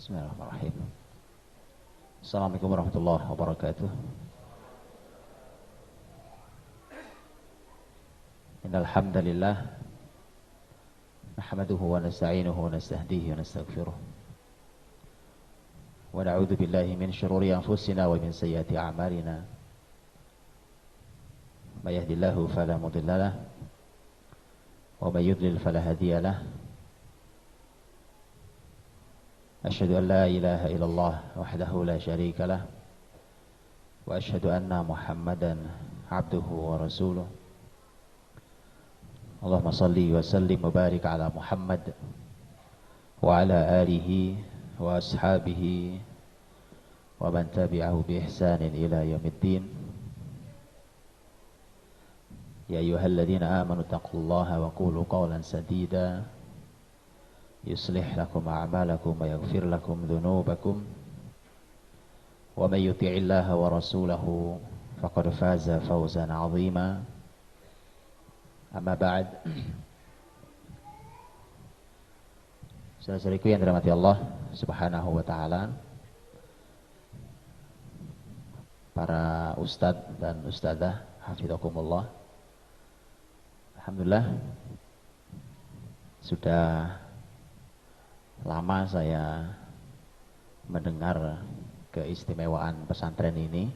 Bismillahirrahmanirrahim. Assalamualaikum warahmatullahi wabarakatuh. Innal hamdalillah nahmaduhu wa nasta'inuhu wa nastahdihi wa nastaghfiruh. Wa na'udzu billahi min shururi anfusina wa min sayyiati a'malina. May yahdihillahu fala mudilla lahu wa may yudlil fala hadiya lahu. Asyhadu an la ilaha illallah wahdahu la syarika lah wa asyhadu anna Muhammadan abduhu wa rasuluh. Allahumma salli wa sallim wa barik ala Muhammad wa ala alihi wa ashabihi wa man tabi'ahu bi ihsanin ila yaumiddin. Ya ayyuhalladzina amanu taqullaha wa qulu qawlan sadida yuslih lakum a'malakum wa yaghfir lakum dhunubakum wa may yuti'illaha wa rasulahu faqad faza fawzan 'azima. Amma ba'd. Saudara-saudariku yang dirahmati Allah Subhanahu wa taala, para ustadz dan ustadzah hafizakumullah. Alhamdulillah sudah lama saya mendengar keistimewaan pesantren ini.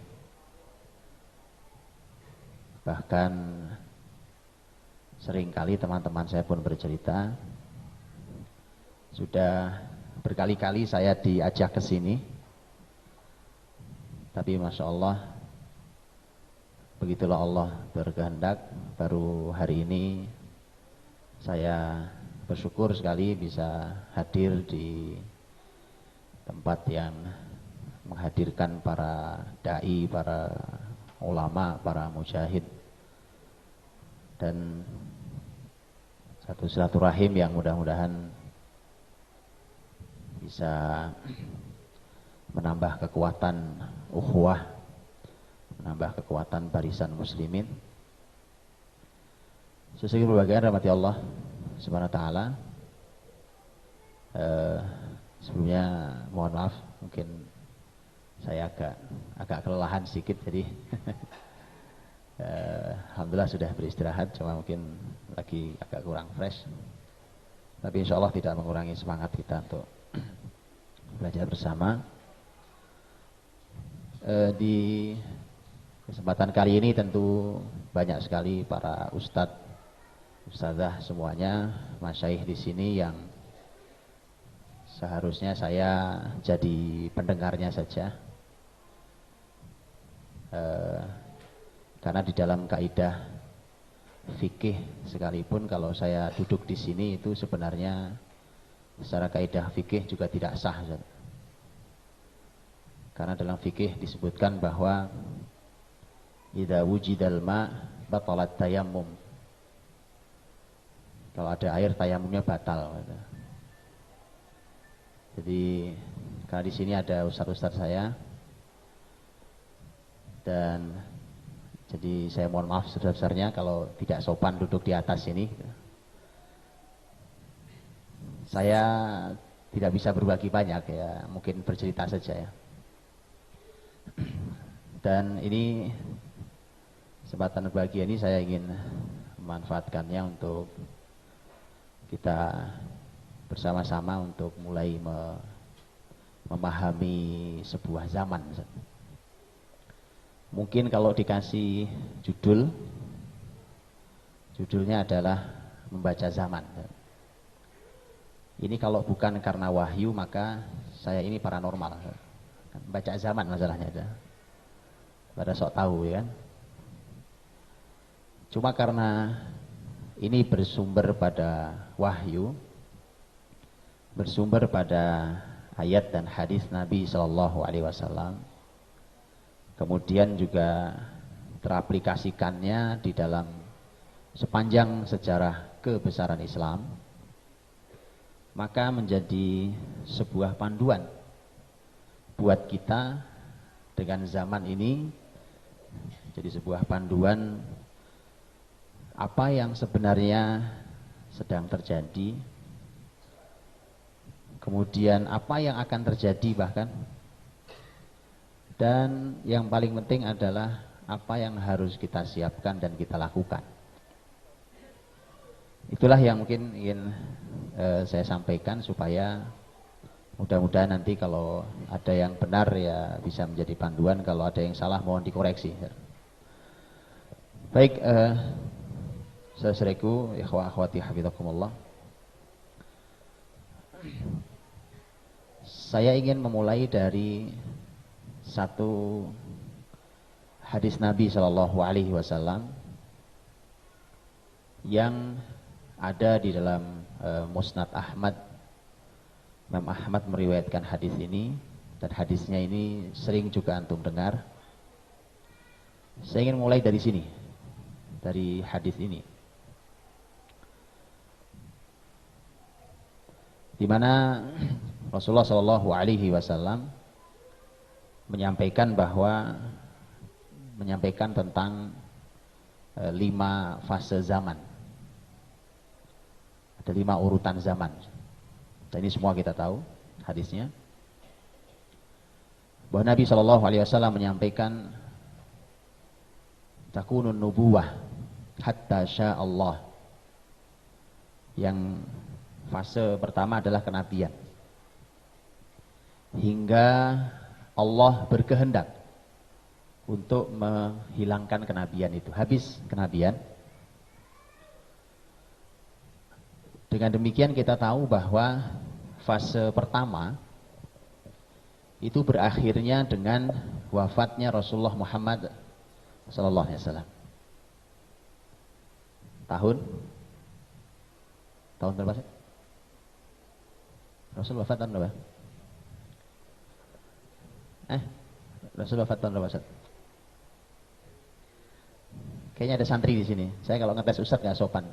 Bahkan seringkali teman-teman saya pun bercerita, sudah berkali-kali saya diajak ke sini, tapi Masya Allah, begitulah Allah berkehendak, baru hari ini saya bersyukur sekali bisa hadir di tempat yang menghadirkan para da'i, para ulama, para mujahid, dan satu silaturahim yang mudah-mudahan bisa menambah kekuatan ukhuwah, menambah kekuatan barisan muslimin. Sesuai berbagai rahmati Allah Subhanahu wa ta'ala. Sebelumnya mohon maaf, mungkin saya agak kelelahan sedikit, jadi alhamdulillah sudah beristirahat, cuma mungkin lagi agak kurang fresh. Tapi insya Allah tidak mengurangi semangat kita untuk belajar bersama. Di kesempatan kali ini tentu banyak sekali para ustadz, ustadzah semuanya, masyaikh di sini yang seharusnya saya jadi pendengarnya saja. Karena di dalam kaidah fikih sekalipun kalau saya duduk di sini itu sebenarnya secara kaidah fikih juga tidak sah. Karena dalam fikih disebutkan bahwa idza wujidal ma batalat tayammum. Kalau ada air tayamumnya batal. Jadi karena di sini ada ustaz-ustaz saya, dan jadi saya mohon maaf sebesar-besarnya kalau tidak sopan duduk di atas ini. Saya tidak bisa berbagi banyak ya, mungkin bercerita saja ya. Dan ini kesempatan berbagi ini saya ingin memanfaatkannya untuk kita bersama-sama untuk mulai memahami sebuah zaman. Mungkin kalau dikasih judulnya adalah membaca zaman. Ini kalau bukan karena wahyu maka saya ini paranormal. Membaca zaman masalahnya. Pada sok tahu ya. Cuma karena ini bersumber pada wahyu, bersumber pada ayat dan hadis Nabi SAW, kemudian juga teraplikasikannya di dalam sepanjang sejarah kebesaran Islam, maka menjadi sebuah panduan buat kita dengan zaman ini, jadi sebuah panduan apa yang sebenarnya sedang terjadi kemudian apa yang akan terjadi bahkan, dan yang paling penting adalah apa yang harus kita siapkan dan kita lakukan. Itulah yang mungkin ingin saya sampaikan, supaya mudah-mudahan nanti kalau ada yang benar ya bisa menjadi panduan, kalau ada yang salah mohon dikoreksi. Baik, saudaraku, ikhwah akhwati hafizakumullah. Saya ingin memulai dari satu hadis Nabi Shallallahu Alaihi Wasallam yang ada di dalam Musnad Ahmad. Imam Ahmad meriwayatkan hadis ini, dan hadisnya ini sering juga antum dengar. Saya ingin mulai dari sini, dari hadis ini, di mana Rasulullah Shallallahu Alaihi Wasallam menyampaikan tentang 5 fase zaman, ada 5 urutan zaman. Dan ini semua kita tahu hadisnya, bahwa Nabi Shallallahu Alaihi Wasallam menyampaikan takunun nubuwah hatta sya Allah. Yang fase pertama adalah kenabian, hingga Allah berkehendak untuk menghilangkan kenabian itu, habis kenabian. Dengan demikian kita tahu bahwa fase pertama itu berakhirnya dengan wafatnya Rasulullah Muhammad sallallahu alaihi wasallam. Tahun berapa sih? Rasul wafat tahun berapa? Rasul wafat tahun berapa, Ustaz? Kayaknya ada santri di sini. Saya kalau ngetes Ustaz nggak sopan.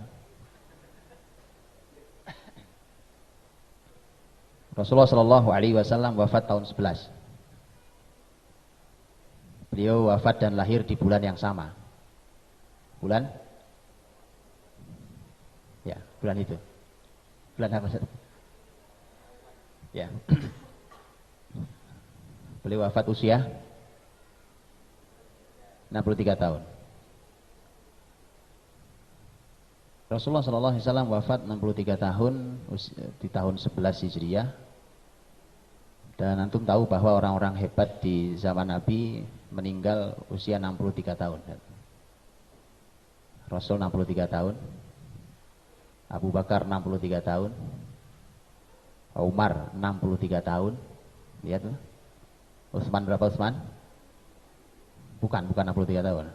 Rasulullah Shallallahu Alaihi Wasallam wafat tahun 11. Beliau wafat dan lahir di bulan yang sama. Bulan? Ya, bulan itu. Bulan apa, Ustaz? Ya. Beliau wafat usia 63 tahun. Rasulullah SAW wafat 63 tahun di tahun 11 Hijriah. Dan antum tahu bahwa orang-orang hebat di zaman Nabi meninggal usia 63 tahun. Rasul 63 tahun, Abu Bakar 63 tahun, Umar 63 tahun. Lihat tuh. Utsman berapa Utsman? Bukan 63 tahun.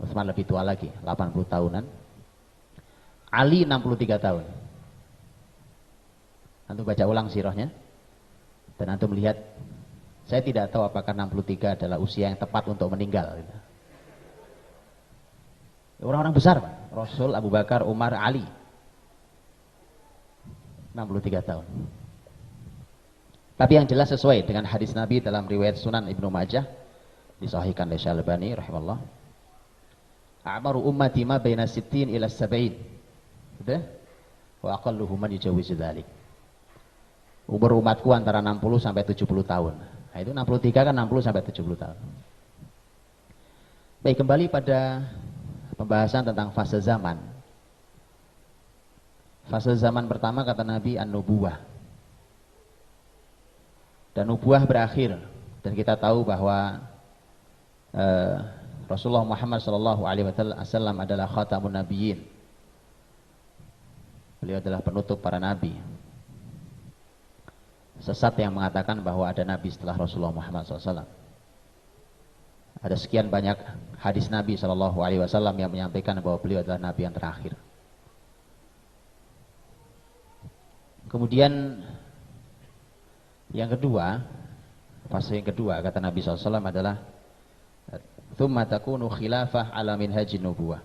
Utsman lebih tua lagi, 80 tahunan. Ali 63 tahun. Antum baca ulang sirahnya, dan antum lihat, saya tidak tahu apakah 63 adalah usia yang tepat untuk meninggal. Orang-orang besar, Pak. Rasul, Abu Bakar, Umar, Ali. 63 tahun. Tapi yang jelas sesuai dengan hadis Nabi dalam riwayat Sunan Ibnu Majah, disahihkan oleh Syalbani rahimahullah. A'maru ummati ma baina 60 ila 70. Sudah? Wa aqalluhum man yujawizu dzalik. Umur umatku antara 60 sampai 70 tahun. Nah, itu 63 kan 60 sampai 70 tahun. Baik, kembali pada pembahasan tentang fase zaman. Fase zaman pertama kata Nabi an-nubuwah. Dan nubuah berakhir, dan kita tahu bahwa Rasulullah Muhammad sallallahu alaihi wasallam adalah khatamun nabiyyin. Beliau adalah penutup para nabi. Sesat yang mengatakan bahwa ada nabi setelah Rasulullah Muhammad SAW. Ada sekian banyak hadis Nabi sallallahu alaihi wasallam yang menyampaikan bahwa beliau adalah nabi yang terakhir. Kemudian yang kedua, fase yang kedua kata Nabi SAW adalah thumma takunu khilafah ala minhajin nubuwah.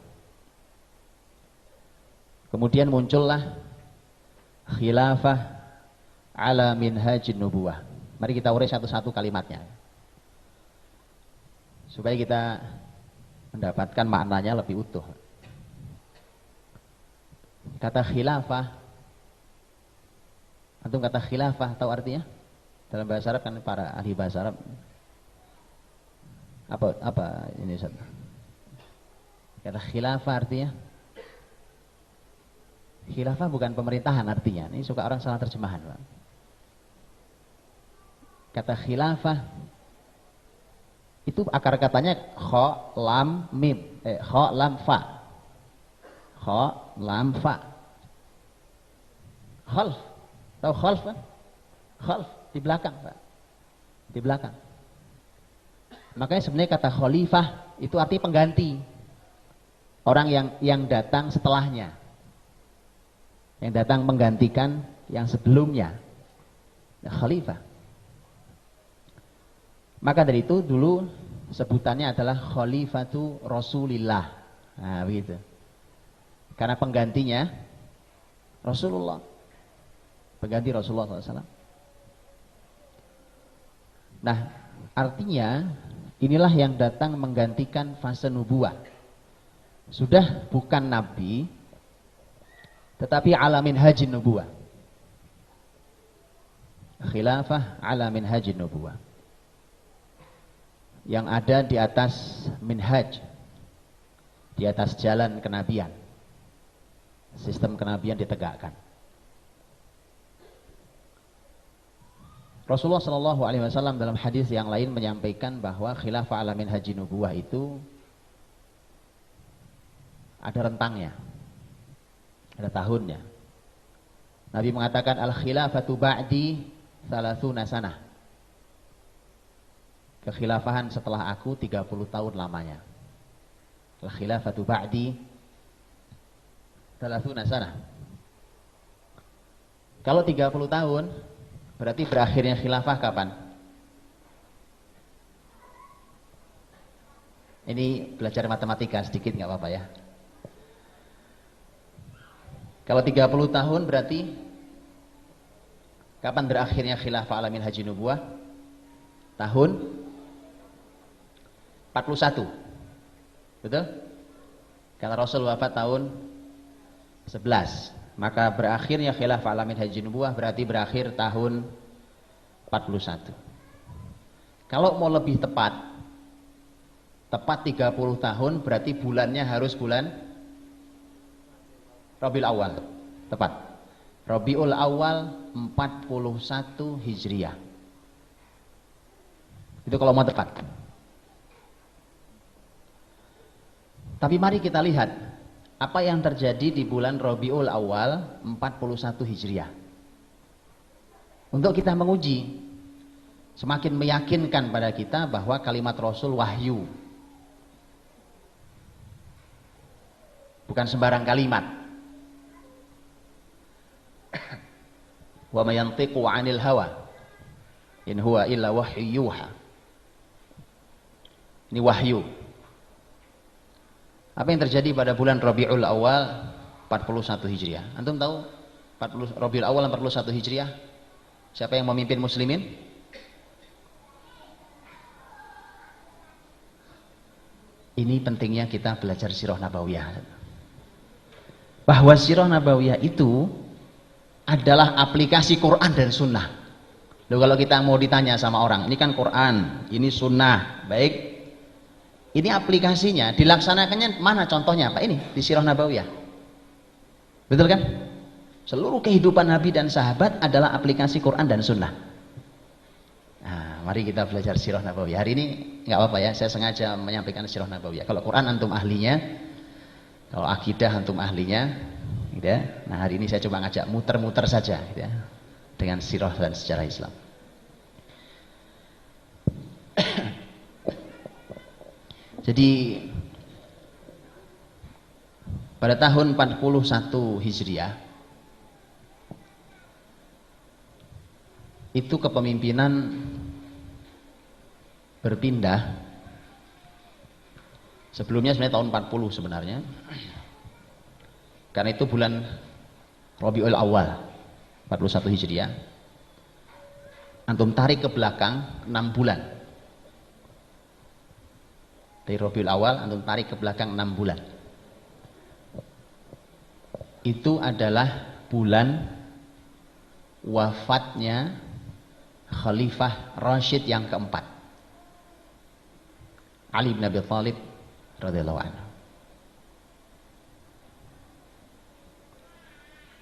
Kemudian muncullah khilafah ala minhajin nubuwah. Mari kita urai satu-satu kalimatnya, supaya kita mendapatkan maknanya lebih utuh. Kata khilafah Antum kata khilafah tahu artinya? Dalam bahasa Arab kan para ahli bahasa Arab. Apa ini Ustaz? Kata khilafah artinya? Khilafah bukan pemerintahan artinya. Ini suka orang salah terjemahan, Pak. Kata khilafah itu akar katanya kha lam mim, kha lam fa. Kha lam fa. Khalf. Tahu khalf kan? Khalf di belakang, Pak. Di belakang. Makanya sebenarnya kata khalifah itu arti pengganti. Orang yang datang setelahnya. Yang datang menggantikan yang sebelumnya. Nah, khalifah. Maka dari itu dulu sebutannya adalah Khalifatu Rasulillah. Nah, begitu. Karena penggantinya Rasulullah. Pengganti Rasulullah SAW. Nah, artinya inilah yang datang menggantikan fase nubuah. Sudah bukan nabi, tetapi alamin haji nubuah. Khilafah alamin haji nubuah. Yang ada di atas minhaj, di atas jalan kenabian. Sistem kenabian ditegakkan. Rasulullah Shallallahu Alaihi Wasallam dalam hadis yang lain menyampaikan bahwa khilafah alamin haji nubuah itu ada rentangnya, ada tahunnya. Nabi mengatakan al khilafatu ba'di 30 sanah. Kekhilafahan setelah aku 30 tahun lamanya. Al khilafatu ba'di 30 sanah. Kalau 30 tahun berarti berakhirnya khilafah kapan? Ini belajar matematika sedikit nggak apa-apa ya. Kalau 30 tahun berarti kapan berakhirnya khilafah alamin haji nubuah? Tahun 41. Betul? Karena Rasul wafat tahun 11. Maka berakhirnya khilafah alamin haji nubuah berarti berakhir tahun 41. Kalau mau lebih tepat 30 tahun berarti bulannya harus bulan Rabiul Awal. Tepat. Rabiul Awal 41 Hijriah. Itu kalau mau tepat. Tapi mari kita lihat apa yang terjadi di bulan Rabiul Awal 41 Hijriah. Untuk kita menguji, semakin meyakinkan pada kita bahwa kalimat Rasul wahyu. Bukan sembarang kalimat. Wa ma yantiqu 'anil hawa in huwa illa wahyu yuha. Ini wahyu. Apa yang terjadi pada bulan Rabiul Awal 41 Hijriah? Antum tahu 40 Rabiul Awal 41 Hijriah? Siapa yang memimpin muslimin? Ini pentingnya kita belajar sirah nabawiyah. Bahwa sirah nabawiyah itu adalah aplikasi Quran dan Sunnah. Loh, kalau kita mau ditanya sama orang, ini kan Quran, ini Sunnah, baik. Ini aplikasinya, dilaksanakannya mana contohnya? Apa ini di sirah nabawiyah? Betul kan? Seluruh kehidupan Nabi dan sahabat adalah aplikasi Quran dan Sunnah. Nah, mari kita belajar sirah nabawiyah. Hari ini nggak apa-apa ya, saya sengaja menyampaikan sirah nabawiyah. Kalau Quran antum ahlinya, kalau akidah antum ahlinya, gitu ya. Nah, hari ini saya coba ngajak muter-muter saja, gitu ya, dengan sirah dan sejarah Islam. Jadi pada tahun 41 Hijriah itu kepemimpinan berpindah. Sebelumnya sebenarnya tahun 40 sebenarnya. Karena itu bulan Rabiul Awal 41 Hijriah. Antum tarik ke belakang 6 bulan. Dari Rabiul Awal antum tarik ke belakang 6 bulan. Itu adalah bulan wafatnya Khalifah Rashid yang keempat, Ali bin Abi Thalib radhiyallahu anhu.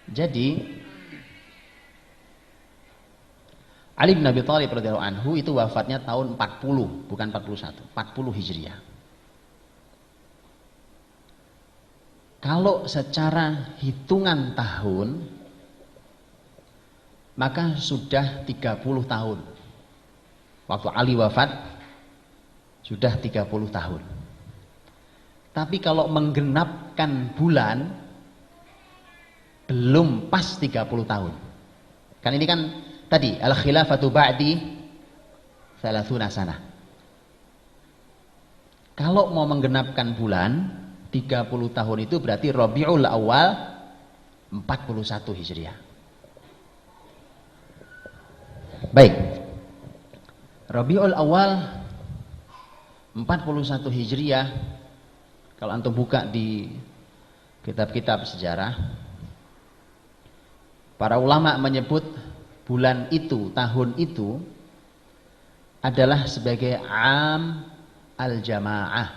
Jadi Ali bin Abi Thalib radhiyallahu anhu itu wafatnya tahun 40, bukan 41, 40 Hijriah. Kalau secara hitungan tahun, maka sudah 30 tahun. Waktu Ali wafat, sudah 30 tahun. Tapi kalau menggenapkan bulan, belum pas 30 tahun. Kan ini kan tadi, al-khilafatu ba'di 30 sanah. Kalau mau menggenapkan bulan, 30 tahun itu berarti Rabiul Awal 41 Hijriah. Baik. Rabiul Awal 41 Hijriah, kalau antum buka di kitab-kitab sejarah, para ulama menyebut bulan itu, tahun itu adalah sebagai Am al-Jamaah.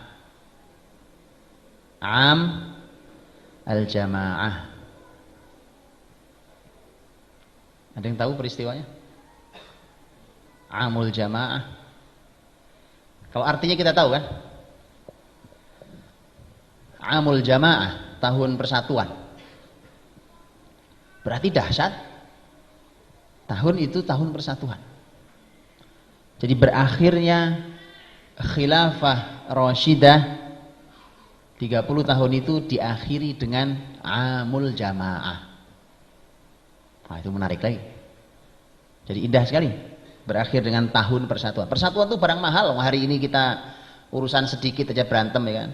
Am al-Jamaah. Ada yang tahu peristiwanya? Amul Jamaah. Kalau artinya kita tahu kan? Amul Jamaah, tahun persatuan. Berarti dahsyat. Tahun itu tahun persatuan. Jadi berakhirnya Khilafah Rashidah 30 tahun itu diakhiri dengan Amul Jamaah. Nah, itu menarik lagi. Jadi indah sekali. Berakhir dengan tahun persatuan. Persatuan itu barang mahal. Hari ini kita urusan sedikit aja berantem ya kan.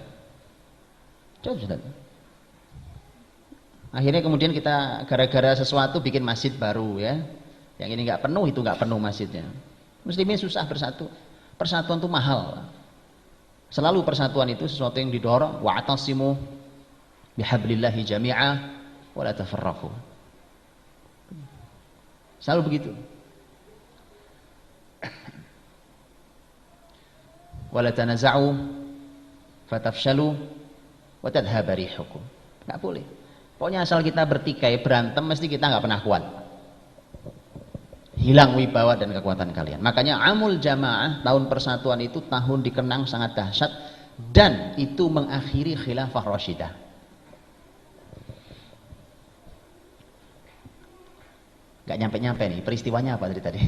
Coba sudah. Akhirnya kemudian kita gara-gara sesuatu bikin masjid baru ya. Yang ini nggak penuh, itu nggak penuh masjidnya. Muslimin susah bersatu. Persatuan itu mahal. Selalu persatuan itu sesuatu yang didorong. Wa'tasimu bihablillahi jami'a wa la tafarraqu. Selalu begitu. Wa la tanaza'u fatafshalu wa tadhhaba rihukum. Enggak boleh. Pokoknya asal kita bertikai, berantem, mesti kita nggak pernah kuat. Hilang wibawa dan kekuatan kalian. Makanya Amul Jamaah, tahun persatuan itu tahun dikenang sangat dahsyat, dan itu mengakhiri Khilafah Rashidah. Gak nyampe-nyampe nih, peristiwanya apa tadi?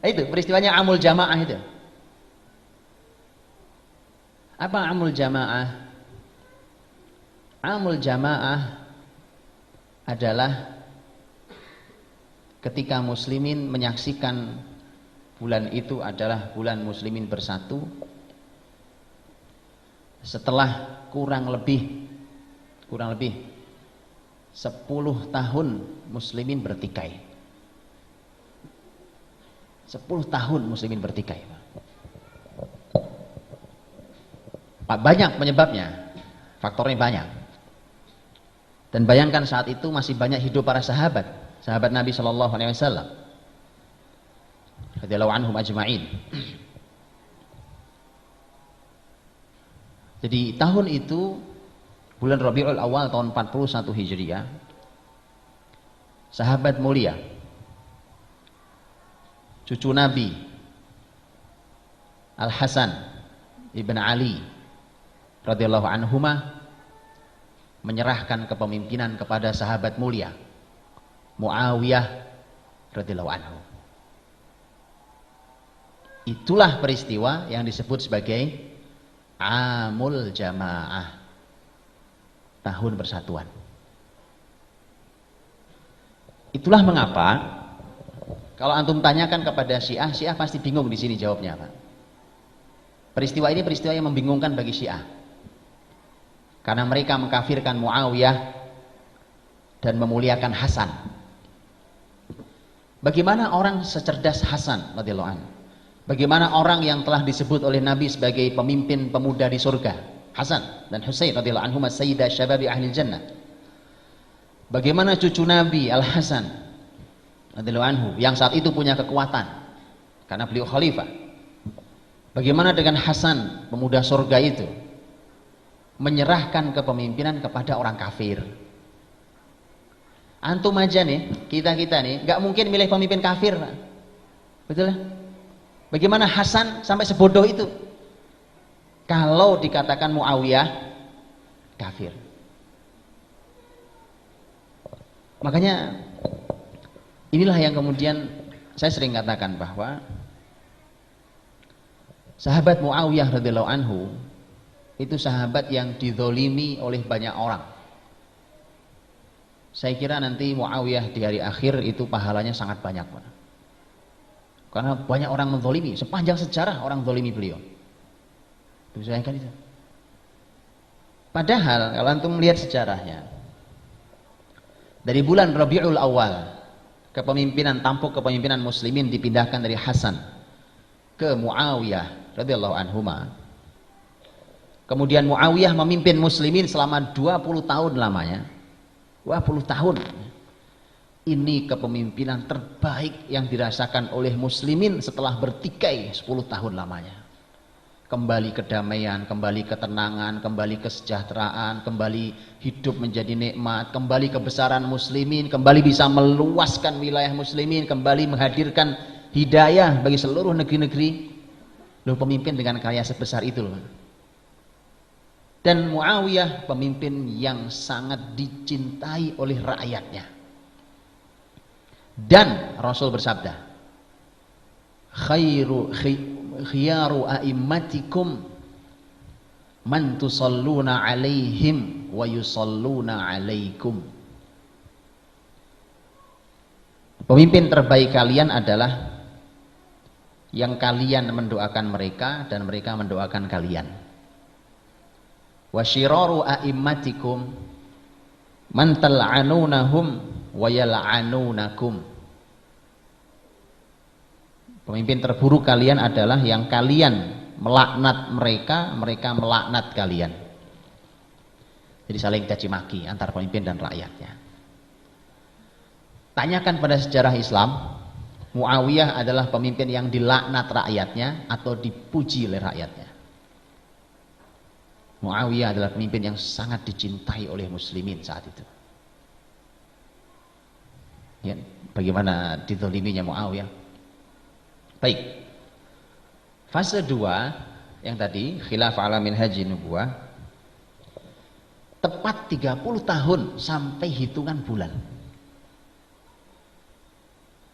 Itu peristiwanya Amul Jamaah itu. Apa Amul Jamaah? Amul Jamaah adalah ketika muslimin menyaksikan bulan itu adalah bulan muslimin bersatu, setelah kurang lebih 10 tahun muslimin bertikai. 10 tahun muslimin bertikai. Banyak penyebabnya, faktornya banyak. Dan bayangkan saat itu masih banyak hidup para sahabat Nabi Shallallahu Alaihi Wasallam, radhiyallahu anhum ajma'in. Jadi tahun itu bulan Rabiul Awal tahun 41 Hijriah, sahabat mulia, cucu Nabi Al Hasan ibn Ali radhiyallahu anhuma menyerahkan kepemimpinan kepada sahabat mulia Muawiyah radhiyallahu anhu. Itulah peristiwa yang disebut sebagai Amul Jamaah, tahun persatuan. Itulah mengapa kalau antum tanyakan kepada Syiah, Syiah pasti bingung di sini jawabnya, Pak. Peristiwa ini peristiwa yang membingungkan bagi Syiah. Karena mereka mengkafirkan Muawiyah dan memuliakan Hasan. Bagaimana orang secerdas Hasan radhiyallahu anhu? Bagaimana orang yang telah disebut oleh Nabi sebagai pemimpin pemuda di surga, Hasan dan Husain radhiyallahu anhum sayyidah syababi ahli jannah? Bagaimana cucu Nabi Al Hasan radhiyallahu anhu yang saat itu punya kekuatan karena beliau khalifah. Bagaimana dengan Hasan, pemuda surga itu, menyerahkan kepemimpinan kepada orang kafir? Antum aja nih, kita nih, nggak mungkin milih pemimpin kafir, Pak. Betul? Bagaimana Hasan sampai sebodoh itu? Kalau dikatakan Muawiyah kafir. Makanya inilah yang kemudian saya sering katakan bahwa sahabat Muawiyah radhiyallahu anhu itu sahabat yang dizolimi oleh banyak orang. Saya kira nanti Muawiyah di hari akhir itu pahalanya sangat banyak, Pak. Karena banyak orang menzolimi, sepanjang sejarah orang zolimi beliau. Itu saya kan itu. Padahal kalau antum melihat sejarahnya, dari bulan Rabiul Awal tampuk kepemimpinan muslimin dipindahkan dari Hasan ke Muawiyah radhiyallahu anhuma. Kemudian Muawiyah memimpin muslimin selama 20 tahun lamanya. 20 tahun. Ini kepemimpinan terbaik yang dirasakan oleh muslimin setelah bertikai 10 tahun lamanya. Kembali kedamaian, kembali ketenangan, kembali kesejahteraan, kembali hidup menjadi nikmat, kembali kebesaran muslimin, kembali bisa meluaskan wilayah muslimin, kembali menghadirkan hidayah bagi seluruh negeri-negeri. Loh, pemimpin dengan karya sebesar itu loh. Dan Muawiyah pemimpin yang sangat dicintai oleh rakyatnya. Dan Rasul bersabda, khiyaru a'immatikum man tusalluna alaihim wa yusalluna alaikum. Pemimpin terbaik kalian adalah yang kalian mendoakan mereka dan mereka mendoakan kalian. Wa syiraru a'immatikum man tal'anunahum wa yal'anunakum. Pemimpin terburuk kalian adalah yang kalian melaknat mereka, mereka melaknat kalian. Jadi saling caci maki antara pemimpin dan rakyatnya. Tanyakan pada sejarah Islam, Muawiyah adalah pemimpin yang dilaknat rakyatnya atau dipuji oleh rakyatnya. Muawiyah adalah pemimpin yang sangat dicintai oleh muslimin saat itu. Ya, bagaimana dizaliminya Muawiyah? Baik. Fase 2 yang tadi khilafah ala minhaji nubuwah, tepat 30 tahun sampai hitungan bulan.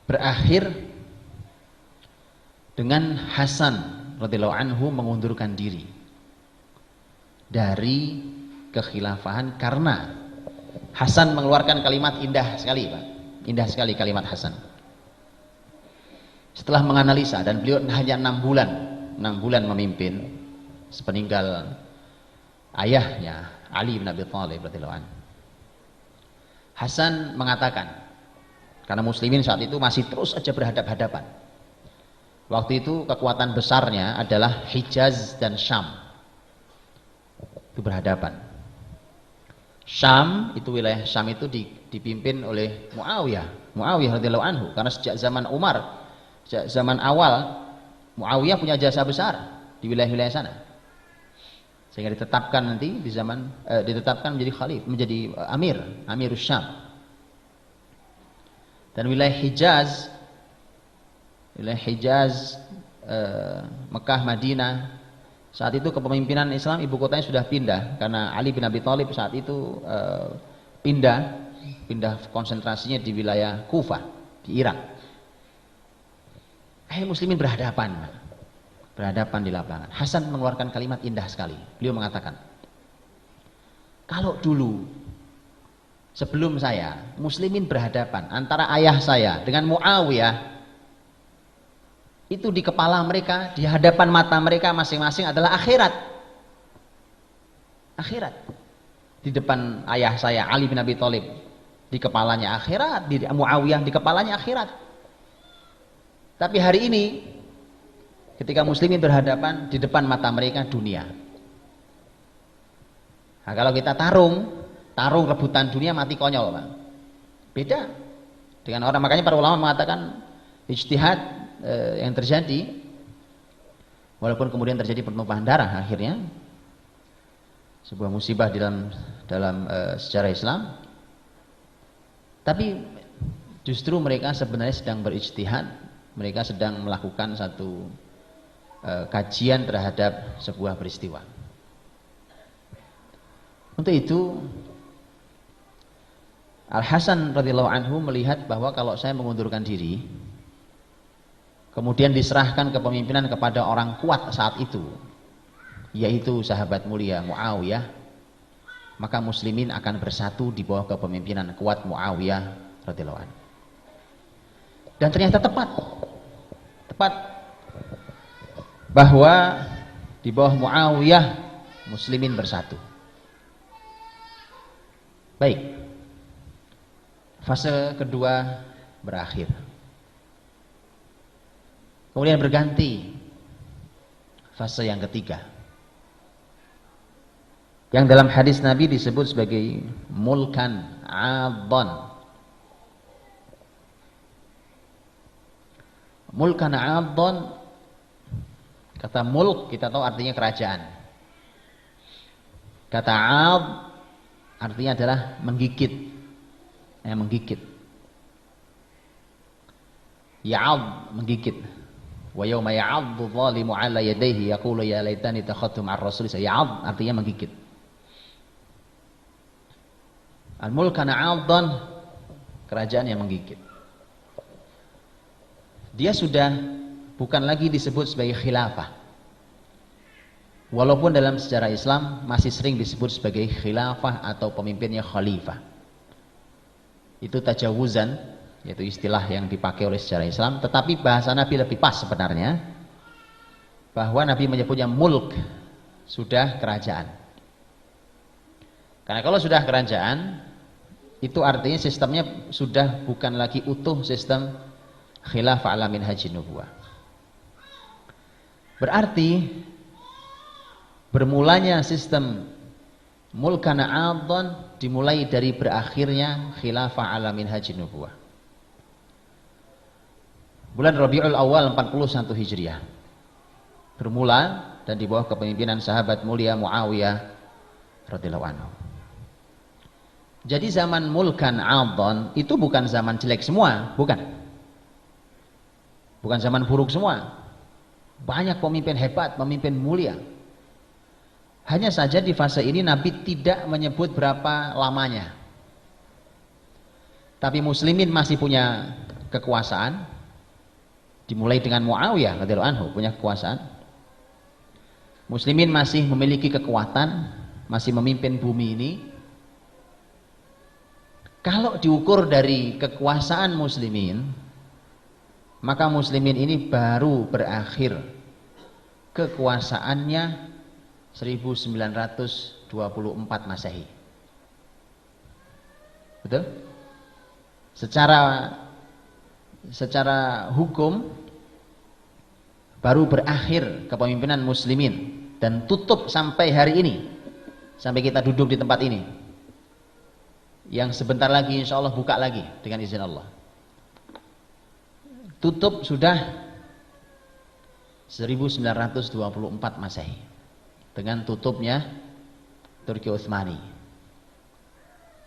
Berakhir dengan Hasan radhiyallahu anhu mengundurkan diri dari kekhilafahan karena Hasan mengeluarkan kalimat indah sekali, Pak. Indah sekali kalimat Hasan. Setelah menganalisa, dan beliau hanya 6 bulan memimpin sepeninggal ayahnya Ali bin Abi Thalib radhiyallahu anhu. Hasan mengatakan, karena muslimin saat itu masih terus saja berhadap-hadapan. Waktu itu kekuatan besarnya adalah Hijaz dan Syam. Itu berhadapan. Syam itu, wilayah Syam itu dipimpin oleh Muawiyah radhiyallahu anhu, karena sejak zaman Umar, sejak zaman awal Muawiyah punya jasa besar di wilayah-wilayah sana, sehingga ditetapkan nanti di zaman ditetapkan menjadi khalif, menjadi Amirus Syam. Dan wilayah Hijaz Mekah, Madinah, saat itu kepemimpinan Islam ibu kotanya sudah pindah karena Ali bin Abi Thalib saat itu pindah konsentrasinya di wilayah Kufah di Irak. Muslimin berhadapan di lapangan. Hasan mengeluarkan kalimat indah sekali. Beliau mengatakan, kalau dulu sebelum saya muslimin berhadapan antara ayah saya dengan Muawiyah, itu di kepala mereka, di hadapan mata mereka masing-masing adalah akhirat. Di depan ayah saya Ali bin Abi Thalib, di kepalanya akhirat, di Muawiyah di kepalanya akhirat. Tapi hari ini ketika muslimin berhadapan, di depan mata mereka dunia. Nah, kalau kita tarung rebutan dunia, mati konyol, Pak. Beda. dengan orang. Makanya para ulama mengatakan ijtihad yang terjadi, walaupun kemudian terjadi pertumpahan darah akhirnya, sebuah musibah dalam sejarah Islam, tapi justru mereka sebenarnya sedang berijtihad, mereka sedang melakukan satu kajian terhadap sebuah peristiwa. Untuk itu Al-Hasan radhiyallahu anhu melihat bahwa kalau saya mengundurkan diri, kemudian diserahkan kepemimpinan kepada orang kuat saat itu, yaitu sahabat mulia Muawiyah, maka muslimin akan bersatu di bawah kepemimpinan kuat Muawiyah radhiyallahu anhu. Dan ternyata tepat bahwa di bawah Muawiyah muslimin bersatu. Baik, fase kedua berakhir, kemudian berganti fase yang ketiga, yang dalam hadis Nabi disebut sebagai mulkan adhan. Mulkan adhan, kata mulk kita tahu artinya kerajaan. Kata ad artinya adalah menggigit, menggigit. Ya'ad, menggigit. Wa yawma ya'addu dhalimu 'ala yadayhi yaqulu ya laitani takhadtu ma'ar rasul. Ya'ad artinya menggigit. Al-mulk kana 'addan, kerajaan yang menggigit. Dia sudah bukan lagi disebut sebagai khilafah. Walaupun dalam sejarah Islam masih sering disebut sebagai khilafah atau pemimpinnya khalifah. Itu tajawuzan, yaitu istilah yang dipakai oleh sejarah Islam, tetapi bahasa Nabi lebih pas sebenarnya, bahwa Nabi menyebutnya mulk, sudah kerajaan. Karena kalau sudah kerajaan, itu artinya sistemnya sudah bukan lagi utuh sistem khilafah ala minhajin nubuwah. Berarti bermulanya sistem mulkana adhan dimulai dari berakhirnya khilafah ala minhajin nubuwah. Bulan Rabiul Awal 41 Hijriah bermula dan di bawah kepemimpinan sahabat mulia Muawiyah radhiyallahu anhu. Jadi zaman mulkan adhan itu bukan zaman jelek semua, bukan zaman buruk semua. Banyak pemimpin hebat, pemimpin mulia. Hanya saja di fase ini Nabi tidak menyebut berapa lamanya. Tapi muslimin masih punya kekuasaan. Dimulai dengan Muawiyah radhiyallahu anhu punya kekuasaan. Muslimin masih memiliki kekuatan, masih memimpin bumi ini. Kalau diukur dari kekuasaan muslimin, maka muslimin ini baru berakhir kekuasaannya 1924 Masehi. Betul? Secara hukum baru berakhir kepemimpinan muslimin dan tutup sampai hari ini, sampai kita duduk di tempat ini, yang sebentar lagi insya Allah buka lagi dengan izin Allah. Tutup sudah 1924 Masehi dengan tutupnya Turki Utsmani.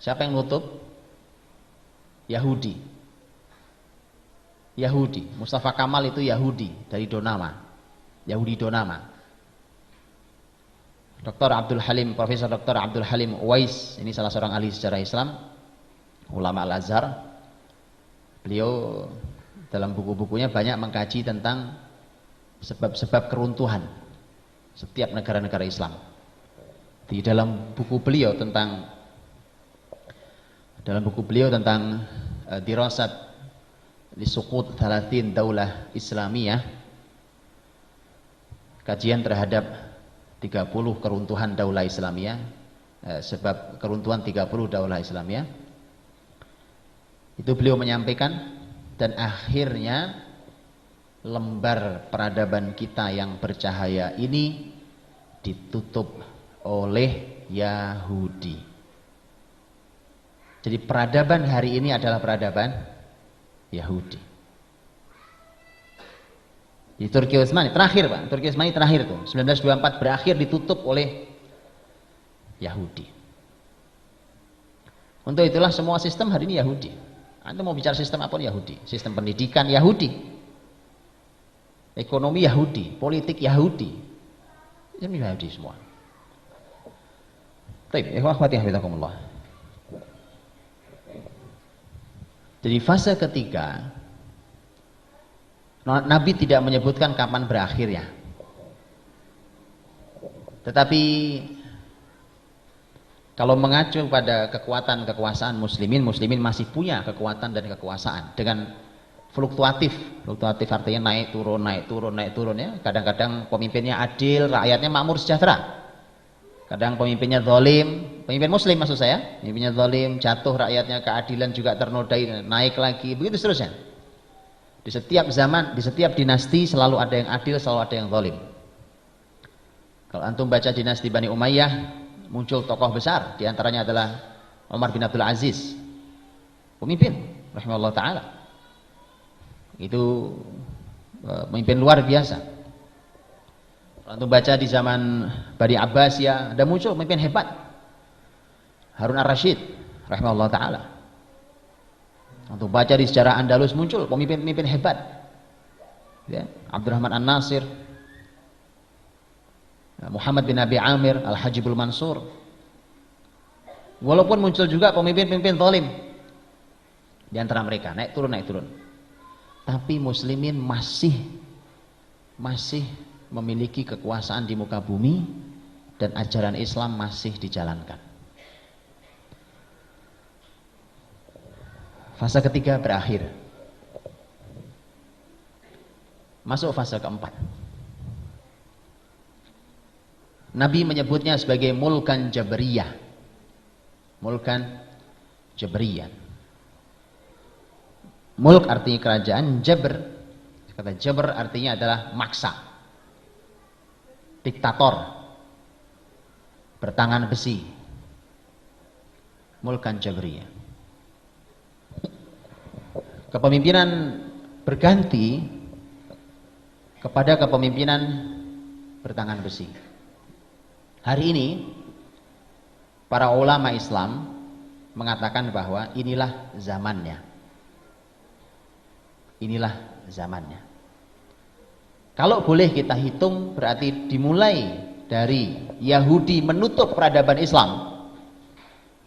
Siapa yang nutup? Yahudi. Mustafa Kamal itu Yahudi dari Donama. Yahudi Donama. Profesor Dr. Abdul Halim Uwais, ini salah seorang ahli sejarah Islam, ulama Al-Azhar. Beliau dalam buku-bukunya banyak mengkaji tentang sebab-sebab keruntuhan setiap negara-negara Islam. Di dalam buku beliau tentang dirasat li suqut 30 daulah Islamiyah, kajian terhadap 30 keruntuhan daulah Islamiyah, sebab keruntuhan 30 daulah Islamiyah, itu beliau menyampaikan. Dan akhirnya lembar peradaban kita yang bercahaya ini ditutup oleh Yahudi. Jadi peradaban hari ini adalah peradaban Yahudi. Di Turki Utsmani terakhir Pak, Turki Utsmani terakhir tuh 1924 berakhir ditutup oleh Yahudi. Untuk itulah semua sistem hari ini Yahudi. Anda mau bicara sistem apa Yahudi? Sistem pendidikan Yahudi, ekonomi Yahudi, politik Yahudi, ini Yahudi semua. Baik, ikhwati hafizakumullah. Jadi fase ketiga, Nabi tidak menyebutkan kapan berakhirnya. Tetapi kalau mengacu pada kekuatan kekuasaan muslimin masih punya kekuatan dan kekuasaan dengan fluktuatif artinya naik turun ya. Kadang-kadang pemimpinnya adil, rakyatnya makmur sejahtera. Kadang pemimpinnya zalim, pemimpin muslim maksud saya, pemimpinnya zalim, jatuh rakyatnya, keadilan juga ternodai, naik lagi, begitu seterusnya. Di setiap zaman, di setiap dinasti selalu ada yang adil, selalu ada yang zalim. Kalau antum baca dinasti Bani Umayyah, muncul tokoh besar, diantaranya adalah Umar bin Abdul Aziz, pemimpin, rahimahullah ta'ala. Itu pemimpin luar biasa. Kalau antum baca di zaman Bani Abbas ya, ada muncul pemimpin hebat, Harun ar-Rasyid, rahimahullah ta'ala. Antum baca di sejarah Andalus muncul pemimpin-pemimpin hebat, ya, Abdurrahman An-Nasir, Muhammad bin Abi Amir, Al-Hajibul Mansur. Walaupun muncul juga pemimpin-pemimpin zalim di antara mereka, naik turun. Tapi muslimin masih memiliki kekuasaan di muka bumi dan ajaran Islam masih dijalankan. Fase ketiga berakhir. Masuk fase keempat. Nabi menyebutnya sebagai mulkan jabriyah. Mulkan jabriyah. Mulk artinya kerajaan, jabr, kata jabr artinya adalah maksa, diktator, bertangan besi. Mulkan jabriyah. Kepemimpinan berganti kepada kepemimpinan bertangan besi. Hari ini para ulama Islam mengatakan bahwa inilah zamannya. Inilah zamannya. Kalau boleh kita hitung berarti dimulai dari Yahudi menutup peradaban Islam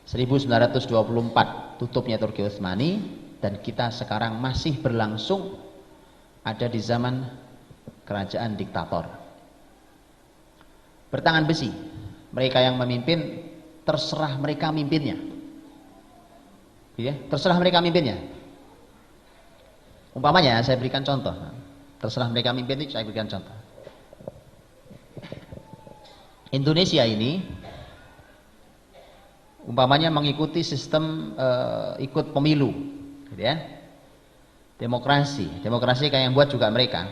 1924 tutupnya Turki Utsmani, dan kita sekarang masih berlangsung ada di zaman kerajaan diktator bertangan besi. Mereka yang memimpin terserah mereka mimpinnya, ya, terserah mereka mimpinnya. Umpamanya saya berikan contoh, terserah mereka mimpin itu saya berikan contoh. Indonesia ini umpamanya mengikuti sistem ikut pemilu, gitu ya, demokrasi kayak yang buat juga mereka.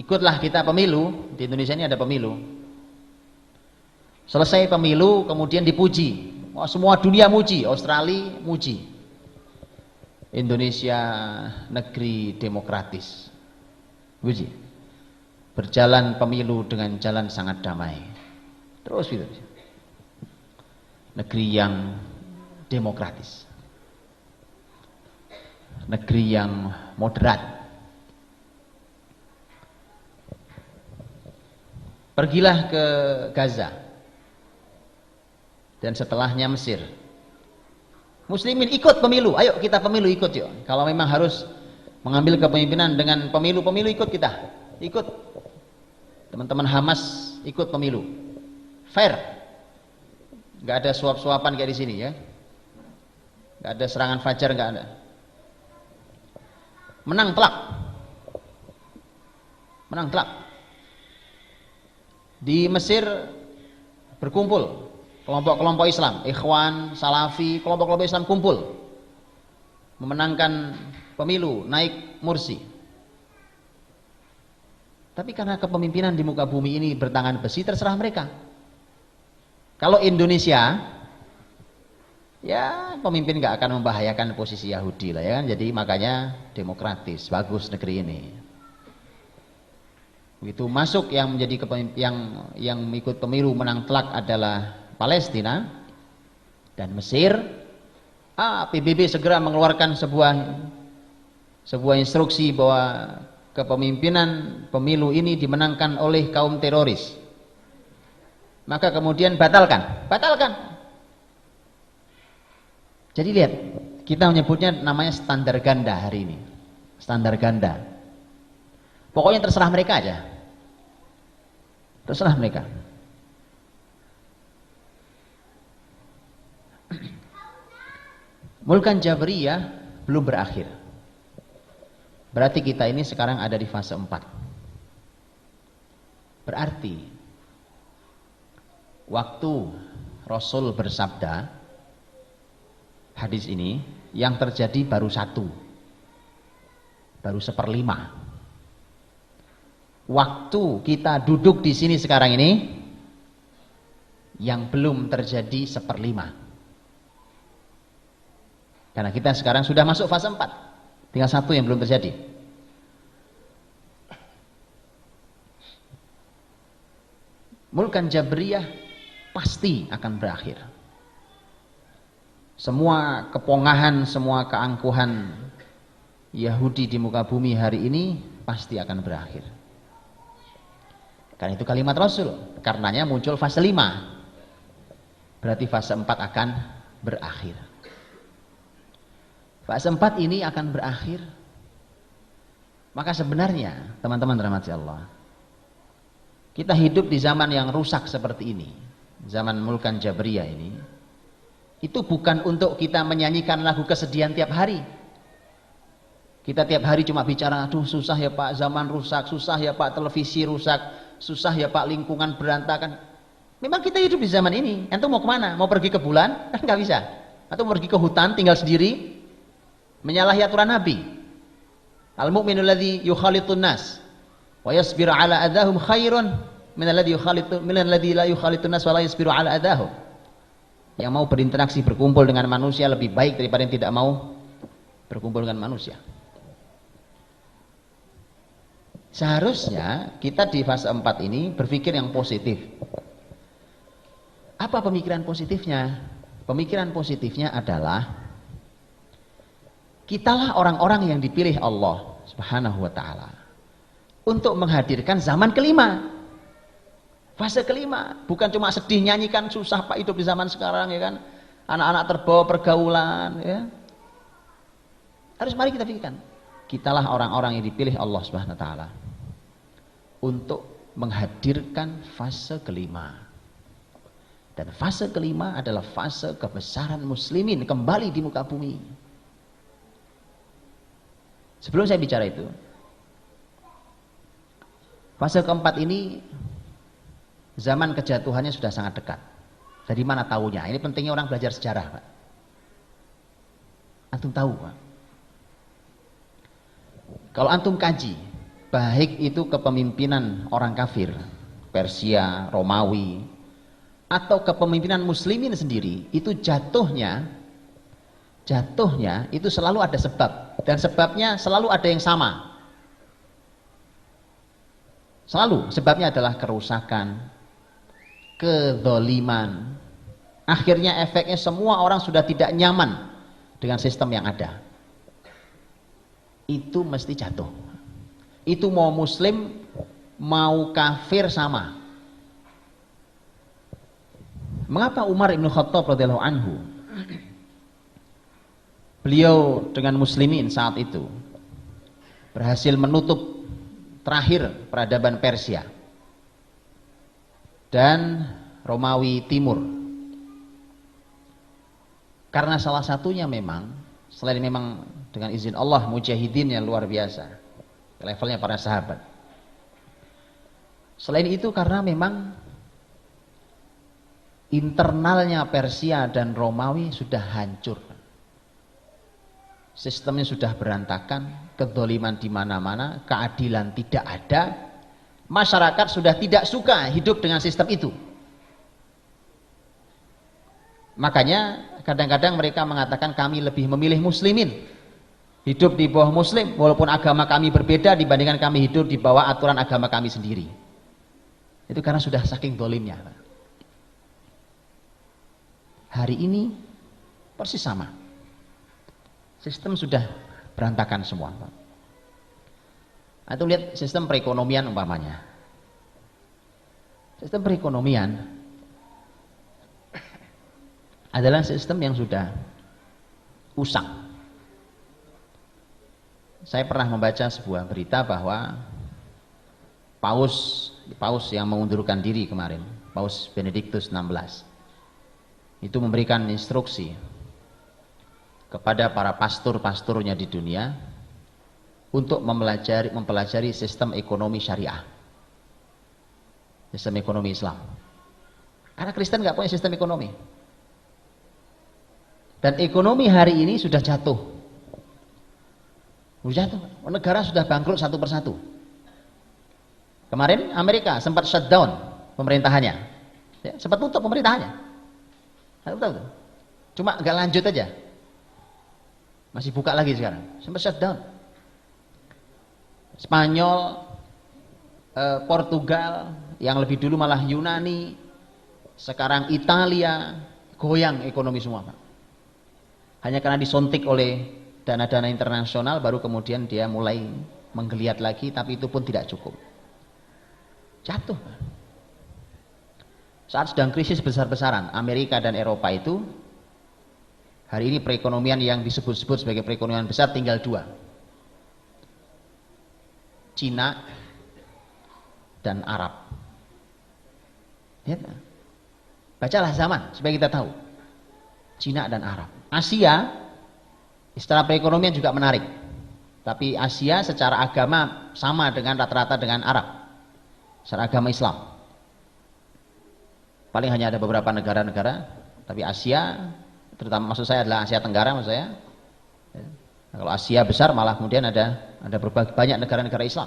Ikutlah kita pemilu, di Indonesia ini ada pemilu. Selesai pemilu kemudian dipuji, oh, semua dunia muji, Australia muji, Indonesia negeri demokratis, puji, berjalan pemilu dengan jalan sangat damai, terus gitu, negeri yang demokratis, negeri yang moderat. Pergilah ke Gaza dan setelahnya Mesir. Muslimin ikut pemilu, ayo kita pemilu, ikut yuk. Kalau memang harus mengambil kepemimpinan dengan pemilu ikut kita, ikut. Teman-teman Hamas ikut pemilu, fair, nggak ada suap-suapan kayak di sini ya, nggak ada serangan fajar, nggak ada. Menang telak. Di Mesir berkumpul kelompok-kelompok Islam, Ikhwan, Salafi, kelompok-kelompok Islam kumpul memenangkan pemilu, naik Mursi. Tapi karena kepemimpinan di muka bumi ini bertangan besi, terserah mereka. Kalau Indonesia Ya, pemimpin nggak akan membahayakan posisi Yahudi lah ya kan. Jadi makanya demokratis, bagus negeri ini. Begitu masuk yang menjadi yang ikut pemilu menang telak adalah Palestina dan Mesir. PBB segera mengeluarkan sebuah instruksi bahwa kepemimpinan pemilu ini dimenangkan oleh kaum teroris. Maka kemudian batalkan. Jadi lihat, kita menyebutnya namanya standar ganda hari ini. Standar ganda. Pokoknya terserah mereka aja. Terserah mereka. Mulkan Jabriyah belum berakhir. Berarti kita ini sekarang ada di fase 4. Berarti waktu Rasul bersabda, hadis ini yang terjadi baru 1, baru 1/5. Waktu kita duduk di sini sekarang ini yang belum terjadi 1/5. Karena kita sekarang sudah masuk fase 4, tinggal 1 yang belum terjadi. Mulkan Jabriyah pasti akan berakhir. Semua kepongahan, semua keangkuhan Yahudi di muka bumi hari ini pasti akan berakhir. Karena itu kalimat Rasul. Karenanya muncul fase 5. Berarti fase 4 akan berakhir. Fase 4 ini akan berakhir. Maka sebenarnya teman-teman rahmati Allah, kita hidup di zaman yang rusak seperti ini. Zaman Mulkan Jabriyah ini. Itu bukan untuk kita menyanyikan lagu kesedihan tiap hari. Kita tiap hari cuma bicara, aduh susah ya Pak, zaman rusak, susah ya Pak, televisi rusak, susah ya Pak, lingkungan berantakan. Memang kita hidup di zaman ini. Antum mau kemana? Mau pergi ke bulan? Kan nggak bisa. Atau mau pergi ke hutan tinggal sendiri, menyalahi aturan Nabi. Al-mu'minul ladzi yukhalitun nas wa yasbiru ala adahum khairun minalladzi la yukhalitun nas wa la yasbiru ala adahum. Yang mau berinteraksi, berkumpul dengan manusia lebih baik daripada yang tidak mau berkumpul dengan manusia. Seharusnya kita di fase 4 ini berpikir yang positif. Apa pemikiran positifnya? Pemikiran positifnya adalah kitalah orang-orang yang dipilih Allah Subhanahu wa ta'ala untuk menghadirkan zaman kelima. Fase kelima, bukan cuma sedih nyanyikan susah Pak hidup di zaman sekarang ya kan. Anak-anak terbawa pergaulan ya. Harus mari kita pikirkan. Kitalah orang-orang yang dipilih Allah Subhanahu wa taala untuk menghadirkan fase kelima. Dan fase kelima adalah fase kebesaran muslimin kembali di muka bumi. Sebelum saya bicara itu, fase keempat ini zaman kejatuhannya sudah sangat dekat. Dari mana tahunya? Ini pentingnya orang belajar sejarah, Pak. Antum tahu, Pak. Kalau antum kaji, baik itu kepemimpinan orang kafir, Persia, Romawi, atau kepemimpinan muslimin sendiri, itu jatuhnya itu selalu ada sebab. Dan sebabnya selalu ada yang sama. Selalu, sebabnya adalah kerusakan, kezaliman. Akhirnya efeknya semua orang sudah tidak nyaman dengan sistem yang ada. Itu mesti jatuh. Itu mau muslim, mau kafir sama. Mengapa Umar Ibn Khattab radhiyallahu anhu, beliau dengan muslimin saat itu berhasil menutup terakhir peradaban Persia dan Romawi Timur? Karena salah satunya memang, selain memang dengan izin Allah mujahidin yang luar biasa, levelnya para sahabat. Selain itu karena memang internalnya Persia dan Romawi sudah hancur. Sistemnya sudah berantakan, kedzaliman di mana-mana, keadilan tidak ada. Masyarakat sudah tidak suka hidup dengan sistem itu. Makanya kadang-kadang mereka mengatakan kami lebih memilih muslimin, hidup di bawah muslim, walaupun agama kami berbeda dibandingkan kami hidup di bawah aturan agama kami sendiri. Itu karena sudah saking dolimnya. Hari ini persis sama. Sistem sudah berantakan semua. Atau lihat sistem perekonomian umpamanya. Sistem perekonomian adalah sistem yang sudah usang. Saya pernah membaca sebuah berita bahwa Paus yang mengundurkan diri kemarin, Paus Benediktus XVI, itu memberikan instruksi kepada para pastor-pastornya di dunia untuk mempelajari sistem ekonomi syariah, sistem ekonomi Islam. Karena Kristen nggak punya sistem ekonomi. Dan ekonomi hari ini sudah jatuh. Negara sudah bangkrut satu persatu. Kemarin Amerika sempat shutdown pemerintahannya, ya, sempat tutup pemerintahannya. Cuma nggak lanjut aja. Masih buka lagi sekarang. Sempat shutdown. Spanyol, Portugal, yang lebih dulu malah Yunani, sekarang Italia, goyang ekonomi semua, Pak. Hanya karena disuntik oleh dana-dana internasional, baru kemudian dia mulai menggeliat lagi, tapi itu pun tidak cukup. Jatuh. Saat sedang krisis besar-besaran, Amerika dan Eropa itu, hari ini perekonomian yang disebut-sebut sebagai perekonomian besar tinggal dua. Cina dan Arab. Ya, bacalah Zaman supaya kita tahu. Cina dan Arab. Asia secara perekonomian juga menarik. Tapi Asia secara agama sama dengan rata-rata dengan Arab. Secara agama Islam. Paling hanya ada beberapa negara-negara, tapi Asia, terutama maksud saya adalah Asia Tenggara maksud saya. Nah, kalau Asia besar malah kemudian ada banyak negara-negara Islam.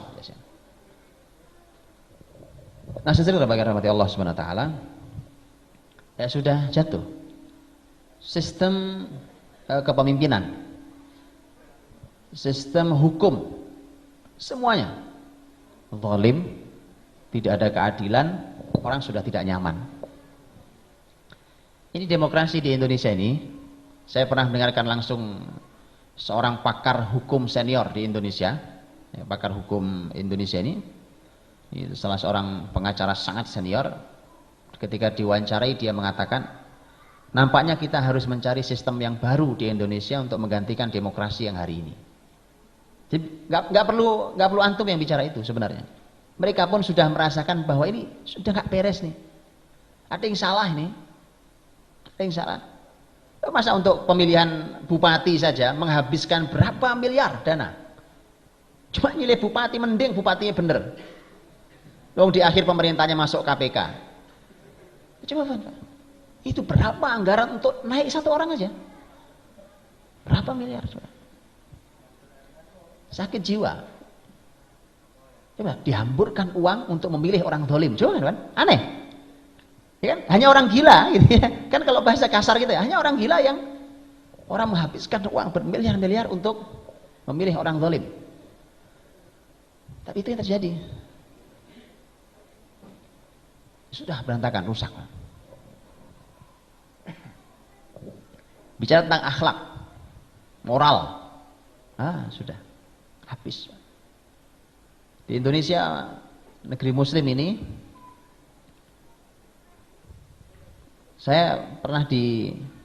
Nah, sebenarnya bagi rahmati Allah Subhanahu wa taala, ya sudah jatuh. Sistem kepemimpinan, sistem hukum, semuanya zalim, tidak ada keadilan, orang sudah tidak nyaman. Ini demokrasi di Indonesia ini, saya pernah mendengarkan langsung seorang pakar hukum senior di Indonesia, ya, pakar hukum Indonesia ini salah seorang pengacara sangat senior. Ketika diwawancarai dia mengatakan, nampaknya kita harus mencari sistem yang baru di Indonesia untuk menggantikan demokrasi yang hari ini. Jadi nggak perlu antum yang bicara itu sebenarnya. Mereka pun sudah merasakan bahwa ini sudah nggak beres nih. Ada yang salah nih. Ada yang salah. Masa untuk pemilihan bupati saja menghabiskan berapa miliar dana? Cuma nyilih bupati, mending bupatinya bener. Lalu di akhir pemerintahnya masuk KPK. Coba Pak, itu berapa anggaran untuk naik satu orang aja? Berapa miliar? Sakit jiwa. Coba dihamburkan uang untuk memilih orang zalim. Coba kan? Aneh. Ya kan? Hanya orang gila gitu ya. Kan kalau bahasa kasar gitu ya, hanya orang gila yang orang menghabiskan uang bermiliar-miliar untuk memilih orang zalim. Tapi itu yang terjadi. Sudah berantakan, rusak. Bicara tentang akhlak, moral, sudah habis. Di Indonesia, negeri Muslim ini, saya pernah diundang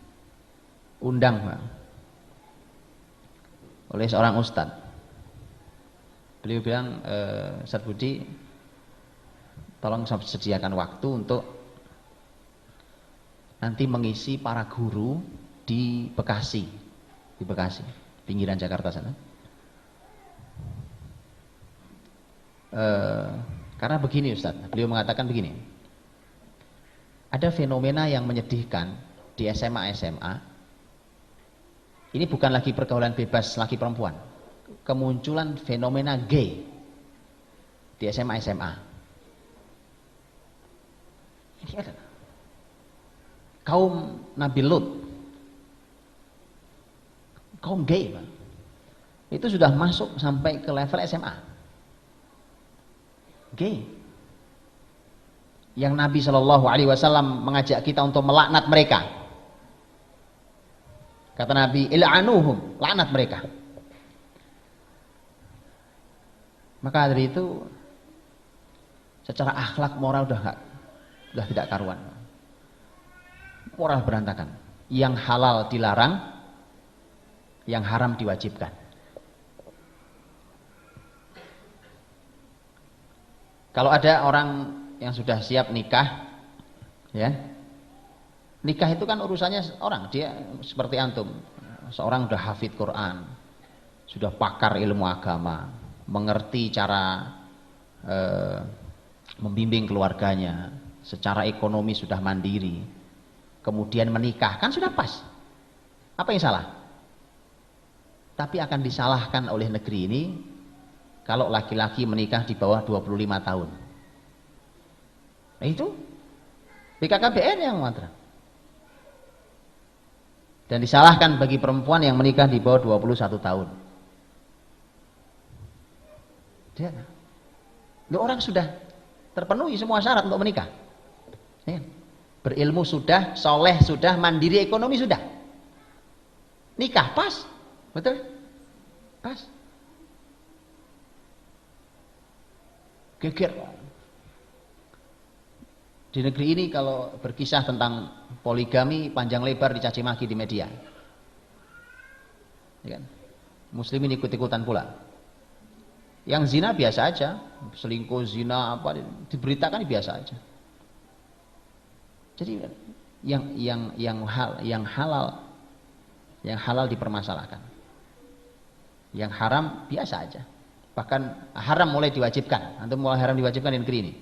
oleh seorang ustadz. Beliau bilang, Ustadz Budi, tolong sediakan waktu untuk nanti mengisi para guru di Bekasi, pinggiran Jakarta sana. Karena begini Ustadz, beliau mengatakan begini, ada fenomena yang menyedihkan di SMA. Ini bukan lagi pergaulan bebas laki perempuan, kemunculan fenomena gay di SMA. Ini adalah kaum Nabi Lut kaum gay, Pak. Itu sudah masuk sampai ke level SMA. Gay. Yang Nabi Shallallahu Alaihi Wasallam mengajak kita untuk melaknat mereka. Kata Nabi, il'anuhum, laknat mereka. Maka dari itu, secara akhlak moral sudah tidak karuan. Moral berantakan. Yang halal dilarang, yang haram diwajibkan. Kalau ada orang yang sudah siap nikah, ya, nikah itu kan urusannya orang, dia seperti antum, seorang sudah hafid Quran, sudah pakar ilmu agama, mengerti cara membimbing keluarganya, secara ekonomi sudah mandiri, kemudian menikah, kan sudah pas. Apa yang salah? Tapi akan disalahkan oleh negeri ini kalau laki-laki menikah di bawah 25 tahun. Nah itu BKKBN yang mengatur. Dan disalahkan bagi perempuan yang menikah di bawah 21 tahun. Dia, orang sudah terpenuhi semua syarat untuk menikah. Ya. Berilmu sudah, soleh sudah, mandiri ekonomi sudah. Nikah pas, betul? Pas. Geger. Di negeri ini kalau berkisah tentang poligami panjang lebar dicaci maki di media, ya kan? Muslimin ikut-ikutan pula. Yang zina biasa aja, selingkuh, zina apa diberitakan biasa aja. Jadi yang halal dipermasalahkan, yang haram biasa aja. Bahkan haram mulai diwajibkan. Antum mulai haram diwajibkan di negeri ini.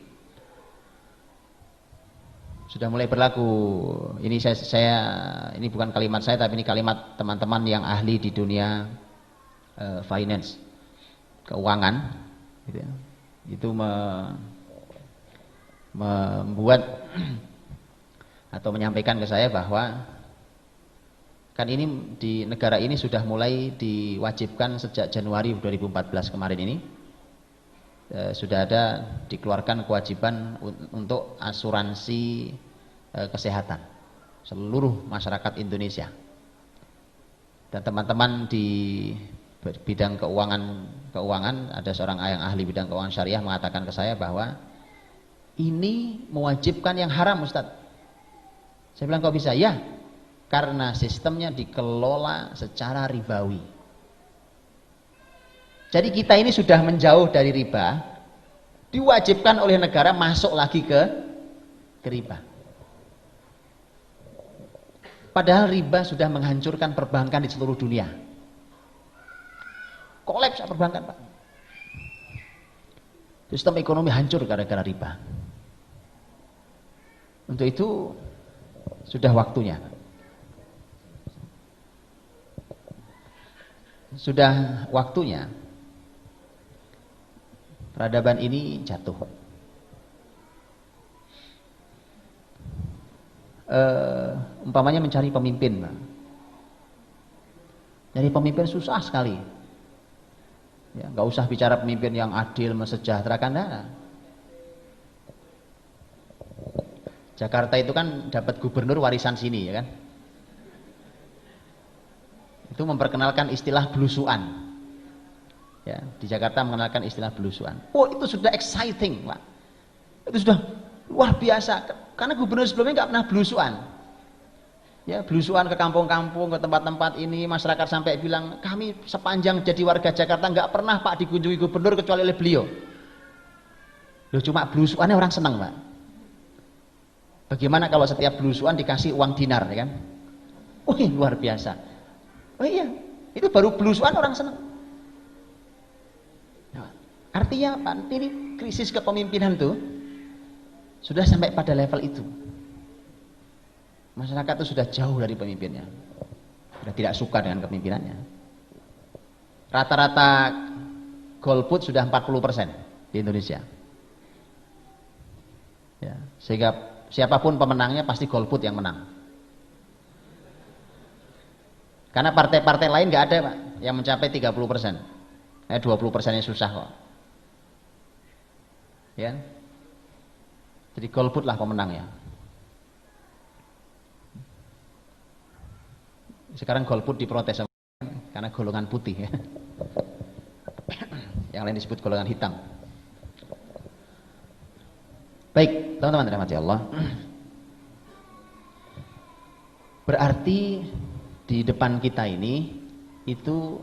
Sudah mulai berlaku. Ini saya ini bukan kalimat saya, tapi ini kalimat teman-teman yang ahli di dunia finance, keuangan, gitu ya. Itu membuat atau menyampaikan ke saya bahwa kan ini di negara ini sudah mulai diwajibkan sejak Januari 2014 kemarin ini, sudah ada dikeluarkan kewajiban untuk asuransi kesehatan seluruh masyarakat Indonesia. Dan teman-teman di bidang keuangan ada seorang yang ahli bidang keuangan syariah mengatakan ke saya bahwa ini mewajibkan yang haram, Ustadz. Saya bilang kok bisa? Ya, karena sistemnya dikelola secara ribawi. Jadi kita ini sudah menjauh dari riba, diwajibkan oleh negara masuk lagi ke riba. Padahal riba sudah menghancurkan perbankan di seluruh dunia. Kolaps perbankan, Pak. Sistem ekonomi hancur gara-gara riba. Untuk itu sudah waktunya. Sudah waktunya peradaban ini jatuh. Umpamanya mencari pemimpin, Nyari pemimpin susah sekali. Ya, nggak usah bicara pemimpin yang adil, mensejahterakan. Nah. Jakarta itu kan dapat gubernur warisan sini, ya kan? Itu memperkenalkan istilah belusuan. Ya, di Jakarta mengenalkan istilah belusuan. Oh, itu sudah exciting, Pak. Itu sudah luar biasa. Karena gubernur sebelumnya nggak pernah belusuan. Ya, belusuan ke kampung-kampung, ke tempat-tempat ini, masyarakat sampai bilang, kami sepanjang jadi warga Jakarta nggak pernah, Pak, dikunjungi gubernur kecuali oleh beliau. Loh, cuma belusuannya orang senang, Pak. Bagaimana kalau setiap belusuan dikasih uang dinar, ya kan? Wih, luar biasa. Oh iya, itu baru belusuan orang senang. Nah, artinya Pak, ini krisis kepemimpinan tuh sudah sampai pada level itu. Masyarakat itu sudah jauh dari pemimpinnya, sudah tidak suka dengan kepemimpinannya. Rata-rata golput sudah 40% di Indonesia. Ya, sehingga siapapun pemenangnya pasti golput yang menang. Karena partai-partai lain nggak ada, Pak, yang mencapai 30%. 20%-nya susah kok. Ya. Jadi golput lah pemenangnya. Sekarang golput diprotes karena golongan putih ya. Yang lain disebut golongan hitam. Baik, teman-teman rahmati Allah. Berarti di depan kita ini itu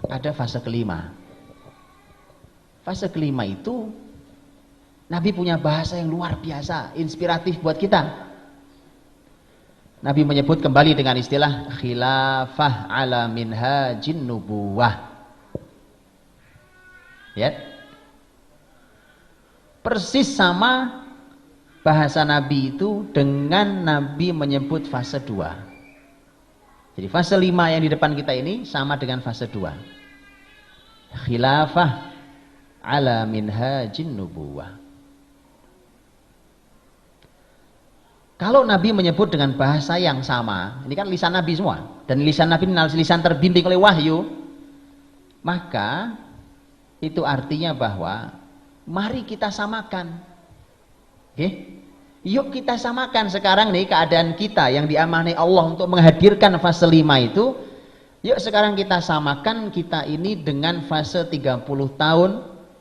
ada fase kelima. Fase kelima itu Nabi punya bahasa yang luar biasa, inspiratif buat kita. Nabi menyebut kembali dengan istilah khilafah ala minhajin nubuwah. Ya. Persis sama bahasa Nabi itu dengan Nabi menyebut fase 2. Jadi fase 5 yang di depan kita ini sama dengan fase 2. Khilafah ala minhajin nubuwah. Kalau Nabi menyebut dengan bahasa yang sama, ini kan lisan Nabi semua, dan lisan Nabi ini lisan terbimbing oleh wahyu, maka itu artinya bahwa mari kita samakan. Oke? Yuk kita samakan sekarang nih keadaan kita yang diamanai Allah untuk menghadirkan fase 5 itu. Yuk sekarang kita samakan kita ini dengan fase 30 tahun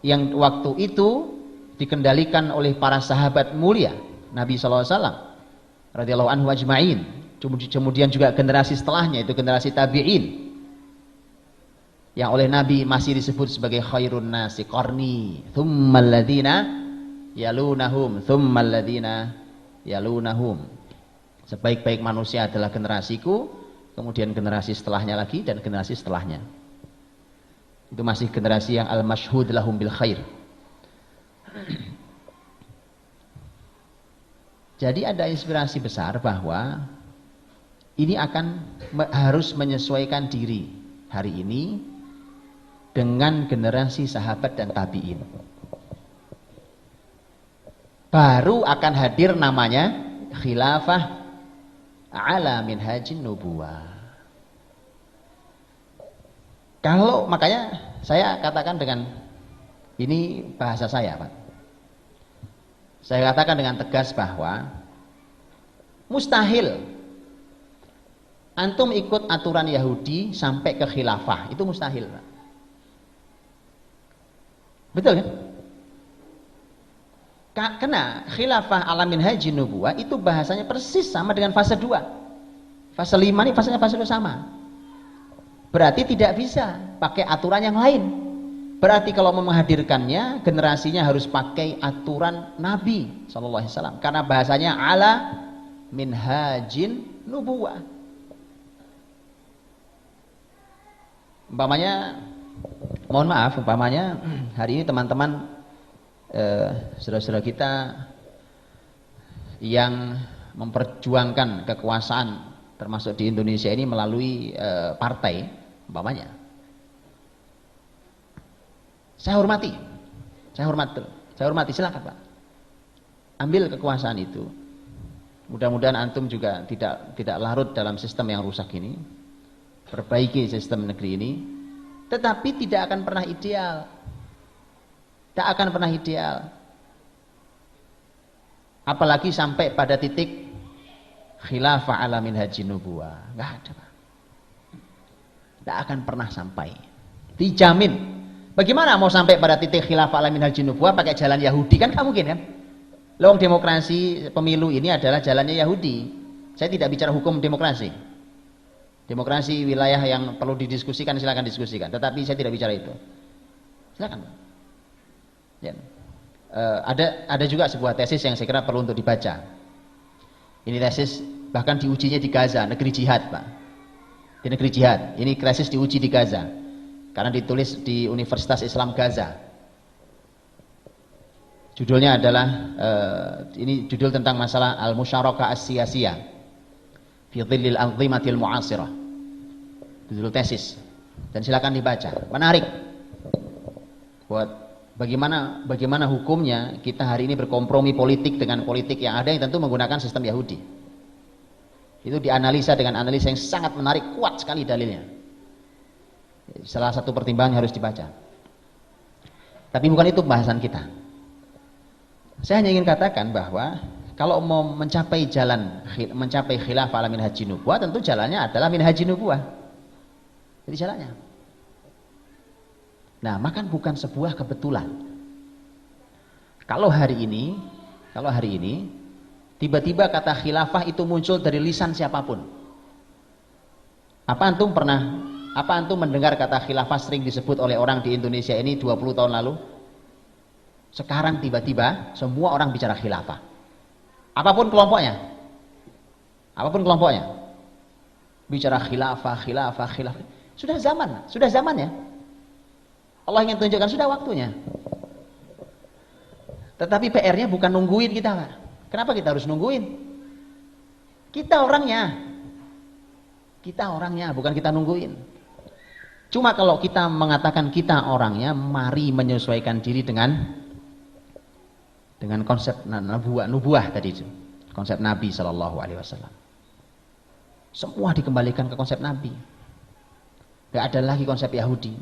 yang waktu itu dikendalikan oleh para sahabat mulia Nabi SAW radhiyallahu anhu ajma'in. Kemudian juga generasi setelahnya itu generasi tabi'in yang oleh Nabi masih disebut sebagai khairun nasi qarni thummal ladzina yalunahum thummal ladzina yalunahum. Sebaik-baik manusia adalah generasiku, kemudian generasi setelahnya lagi dan generasi setelahnya. Itu masih generasi yang al-masyhud lahum bil khair. Jadi ada inspirasi besar bahwa ini harus menyesuaikan diri hari ini dengan generasi sahabat dan tabi'in. Baru akan hadir namanya khilafah ala minhajin nubuwah. Kalau makanya saya katakan dengan ini bahasa saya, Pak. Saya katakan dengan tegas bahwa mustahil antum ikut aturan Yahudi sampai ke khilafah, itu mustahil, Pak. Betul kan? Karena khilafah ala minhajin nubuwah itu bahasanya persis sama dengan fase 2. Fase 5 ini fasenya fase 2 sama. Berarti tidak bisa pakai aturan yang lain. Berarti kalau mau menghadirkannya, generasinya harus pakai aturan Nabi SAW. Karena bahasanya ala minhajin nubuwah. Umpamanya, mohon maaf, umpamanya hari ini teman-teman saudara-saudara kita yang memperjuangkan kekuasaan termasuk di Indonesia ini melalui partai, umpamanya. Saya hormati, silakan Pak. Ambil kekuasaan itu. Mudah-mudahan antum juga tidak larut dalam sistem yang rusak ini. Perbaiki sistem negeri ini. Tetapi tidak akan pernah ideal. Tak akan pernah ideal. Apalagi sampai pada titik khilafah ala minhajin nubuwah. Enggak ada, Pak. Tak akan pernah sampai. Dijamin. Bagaimana mau sampai pada titik khilafah ala minhajin nubuwah pakai jalan Yahudi? Kan nggak mungkin kan? Lewang demokrasi pemilu ini adalah jalannya Yahudi. Saya tidak bicara hukum demokrasi. Demokrasi wilayah yang perlu didiskusikan silakan diskusikan. Tetapi saya tidak bicara itu. Silakan. Ya. Ada juga sebuah tesis yang saya kira perlu untuk dibaca. Ini tesis bahkan diujinya di Gaza, negeri jihad, Pak. Di negeri jihad. Ini tesis diuji di Gaza. Karena ditulis di Universitas Islam Gaza. Judulnya adalah ini judul tentang masalah al-musyarakah as-siyasiyah fi dhillil anzimatil mu'asirah. Judul tesis. Dan silakan dibaca. Menarik. Buat bagaimana hukumnya kita hari ini berkompromi politik dengan politik yang ada yang tentu menggunakan sistem Yahudi. Itu dianalisa dengan analisa yang sangat menarik, kuat sekali dalilnya. Salah satu pertimbangan yang harus dibaca. Tapi bukan itu pembahasan kita. Saya hanya ingin katakan bahwa kalau mau mencapai khilafah ala minhajin nubuwah, tentu jalannya adalah minhajin nubuwah. Jadi jalannya. Nah, maka bukan sebuah kebetulan. Kalau hari ini tiba-tiba kata khilafah itu muncul dari lisan siapapun. Apa antum mendengar kata khilafah sering disebut oleh orang di Indonesia ini 20 tahun lalu? Sekarang tiba-tiba semua orang bicara khilafah. Apapun kelompoknya. Bicara khilafah. Sudah zamannya. Allah ingin tunjukkan sudah waktunya. Tetapi PR-nya bukan nungguin kita, Pak. Kenapa kita harus nungguin? Kita orangnya, bukan kita nungguin. Cuma kalau kita mengatakan kita orangnya, mari menyesuaikan diri dengan konsep nubuah tadi itu. Konsep Nabi Shallallahu Alaihi Wasallam. Semua dikembalikan ke konsep Nabi. Gak ada lagi konsep Yahudi.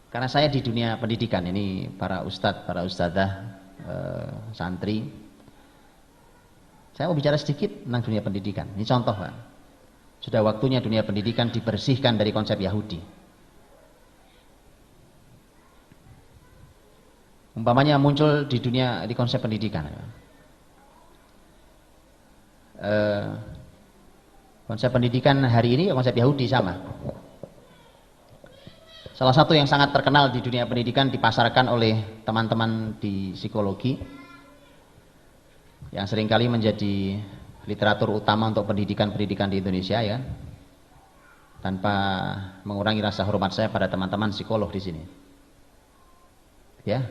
Karena saya di dunia pendidikan ini, para ustadz, para ustadzah, santri, saya mau bicara sedikit tentang dunia pendidikan. Ini contoh, Pak. Sudah waktunya dunia pendidikan dibersihkan dari konsep Yahudi. Umpamanya muncul di konsep pendidikan. Konsep pendidikan hari ini konsep Yahudi sama. Salah satu yang sangat terkenal di dunia pendidikan dipasarkan oleh teman-teman di psikologi yang seringkali menjadi literatur utama untuk pendidikan di Indonesia, ya. Tanpa mengurangi rasa hormat saya pada teman-teman psikolog di sini. Ya.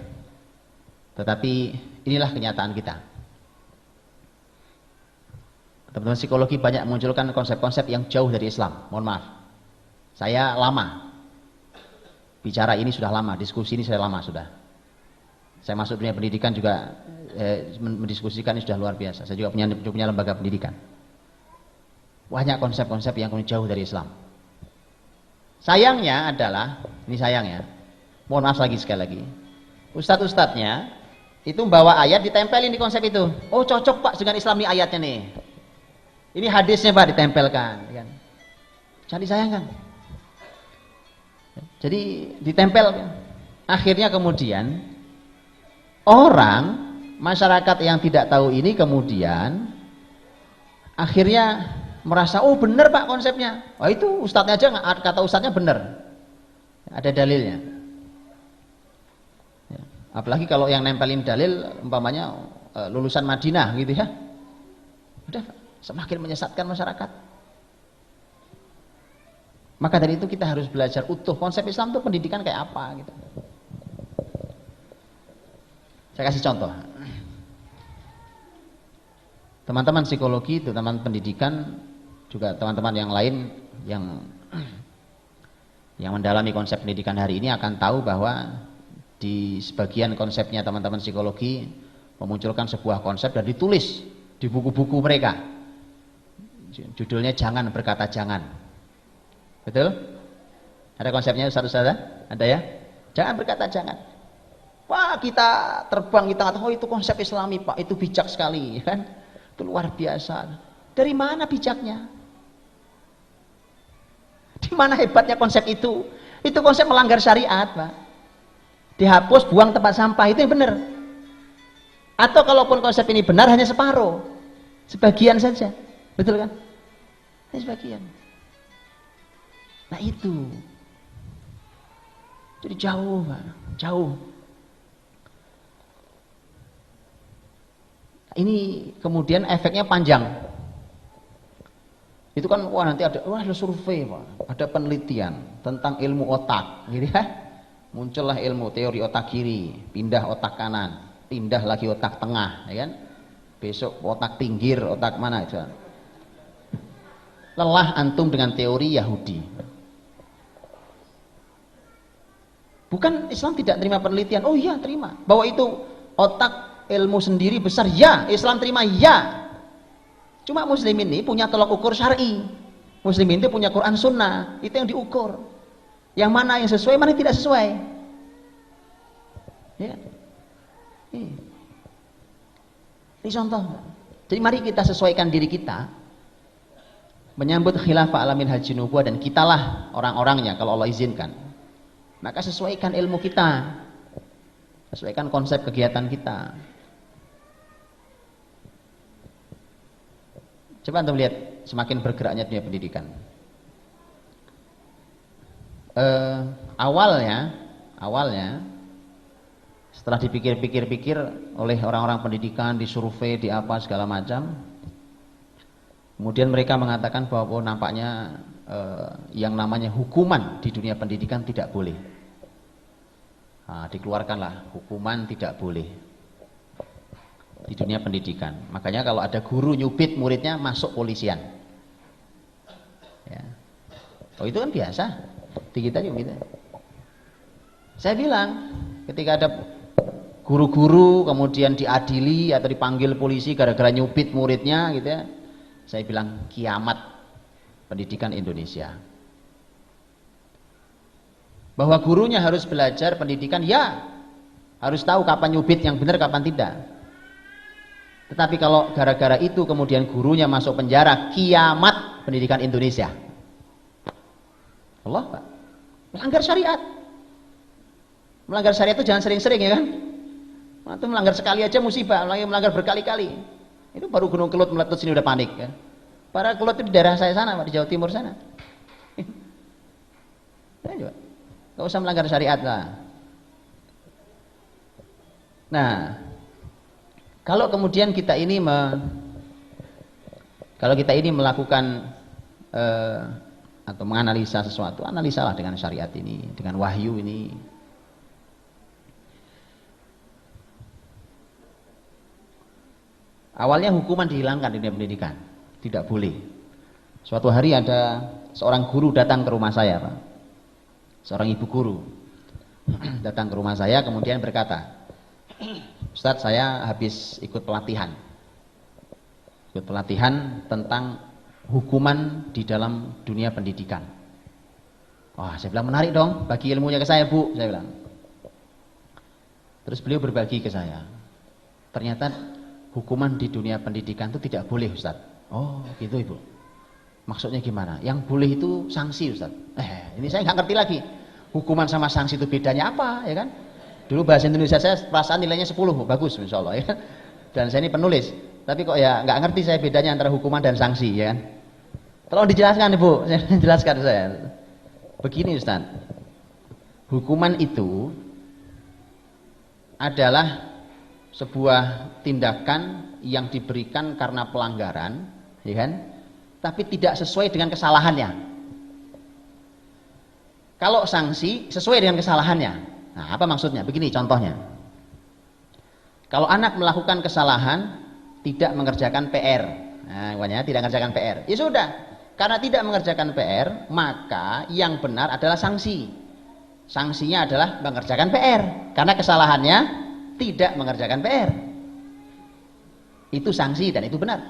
Tetapi inilah kenyataan kita. Teman-teman psikologi banyak menmunculkan konsep-konsep yang jauh dari Islam. Mohon maaf. Saya lama. Bicara ini sudah lama, diskusi ini sudah lama sudah. Saya masuk dunia pendidikan juga mendiskusikan ini sudah luar biasa. Saya juga punya lembaga pendidikan. Banyak konsep-konsep yang jauh dari Islam. Sayangnya adalah, ini sayangnya, mohon maaf lagi sekali lagi, ustadz-ustadznya itu membawa ayat ditempelin di konsep itu. Oh cocok Pak dengan Islam nih ayatnya nih. Ini hadisnya Pak ditempelkan. Kan? Jangan disayangkan. Jadi ditempel. Akhirnya kemudian orang, masyarakat yang tidak tahu ini kemudian akhirnya merasa, oh benar Pak konsepnya. Oh itu ustadznya aja, kata ustadznya benar. Ada dalilnya. Ya. Apalagi kalau yang nempelin dalil umpamanya lulusan Madinah gitu ya. Udah semakin menyesatkan masyarakat. Maka dari itu kita harus belajar utuh konsep Islam itu pendidikan kayak apa gitu. Saya kasih contoh. Teman-teman psikologi, teman-teman pendidikan, juga teman-teman yang lain yang mendalami konsep pendidikan hari ini akan tahu bahwa di sebagian konsepnya teman-teman psikologi memunculkan sebuah konsep dan ditulis di buku-buku mereka. Judulnya Jangan Berkata Jangan. Betul? Ada konsepnya Ustaz-Ustazah? Ada ya? Jangan berkata jangan. Wah kita terbang, kita kata, oh itu konsep Islami Pak, itu bijak sekali. Kan? Itu luar biasa. Dari mana bijaknya? Di mana hebatnya konsep itu? Itu konsep melanggar syariat Pak. Dihapus, buang tempat sampah, itu yang benar. Atau kalaupun konsep ini benar hanya separuh, sebagian saja. Betul kan? Hanya sebagian. Nah itu, jadi jauh, Pak. Jauh. Ini kemudian efeknya panjang. Itu kan, wah nanti ada survei, Pak. Ada penelitian tentang ilmu otak, gitu ya. Muncullah ilmu teori otak kiri, pindah otak kanan, pindah lagi otak tengah, ya kan? Besok otak pinggir, otak mana itu. Lelah antum dengan teori Yahudi. Bukan Islam tidak terima penelitian. Oh iya terima. Bahwa itu otak ilmu sendiri besar, ya. Islam terima, ya. Cuma muslimin ini punya tolak ukur syar'i. Muslimin itu punya Quran Sunnah, itu yang diukur. Yang mana yang sesuai, mana yang tidak sesuai. Ya. Ini contoh. Jadi mari kita sesuaikan diri kita menyambut khilafah alamin haji nubuwah, dan kitalah orang-orangnya kalau Allah izinkan. Maka sesuaikan ilmu kita, sesuaikan konsep kegiatan kita. Coba Anda lihat semakin bergeraknya dunia pendidikan. Awalnya setelah dipikir-pikir oleh orang-orang pendidikan, disurvei, di apa segala macam, kemudian mereka mengatakan bahwa nampaknya yang namanya hukuman di dunia pendidikan tidak boleh. Nah, dikeluarkanlah hukuman tidak boleh di dunia pendidikan. Makanya kalau ada guru nyubit muridnya masuk polisian. Ya. Oh itu kan biasa. Di kita juga gitu. Saya bilang ketika ada guru-guru kemudian diadili atau dipanggil polisi gara-gara nyubit muridnya gitu ya, saya bilang kiamat pendidikan Indonesia. Bahwa gurunya harus belajar pendidikan, ya, harus tahu kapan nyubit yang benar, kapan tidak. Tetapi kalau gara-gara itu kemudian gurunya masuk penjara, kiamat pendidikan Indonesia. Allah, Pak, melanggar syariat. Melanggar syariat itu jangan sering-sering, ya kan? Itu melanggar sekali aja musibah, melanggar berkali-kali. Itu baru gunung Kelut meletus sini udah panik, kan? Para Kelut itu di daerah saya sana, Pak, di Jawa Timur sana. Gak usah melanggar syariat lah. Nah, kalau kemudian kita ini melakukan atau menganalisa sesuatu, analisalah dengan syariat ini, dengan wahyu ini. Awalnya hukuman dihilangkan di dunia pendidikan, tidak boleh. Suatu hari ada seorang guru datang ke rumah saya, Pak. Seorang ibu guru datang ke rumah saya kemudian berkata, Ustadz, saya habis ikut pelatihan tentang hukuman di dalam dunia pendidikan. Wah, saya bilang menarik dong, bagi ilmunya ke saya, Bu, saya bilang. Terus beliau berbagi ke saya, ternyata hukuman di dunia pendidikan itu tidak boleh, Ustadz. Oh gitu Ibu, maksudnya gimana? Yang boleh itu sanksi, Ustadz. Ini saya nggak ngerti lagi, hukuman sama sanksi itu bedanya apa, ya kan? Dulu bahasa Indonesia saya perasaan nilainya 10, bagus insya Allah, ya. Dan saya ini penulis, tapi kok ya nggak ngerti saya bedanya antara hukuman dan sanksi, ya kan? Tolong dijelaskan Ibu, saya jelaskan saya. Begini Ustaz, hukuman itu adalah sebuah tindakan yang diberikan karena pelanggaran, ya kan? Tapi tidak sesuai dengan kesalahannya. Kalau sanksi sesuai dengan kesalahannya. Nah, apa maksudnya? Begini contohnya. Kalau anak melakukan kesalahan, tidak mengerjakan PR. Nah, pokoknya tidak mengerjakan PR. Ya sudah, karena tidak mengerjakan PR, maka yang benar adalah sanksi. Sanksinya adalah mengerjakan PR, karena kesalahannya tidak mengerjakan PR. Itu sanksi dan itu benar.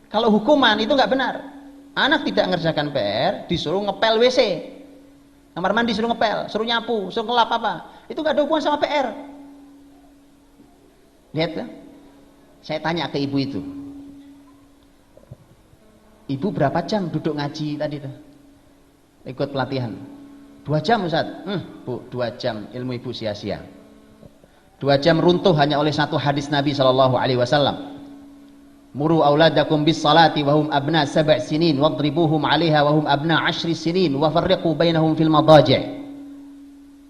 Kalau hukuman itu nggak benar. Anak tidak mengerjakan PR, disuruh ngepel WC. Kamar mandi suruh ngepel, suruh nyapu, suruh ngelap apa. Itu nggak ada hubungan sama PR. Lihat ya. Saya tanya ke ibu itu. Ibu berapa jam duduk ngaji tadi tuh? Ikut pelatihan. 2 jam Ustaz. Bu, 2 jam ilmu ibu sia-sia. 2 jam runtuh hanya oleh satu hadis Nabi SAW. Muru auladakum bis salati wahum abna 7 sinin wadribuhum 'alaiha wahum abna 10 sinin wa farriqu bainahum fil madaji'.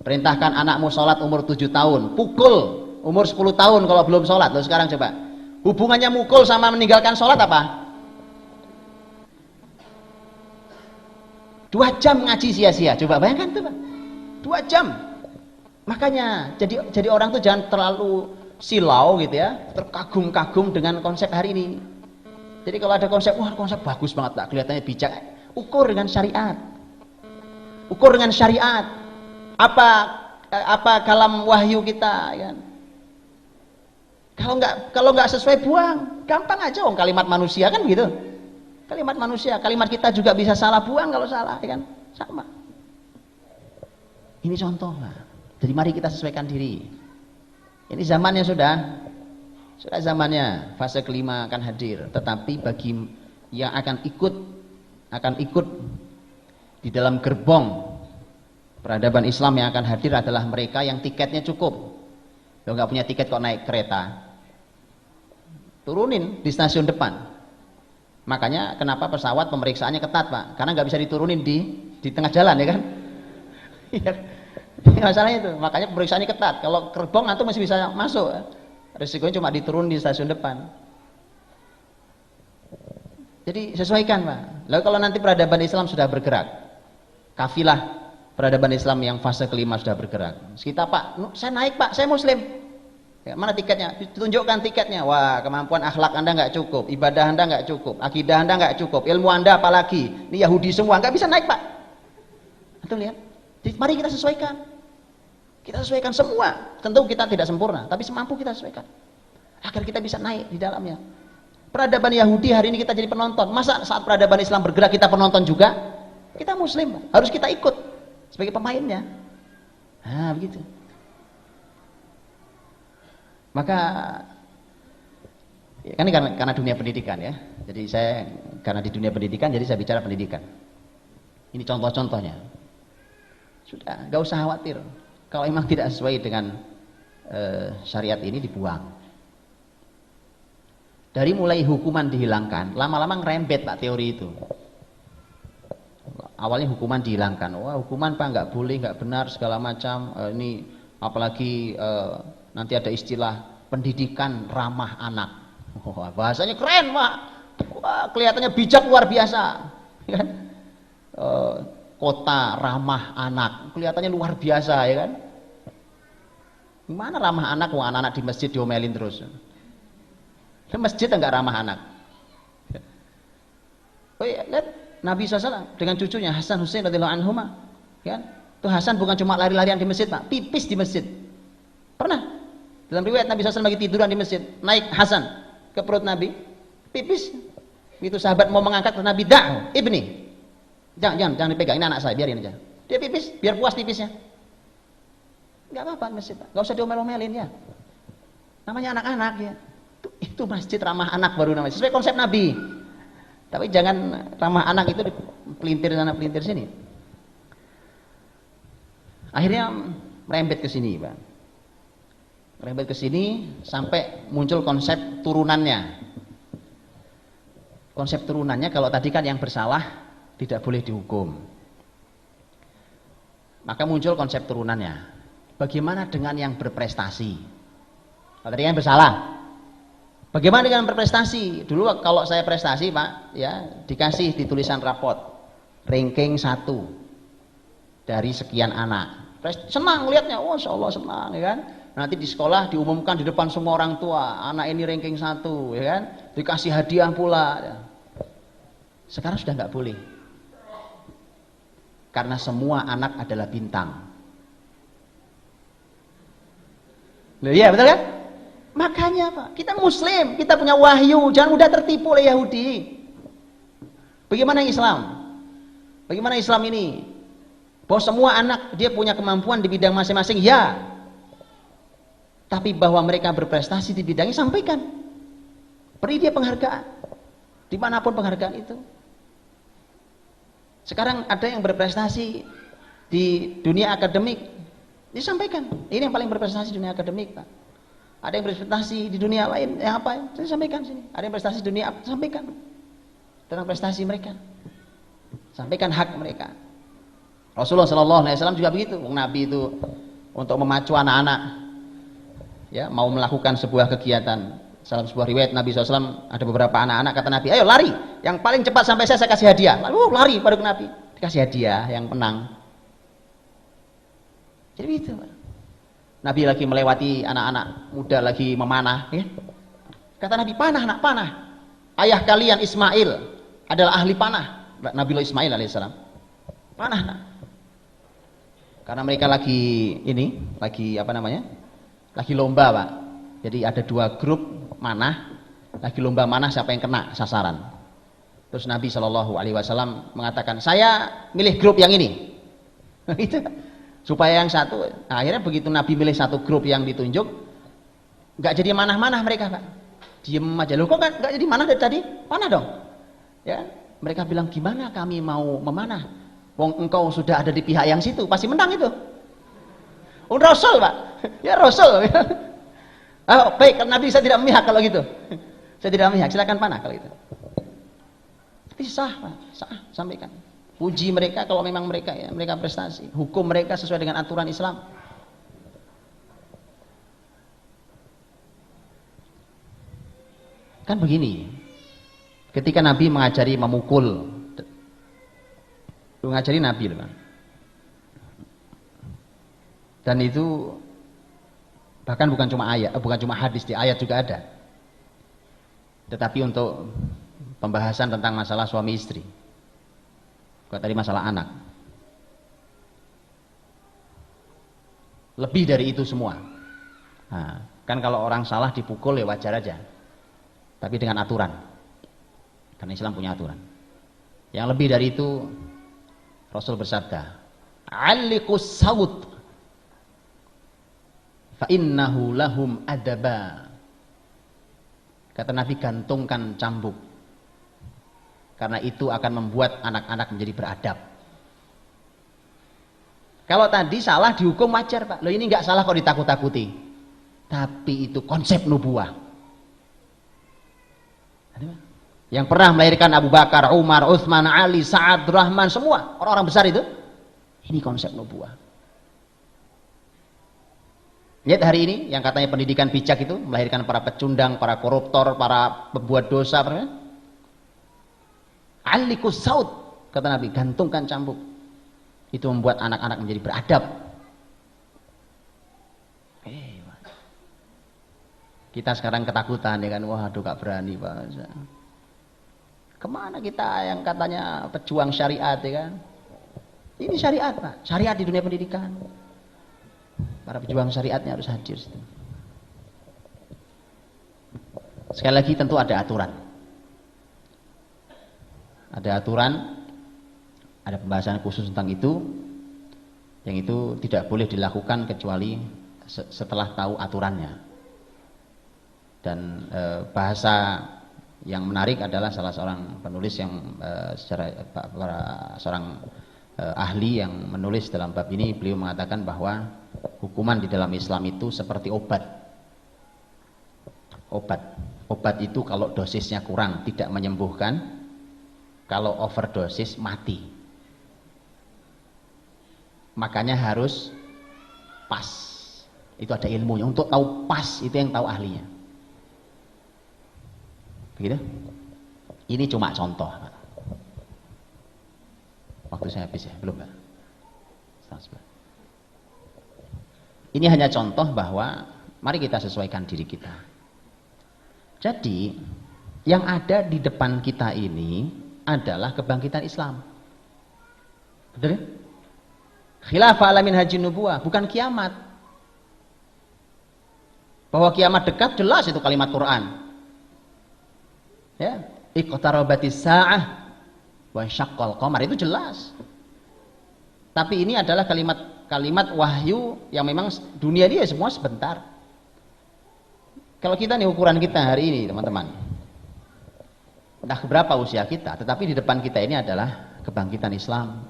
Perintahkan anakmu salat umur 7 tahun, pukul umur 10 tahun kalau belum salat. Loh sekarang coba. Hubungannya mukul sama meninggalkan salat apa? 2 jam ngaji sia-sia. Coba bayangkan tuh, Pak. 2 jam. Makanya jadi orang tuh jangan terlalu silau gitu ya, terkagum-kagum dengan konsep hari ini. Jadi kalau ada konsep, wah konsep bagus banget, tak kelihatannya bijak, ukur dengan syariat. Ukur dengan syariat. Apa kalam wahyu kita, kan? Kalau nggak sesuai buang, gampang aja. Kalimat manusia kan gitu. Kalimat manusia, kalimat kita juga bisa salah buang kalau salah, ya kan? Sama. Ini contoh, Pak. Jadi mari kita sesuaikan diri. Ini zamannya sudah zamannya, fase kelima akan hadir. Tetapi bagi yang akan ikut di dalam gerbong peradaban Islam yang akan hadir adalah mereka yang tiketnya cukup. Kalau nggak punya tiket kok naik kereta, turunin di stasiun depan. Makanya kenapa pesawat pemeriksaannya ketat, Pak? Karena nggak bisa diturunin di tengah jalan, ya kan? Masalahnya itu. Makanya pemeriksaannya ketat. Kalau gerbong antum masih bisa masuk. Risikonya cuma diturun di stasiun depan. Jadi sesuaikan, Pak. Lalu kalau nanti peradaban Islam sudah bergerak, kafilah peradaban Islam yang fase kelima sudah bergerak. Kita, Pak, saya naik, Pak, saya Muslim. Ya, mana tiketnya? Ditunjukkan tiketnya. Wah, kemampuan akhlak Anda nggak cukup, ibadah Anda nggak cukup, akidah Anda nggak cukup, ilmu Anda apalagi. Ini Yahudi semua, nggak bisa naik, Pak. Antum lihat. Jadi, mari kita sesuaikan. Kita sesuaikan semua. Tentu kita tidak sempurna, tapi semampu kita sesuaikan. Agar kita bisa naik di dalamnya. Peradaban Yahudi hari ini kita jadi penonton. Masa saat peradaban Islam bergerak kita penonton juga? Kita Muslim, harus kita ikut sebagai pemainnya. Nah, begitu. Maka ya, kan karena dunia pendidikan ya. Jadi karena di dunia pendidikan jadi saya bicara pendidikan. Ini contoh-contohnya. Sudah, nggak usah khawatir. Kalau memang tidak sesuai dengan syariat ini dibuang. Dari mulai hukuman dihilangkan, lama-lama ngerembet, Pak, teori itu. Awalnya hukuman dihilangkan. Wah, hukuman, Pak, nggak boleh, nggak benar segala macam. Ini apalagi nanti ada istilah pendidikan ramah anak. Wah, bahasanya keren, Pak. Wah, kelihatannya bijak luar biasa, kan? Kota ramah anak, kelihatannya luar biasa, ya kan? Gimana ramah anak? Wah, anak-anak di masjid diomelin terus. Di masjid enggak ramah anak. Oh iya, lihat Nabi SAW dengan cucunya Hasan Husain radhiyallahu anhuma, kan? Tuh Hasan bukan cuma lari-larian di masjid, Pak, pipis di masjid. Pernah dalam riwayat Nabi SAW lagi tiduran di masjid, naik Hasan ke perut Nabi, pipis. Itu sahabat mau mengangkat ke Nabi, dah, ibni, jangan dipegang, ini anak saya, biarin aja. Dia pipis, biar puas pipisnya. Enggak apa-apa di masjid, Pak, enggak usah diomel-omelin ya. Namanya anak-anak ya. Itu masjid ramah anak baru namanya, sesuai konsep Nabi. Tapi jangan ramah anak itu pelintir sana pelintir sini. Akhirnya merembet ke sini, Pak. Merembet ke sini sampai muncul konsep turunannya. Konsep turunannya kalau tadi kan yang bersalah tidak boleh dihukum. Maka muncul konsep turunannya. Bagaimana dengan yang berprestasi? Kalau tadi yang bersalah, bagaimana dengan berprestasi? Dulu kalau saya prestasi, Pak, ya dikasih di tulisan rapot ranking 1 dari sekian anak. Senang lihatnya, oh insya Allah senang, ya kan? Nanti di sekolah diumumkan di depan semua orang tua, anak ini ranking 1, ya kan? Dikasih hadiah pula. Ya. Sekarang sudah nggak boleh, karena semua anak adalah bintang. Loh, iya betul kan? Makanya, Pak, kita Muslim, kita punya wahyu, jangan mudah tertipu oleh Yahudi. Bagaimana Islam? Bagaimana Islam ini? Bahwa semua anak dia punya kemampuan di bidang masing-masing, ya. Tapi bahwa mereka berprestasi di bidangnya, sampaikan. Beri dia penghargaan, dimanapun penghargaan itu. Sekarang ada yang berprestasi di dunia akademik, disampaikan. Ini yang paling berprestasi di dunia akademik, Pak. Ada yang berprestasi di dunia lain, yang apa? Saya sampaikan sini. Ada yang berprestasi di dunia, sampaikan tentang prestasi mereka. Sampaikan hak mereka. Rasulullah SAW juga begitu. Nabi itu untuk memacu anak-anak, ya, mau melakukan sebuah kegiatan. Dalam sebuah riwayat Nabi SAW ada beberapa anak-anak, kata Nabi, ayo lari, yang paling cepat sampai saya kasih hadiah. Lalu lari pada ke Nabi, dikasih hadiah yang menang. Jadi itu, Nabi lagi melewati anak-anak muda lagi memanah, ya. Kata Nabi, panah nak, panah. Ayah kalian Ismail adalah ahli panah. Nabi Ismail alaihissalam, panah nak. Karena mereka lagi ini, lagi apa namanya, lagi lomba, Pak, Jadi ada dua grup manah, lagi lomba manah siapa yang kena sasaran. Terus Nabi Shallallahu Alaihi Wasallam mengatakan, saya milih grup yang ini. Itu supaya yang satu. Nah, akhirnya begitu Nabi milih satu grup yang ditunjuk, nggak jadi manah-manah mereka, Pak. Diem aja. Loh kok nggak jadi manah dari tadi? Panah dong. Ya, mereka bilang gimana kami mau memanah? Wong engkau sudah ada di pihak yang situ, pasti menang itu. Oh, Rasul, Pak. Ya Rasul. Oh, baik, Nabi saya tidak memihak kalau gitu. Saya tidak memihak, silakan panah kalau gitu. Tapi sah, Pak. Sah, sampaikan. Puji mereka kalau memang mereka ya, mereka prestasi. Hukum mereka sesuai dengan aturan Islam. Kan begini. Ketika Nabi mengajari memukul, mengajari Nabi loh, Pak. Dan itu bahkan bukan cuma ayat, bukan cuma hadis, di ayat juga ada. Tetapi untuk pembahasan tentang masalah suami istri, bukan tadi masalah anak, lebih dari itu semua. Nah, kan kalau orang salah dipukul ya wajar aja, tapi dengan aturan, karena Islam punya aturan. Yang lebih dari itu, Rasul bersabda, "Alliqus saut fa innahu lahum adaba." Kata Nabi, gantungkan cambuk, karena itu akan membuat anak-anak menjadi beradab. Kalau tadi salah dihukum wajar, Pak. Loh, ini nggak salah kok ditakut-takuti. Tapi itu konsep nubuah. Yang pernah melahirkan Abu Bakar, Umar, Utsman, Ali, Sa'ad, Rahman, semua orang-orang besar itu. Ini konsep nubuah. Lihat hari ini yang katanya pendidikan bijak itu melahirkan para pecundang, para koruptor, para pembuat dosa. Alikus saut, kata Nabi, gantungkan cambuk. Itu membuat anak-anak menjadi beradab. Kita sekarang ketakutan ya kan, waduh gak berani Pak. Kemana kita yang katanya pejuang syariat ya kan? Ini syariat Pak, syariat di dunia pendidikan. Para pejuang syariatnya harus hadir. Sekali lagi tentu ada aturan. Ada aturan, ada pembahasan khusus tentang itu, yang itu tidak boleh dilakukan kecuali setelah tahu aturannya. Dan bahasa yang menarik adalah salah seorang penulis yang seorang ahli yang menulis dalam bab ini, beliau mengatakan bahwa hukuman di dalam Islam itu seperti obat. Obat itu kalau dosisnya kurang tidak menyembuhkan, kalau overdosis mati. Makanya harus pas. Itu ada ilmunya. Untuk tahu pas itu yang tahu ahlinya. Begitu? Ini cuma contoh. Waktu saya habis ya, belum Pak? Ini hanya contoh bahwa mari kita sesuaikan diri kita. Jadi yang ada di depan kita ini adalah kebangkitan Islam. Betul ya? Khilafah ala minhajin nubuwah, bukan kiamat. Bahwa kiamat dekat jelas itu kalimat Quran. Ya, iqtarabatis sa'ah wa syaqqal qamar, itu jelas. Tapi ini adalah kalimat wahyu yang memang dunia ini ya semua sebentar. Kalau kita nih ukuran kita hari ini teman-teman, entah berapa usia kita, tetapi di depan kita ini adalah kebangkitan Islam.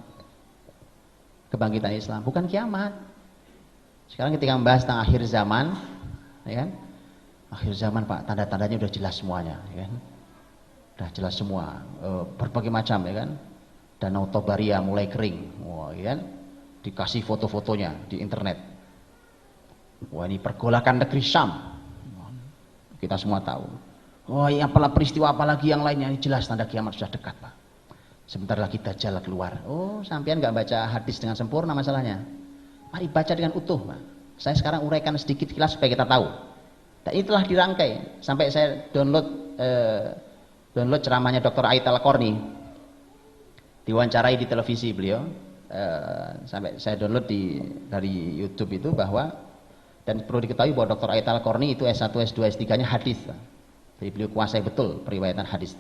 Kebangkitan Islam, bukan kiamat. Sekarang ketika membahas tentang akhir zaman, ya kan? Akhir zaman Pak, tanda-tandanya udah jelas semuanya, ya kan? Udah jelas semua, berbagai macam, ya kan? Danau Tobaria mulai kering, wah, ya kan? Dikasih foto-fotonya di internet. Wah, ini pergolakan negeri Syam. Kita semua tahu. Oh, ini apalah peristiwa apalagi yang lainnya, ini jelas tanda kiamat sudah dekat, Pak. Sebentar lagi Dajjal keluar. Oh, sampean nggak baca hadis dengan sempurna masalahnya. Mari baca dengan utuh, Pak. Saya sekarang uraikan sedikit kilas supaya kita tahu. Dan ini telah dirangkai sampai saya download ceramahnya Dr. Ait Al-Qarni. Diwawancarai di televisi beliau. Sampai saya download dari YouTube itu bahwa Dan perlu diketahui bahwa Dr. Ait Al-Qarni itu S1, S2, S3-nya hadis. Jadi beliau kuasai betul periwayatan hadis.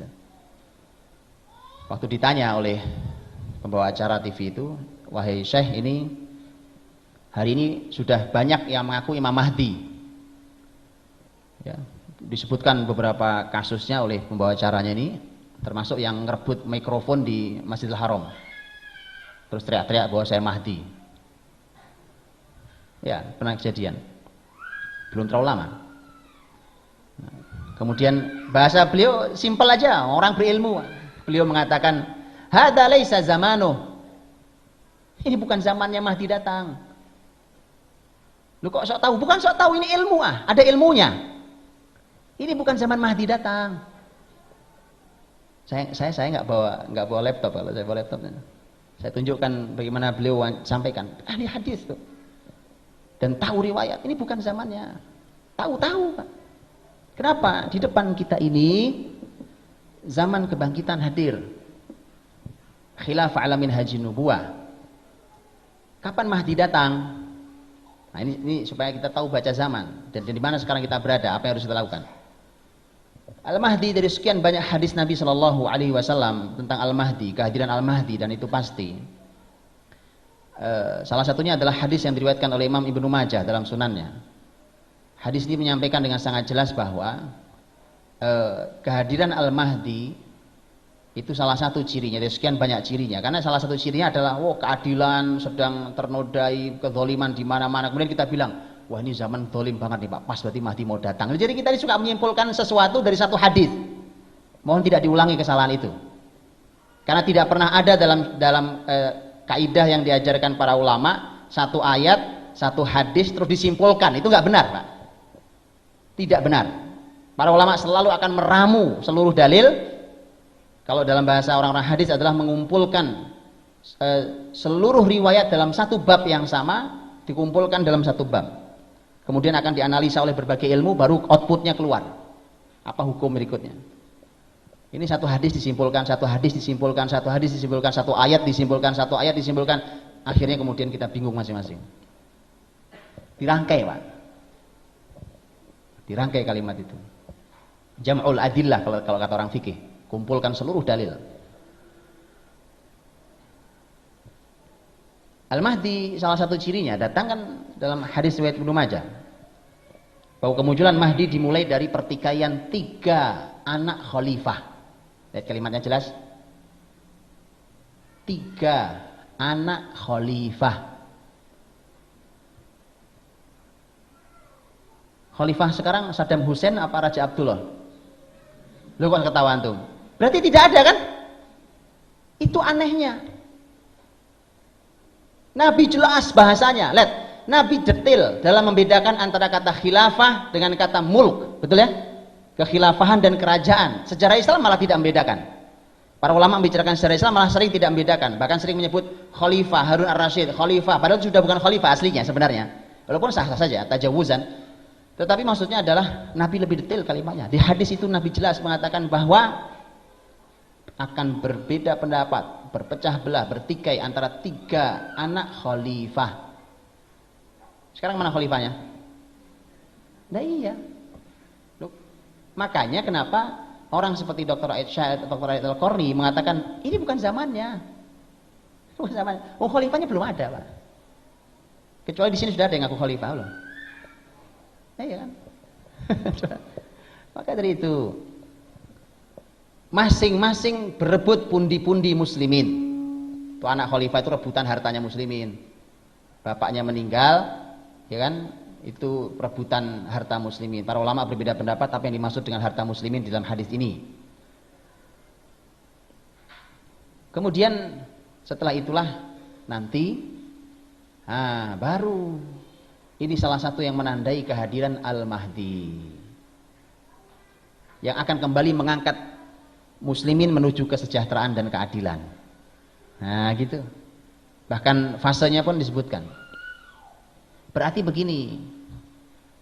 Waktu ditanya oleh pembawa acara TV itu, wahai Syekh, ini hari ini sudah banyak yang mengaku Imam Mahdi. Ya, disebutkan beberapa kasusnya oleh pembawa acaranya ini, termasuk yang ngerebut mikrofon di Masjidil Haram. Terus teriak-teriak bahwa saya Mahdi. Ya, pernah kejadian. Belum terlalu lama. Kemudian bahasa beliau simpel aja, orang berilmu. Beliau mengatakan, "Hadza laisa zamanuh." Ini bukan zamannya Mahdi datang. Lu kok sok tahu? Bukan sok tahu, ini ilmu ada ilmunya. Ini bukan zaman Mahdi datang. Saya nggak bawa laptop. Kalau saya bawa laptop, saya tunjukkan bagaimana beliau sampaikan. Ahli hadis tuh. Dan tahu riwayat, ini bukan zamannya. Tahu Pak. Kenapa? Di depan kita ini zaman kebangkitan hadir. Khilafah alamin haji nubuwah. Kapan Mahdi datang? Nah, ini supaya kita tahu baca zaman dan di mana sekarang kita berada, apa yang harus kita lakukan. Al-Mahdi, dari sekian banyak hadis Nabi Shallallahu Alaihi Wasallam tentang Al-Mahdi, kehadiran Al-Mahdi, dan itu pasti. Salah satunya adalah hadis yang diriwayatkan oleh Imam Ibnu Majah dalam sunannya. Hadis ini menyampaikan dengan sangat jelas bahwa kehadiran Al-Mahdi itu salah satu cirinya, dari sekian banyak cirinya. Karena salah satu cirinya adalah keadilan sedang ternodai, kezaliman di mana-mana. Kemudian kita bilang, wah ini zaman zalim banget nih Pak, pas berarti Mahdi mau datang. Jadi kita suka menyimpulkan sesuatu dari satu hadis. Mohon tidak diulangi kesalahan itu. Karena tidak pernah ada dalam kaidah yang diajarkan para ulama, satu ayat, satu hadis terus disimpulkan. Itu nggak benar Pak. Tidak benar. Para ulama selalu akan meramu seluruh dalil. Kalau dalam bahasa orang-orang hadis adalah mengumpulkan seluruh riwayat dalam satu bab yang sama, dikumpulkan dalam satu bab. Kemudian akan dianalisa oleh berbagai ilmu, baru outputnya keluar. Apa hukum berikutnya? Ini satu hadis disimpulkan, satu hadis disimpulkan, satu hadis disimpulkan, satu ayat disimpulkan, satu ayat disimpulkan. Akhirnya kemudian kita bingung masing-masing. Dirangkai Pak. Dirangkai kalimat itu. Jam'ul adillah kalau kata orang fikih. Kumpulkan seluruh dalil. Al-Mahdi salah satu cirinya datang kan dalam hadis riwayat Ibnu Majah bahwa kemunculan Mahdi dimulai dari pertikaian 3 anak khalifah. Lihat kalimatnya jelas. 3 anak khalifah. Khalifah sekarang Saddam Hussein apa Raja Abdullah? Lu kok ketawa antum? Berarti tidak ada kan? Itu anehnya. Nabi jelas bahasanya. Lihat, Nabi detail dalam membedakan antara kata khilafah dengan kata mulk. Betul ya? Kekhilafahan dan kerajaan. Sejarah Islam malah tidak membedakan. Para ulama membicarakan sejarah Islam malah sering tidak membedakan. Bahkan sering menyebut khalifah Harun ar-Rasyid, khalifah. Padahal sudah bukan khalifah aslinya sebenarnya. Walaupun sah-sah saja, tajawuzan. Tetapi maksudnya adalah Nabi lebih detail kalimatnya. Di hadis itu Nabi jelas mengatakan bahwa akan berbeda pendapat, berpecah belah, bertikai antara 3 anak khalifah. Sekarang mana khalifahnya? Nah iya. Loh, makanya kenapa orang seperti Dr. Ait Al-Qarni mengatakan ini bukan zamannya. Bukan zamannya. Oh, khalifahnya belum ada, Pak. Kecuali di sini sudah ada yang ngaku khalifah loh. Iya kan? Maka dari itu masing-masing berebut pundi-pundi muslimin. Itu anak khalifah itu rebutan hartanya muslimin. Bapaknya meninggal, ya kan? Itu rebutan harta muslimin. Para ulama berbeda pendapat apa yang dimaksud dengan harta muslimin dalam hadis ini. Kemudian setelah itulah nanti baru ini salah satu yang menandai kehadiran Al-Mahdi yang akan kembali mengangkat muslimin menuju kesejahteraan dan keadilan. Nah gitu. Bahkan fasenya pun disebutkan. Berarti begini,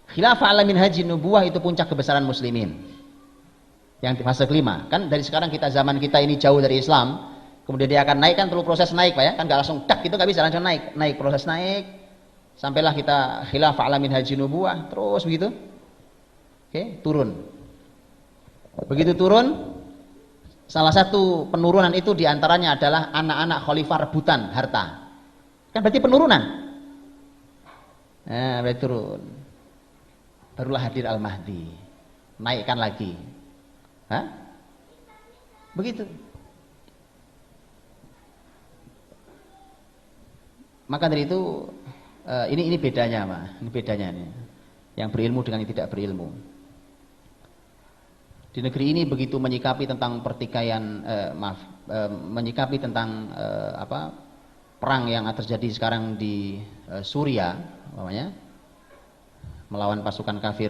khilafah alamin haji nubuwah itu puncak kebesaran muslimin. Yang fase kelima, kan dari sekarang zaman kita ini jauh dari Islam, kemudian dia akan naik, kan perlu proses naik Pak ya, kan gak langsung tak gitu, gak bisa langsung naik proses naik sampailah kita khilafah ala minhajin nubuwah, terus begitu. Oke, turun. Begitu turun, salah satu penurunan itu diantaranya adalah anak-anak khalifah rebutan harta. Kan berarti penurunan. Nah, berarti turun. Barulah hadir Al-Mahdi. Naikkan lagi. Hah? Begitu. Maka dari itu ini bedanya, Pak. Ini bedanya nih. Yang berilmu dengan yang tidak berilmu. Di negeri ini begitu menyikapi tentang pertikaian, menyikapi tentang perang yang terjadi sekarang di Suria, namanya, melawan pasukan kafir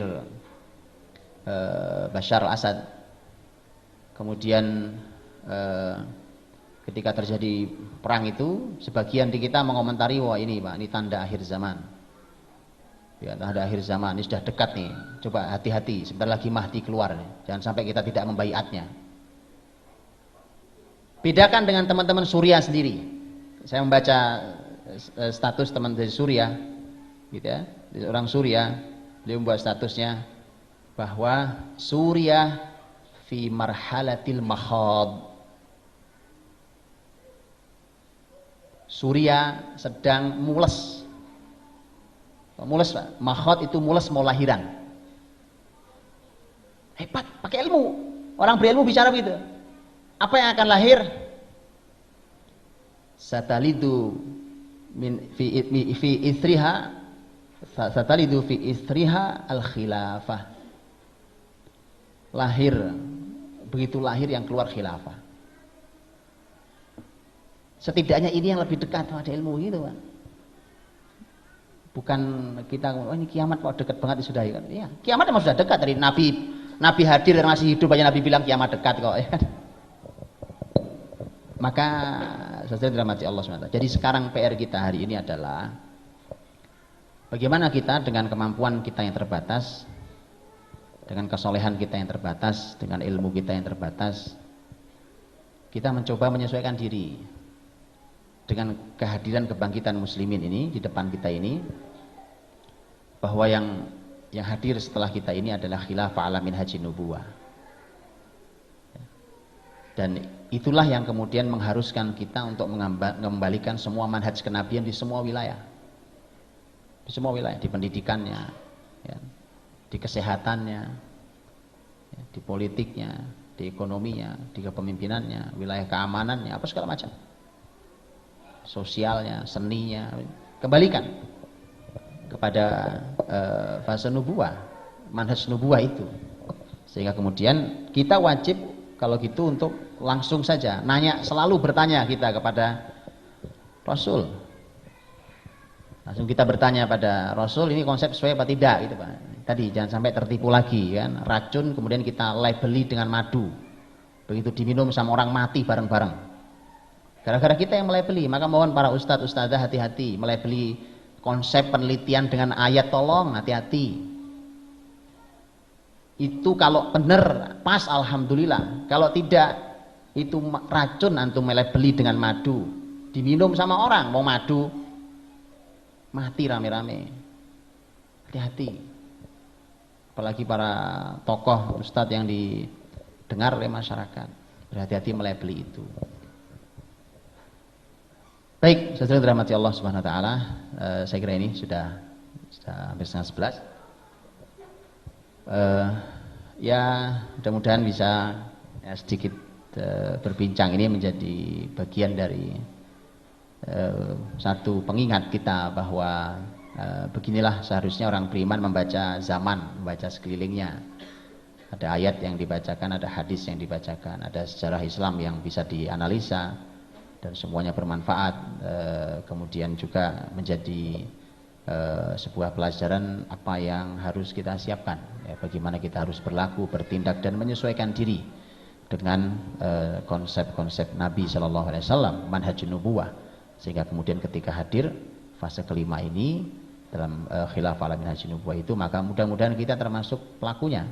Bashar al-Assad. Kemudian ketika terjadi perang itu, sebagian di kita mengomentari, wah ini Pak, ini tanda akhir zaman. Ya, tanda akhir zaman, ini sudah dekat nih. Coba hati-hati, sebentar lagi Mahdi keluar nih. Jangan sampai kita tidak membaiatnya. Bedakan dengan teman-teman Suria sendiri. Saya membaca status teman dari Suria, gitu ya, orang Suria, dia membuat statusnya bahwa Suria fi marhalatil makhad. Suria sedang mules. Mules, Pak. Makhad itu mules, mau lahiran. Hebat, pakai ilmu. Orang berilmu bicara begitu. Apa yang akan lahir? Satalidu fi istriha, satalidu fi istriha al-khilafah. Lahir, begitu lahir yang keluar khilafah. Setidaknya ini yang lebih dekat pada ilmu gitu, Pak. Bukan kita, oh ini kiamat kok dekat banget sudah ya. Iya, kiamat memang sudah dekat, dari Nabi hadir yang masih hidup banyak Nabi bilang kiamat dekat kok, ya. Maka saudara dirahmati Allah SWT. Jadi sekarang PR kita hari ini adalah bagaimana kita dengan kemampuan kita yang terbatas, dengan kesolehan kita yang terbatas, dengan ilmu kita yang terbatas, kita mencoba menyesuaikan diri dengan kehadiran kebangkitan muslimin ini di depan kita ini, bahwa yang hadir setelah kita ini adalah khilafah ala minhajin nubuwah. Dan itulah yang kemudian mengharuskan kita untuk mengembalikan semua manhaj kenabian di semua wilayah. Di semua wilayah, di pendidikannya, ya, di kesehatannya, ya, di politiknya, di ekonominya, di kepemimpinannya, wilayah keamanannya, apa segala macam. Sosialnya, seninya, kembalikan kepada fase nubuwah, manhaj nubuwah itu, sehingga kemudian kita wajib kalau gitu untuk langsung saja nanya, selalu bertanya kita kepada Rasul, langsung kita bertanya pada Rasul, ini konsep sesuai apa tidak gitu, Pak. Tadi jangan sampai tertipu lagi kan, racun kemudian kita labeli dengan madu, begitu diminum sama orang mati bareng-bareng. Gara-gara kita yang melabeli, maka mohon para ustadz ustadzah hati-hati melabeli konsep penelitian dengan ayat, tolong hati-hati. Itu kalau benar pas alhamdulillah, kalau tidak itu racun antum melabeli dengan madu, diminum sama orang, mau madu mati rame-rame. Hati-hati. Apalagi para tokoh ustadz yang didengar oleh masyarakat, berhati-hati melabeli itu. Baik, saudara dirahmati Allah Subhanahu wa taala, saya kira ini sudah hampir setengah 11. Ya, mudah-mudahan bisa ya, sedikit berbincang, ini menjadi bagian dari satu pengingat kita bahwa beginilah seharusnya orang beriman membaca zaman, membaca sekelilingnya. Ada ayat yang dibacakan, ada hadis yang dibacakan, ada sejarah Islam yang bisa dianalisa dan semuanya bermanfaat, kemudian juga menjadi sebuah pelajaran apa yang harus kita siapkan, ya, bagaimana kita harus berlaku, bertindak dan menyesuaikan diri dengan konsep-konsep Nabi Shallallahu Alaihi Wasallam, manhajun nubuwah, sehingga kemudian ketika hadir fase kelima ini dalam khilafah ala minhajun nubuwah itu, maka mudah-mudahan kita termasuk pelakunya.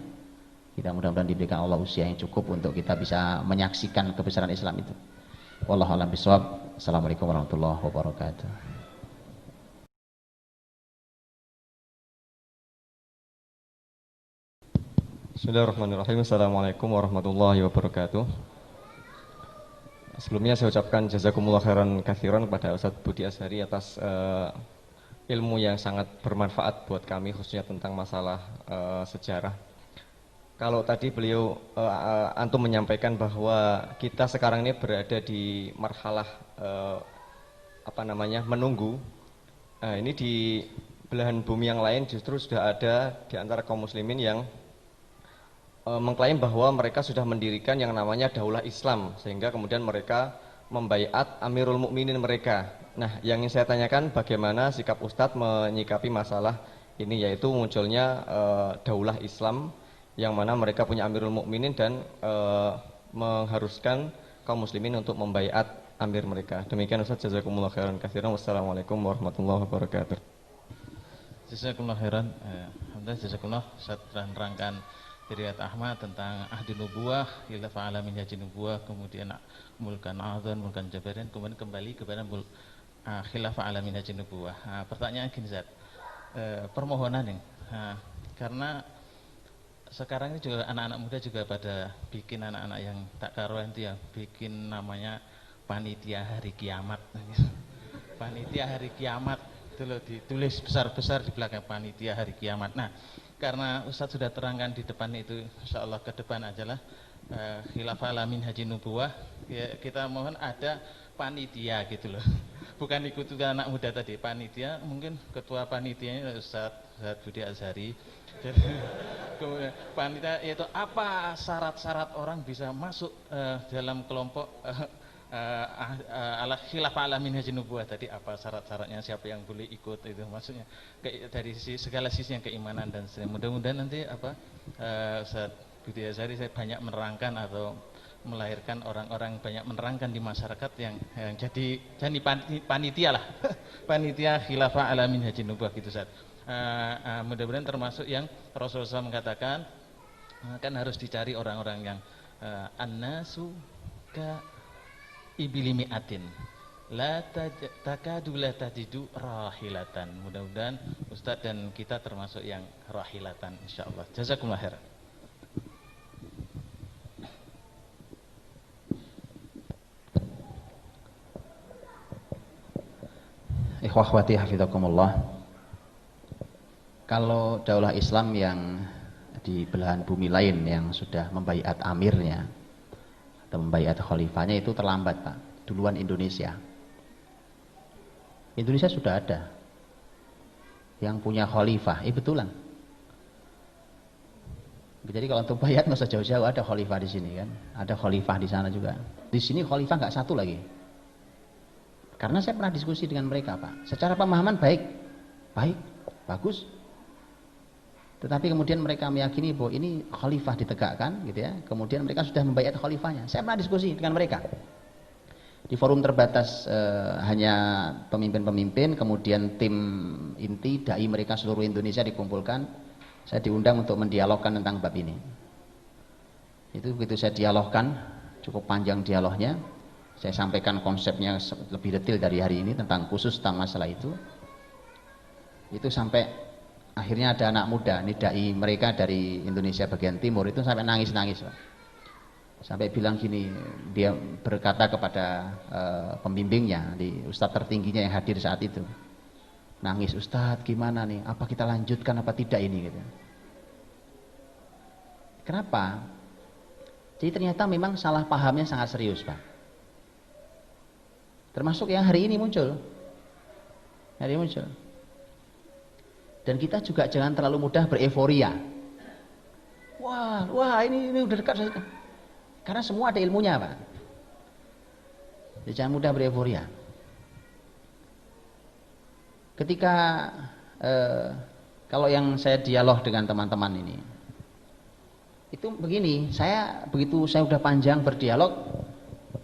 Kita mudah-mudahan diberikan Allah usia yang cukup untuk kita bisa menyaksikan kebesaran Islam itu. Wallahu a'lam bishawab. Assalamualaikum warahmatullahi wabarakatuh. Bismillahirrahmanirrahim. Assalamualaikum warahmatullahi wabarakatuh. Sebelumnya saya ucapkan jazakumullah khairan katsiran kepada Ustadz Budi Azhari atas ilmu yang sangat bermanfaat buat kami, khususnya tentang masalah sejarah. Kalau tadi beliau antum menyampaikan bahwa kita sekarang ini berada di marhalah menunggu. Ini di belahan bumi yang lain justru sudah ada di antara kaum muslimin yang mengklaim bahwa mereka sudah mendirikan yang namanya Daulah Islam, sehingga kemudian mereka membaiat Amirul Mukminin mereka. Nah, yang ingin saya tanyakan bagaimana sikap Ustadz menyikapi masalah ini, yaitu munculnya Daulah Islam yang mana mereka punya Amirul Mukminin dan mengharuskan kaum muslimin untuk membaiat amir mereka. Demikian Ustadz, jazakumullah khairan katsiran. Wassalamualaikum warahmatullahi wabarakatuh. Jazakumullah khairan. Alhamdulillah, jazakumullah. Ustadz telah menerangkan riwayat Ahmad tentang ahdi nubuwah, khilafah ala minhaj nubuwah, kemudian mulkan adzan, mulkan jabarin, kemudian kembali kepada khilafah ala minhaj nubuwah. Pertanyaan gini, Ustaz. Permohonan nih. Karena sekarang ini juga anak-anak muda juga pada bikin anak-anak yang tak karuan itu ya, bikin namanya panitia hari kiamat. Panitia hari kiamat itu loh, ditulis besar-besar di belakang panitia hari kiamat. Nah, karena Ustadz sudah terangkan di depan itu, insya Allah ke depan ajalah khilafah ala minhaj nubuwah, ya, kita mohon ada panitia gitu loh. Bukan ikut juga anak muda tadi, panitia, mungkin ketua panitianya Ustadz Budi Azhari. Kemudian panitia yaitu apa syarat-syarat orang bisa masuk dalam kelompok ala khilafah ala minhaj nubuwah tadi, apa syarat-syaratnya, siapa yang boleh ikut, itu maksudnya dari segala sisi yang keimanan dan mudah-mudahan nanti Ustaz Budi Azhari saya banyak menerangkan atau melahirkan orang-orang banyak menerangkan di masyarakat yang jadi panitia lah panitia khilafah ala minhaj nubuwah gitu, Ustaz. Mudah-mudahan termasuk yang Rasulullah SAW mengatakan kan harus dicari orang-orang yang annasu ka ibili mi'atin la takadu la tajidu rahilatan. Mudah-mudahan Ustadz dan kita termasuk yang rahilatan insyaallah. Jazakumullah khairan. Ikhwahwati hafizakumullah. Kalau daulah Islam yang di belahan bumi lain yang sudah membaiat amirnya atau membaiat khalifahnya itu terlambat, Pak. Duluan Indonesia. Indonesia sudah ada yang punya khalifah, betulan. Jadi kalau untuk baiat nggak usah jauh-jauh, ada khalifah di sini kan, ada khalifah di sana juga. Di sini khalifah nggak satu lagi. Karena saya pernah diskusi dengan mereka, Pak. Secara pemahaman baik, bagus. Tetapi kemudian mereka meyakini bahwa ini khalifah ditegakkan, gitu ya. Kemudian mereka sudah membaiat khalifahnya. Saya pernah diskusi dengan mereka di forum terbatas, hanya pemimpin-pemimpin, kemudian tim inti dai mereka seluruh Indonesia dikumpulkan. Saya diundang untuk mendialogkan tentang bab ini. Itu begitu saya dialogkan, cukup panjang dialognya. Saya sampaikan konsepnya lebih detail dari hari ini tentang khusus tentang masalah itu. Itu sampai akhirnya ada anak muda, ini dai mereka dari Indonesia bagian timur, itu sampai nangis-nangis, Pak. Sampai bilang gini, dia berkata kepada pembimbingnya, di ustadz tertingginya yang hadir saat itu. Nangis, Ustadz gimana nih, apa kita lanjutkan apa tidak ini, gitu. Kenapa? Jadi ternyata memang salah pahamnya sangat serius, Pak. Termasuk yang hari ini muncul. Dan kita juga jangan terlalu mudah bereforia. Wah, ini udah dekat. Karena semua ada ilmunya, Pak. Jadi jangan mudah bereforia. Ketika kalau yang saya dialog dengan teman-teman ini, itu begini, begitu saya udah panjang berdialog,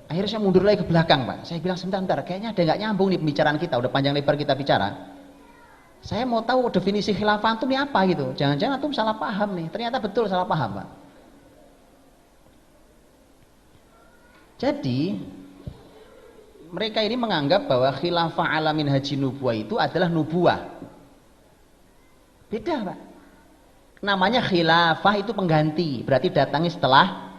akhirnya saya mundur lagi ke belakang, Pak. Saya bilang sebentar, kayaknya ada nggak nyambung nih pembicaraan kita, udah panjang lebar kita bicara. Saya mau tahu definisi khilafah antum ini apa gitu. Jangan-jangan antum salah paham nih. Ternyata betul salah paham, Pak. Jadi mereka ini menganggap bahwa khilafah ala minhaj nubuwah itu adalah nubuwah. Beda, Pak. Namanya khilafah itu pengganti, berarti datangnya setelah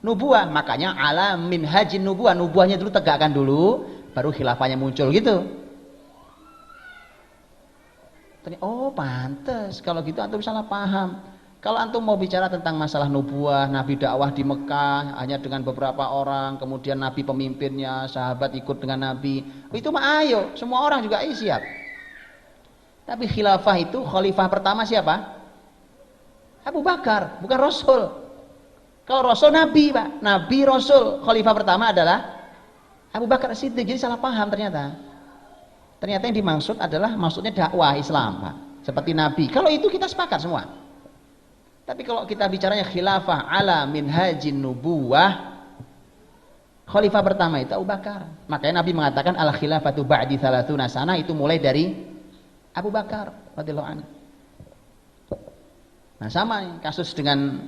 nubuah. Makanya ala minhajin nubuah, nubuahnya dulu tegakkan dulu, baru khilafahnya muncul gitu. Oh pantes, kalau gitu antum salah paham. Kalau antum mau bicara tentang masalah nubuah, Nabi dakwah di Mekah hanya dengan beberapa orang, kemudian Nabi pemimpinnya, sahabat ikut dengan Nabi, itu mah ayo, semua orang juga siap. Tapi khilafah itu khalifah pertama siapa? Abu Bakar, bukan Rasul. Kalau Rasul Nabi, Pak. Nabi Rasul. Khalifah pertama adalah Abu Bakar Siddiq. Jadi salah paham ternyata. Ternyata yang dimaksud adalah maksudnya dakwah Islam, Pak. Seperti Nabi. Kalau itu kita sepakat semua. Tapi kalau kita bicaranya khilafah ala minhajin nubuwah, khalifah pertama itu Abu Bakar. Makanya Nabi mengatakan al khilafatu ba'di 30 sana, itu mulai dari Abu Bakar radhiyallahu anhu. Nah sama nih kasus dengan